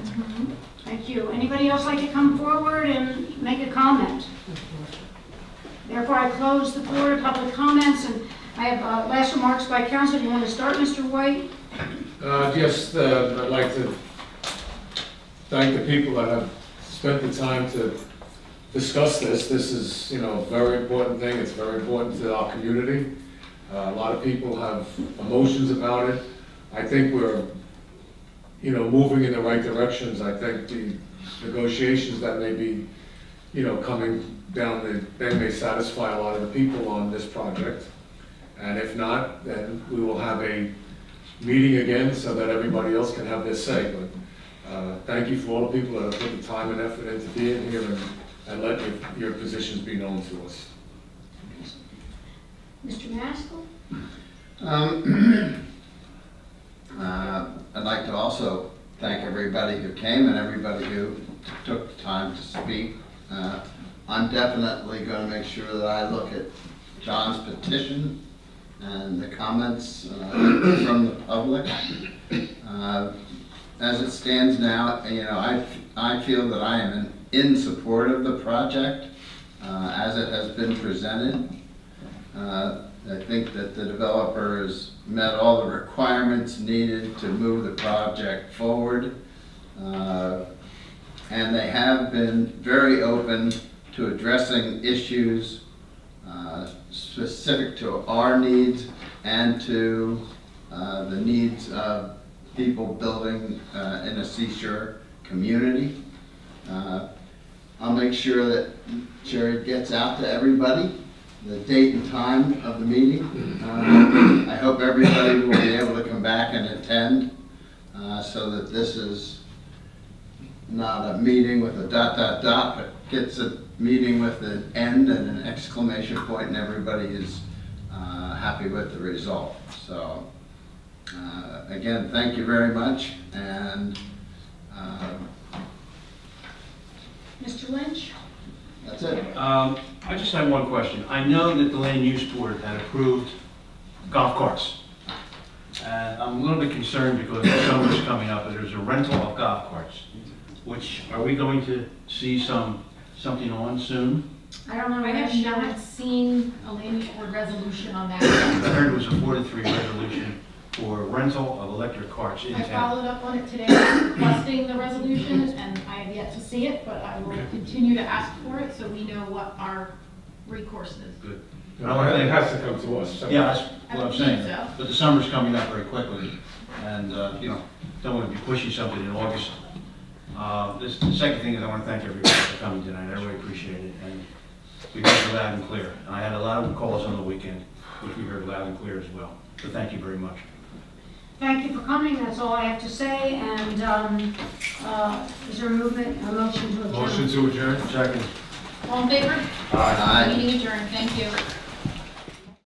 Thank you. Anybody else like to come forward and make a comment? Therefore, I close the floor to public comments, and I have last remarks by council. Do you want to start, Mr. White? I'd like to thank the people that have spent the time to discuss this. This is, a very important thing. It's very important to our community. A lot of people have emotions about it. I think we're, moving in the right directions. I think the negotiations that may be, coming down, they may satisfy a lot of the people on this project. And if not, then we will have a meeting again so that everybody else can have their say. But thank you for all the people that have put the time and effort into being here and let your positions be known to us. Mr. Maskell? I'd like to also thank everybody who came and everybody who took the time to speak. I'm definitely going to make sure that I look at John's petition and the comments from the public. As it stands now, I feel that I am in support of the project as it has been presented. I think that the developer has met all the requirements needed to move the project forward. And they have been very open to addressing issues specific to our needs and to the needs of people building in a seashore community. I'll make sure that Jerry gets out to everybody the date and time of the meeting. I hope everybody will be able to come back and attend so that this is not a meeting with a ... but gets a meeting with an end and an exclamation point, and everybody is happy with the result. So again, thank you very much. And Mr. Lynch? that's it. I just have one question. I know that the Land Use Board had approved golf carts. And I'm a little bit concerned because the summer's coming up and there's a rental of golf carts. Which, are we going to see something on soon? I don't know, I have not seen a land use board resolution on that. I heard it was a 4-3 resolution for rental of electric carts in I town. followed up on it today, requesting the resolution, and I have yet to see it, but I will continue to ask for it so we know what our recourse is. Good. It has to come to us. So. Yeah, that's what I'm saying. So. But the summer's coming up very quickly, and, don't want to be pushing something in August. The second thing is I want to thank everybody for coming tonight. I really appreciate it. And we heard it loud and clear. And I had a lot of calls on the weekend, which we heard loud and clear as well. So thank you very much. Thank you for coming, that's all I have to say, and is there a motion to adjourn? Motion to adjourn. Second. All in favor? Aye. Meeting adjourned, thank you.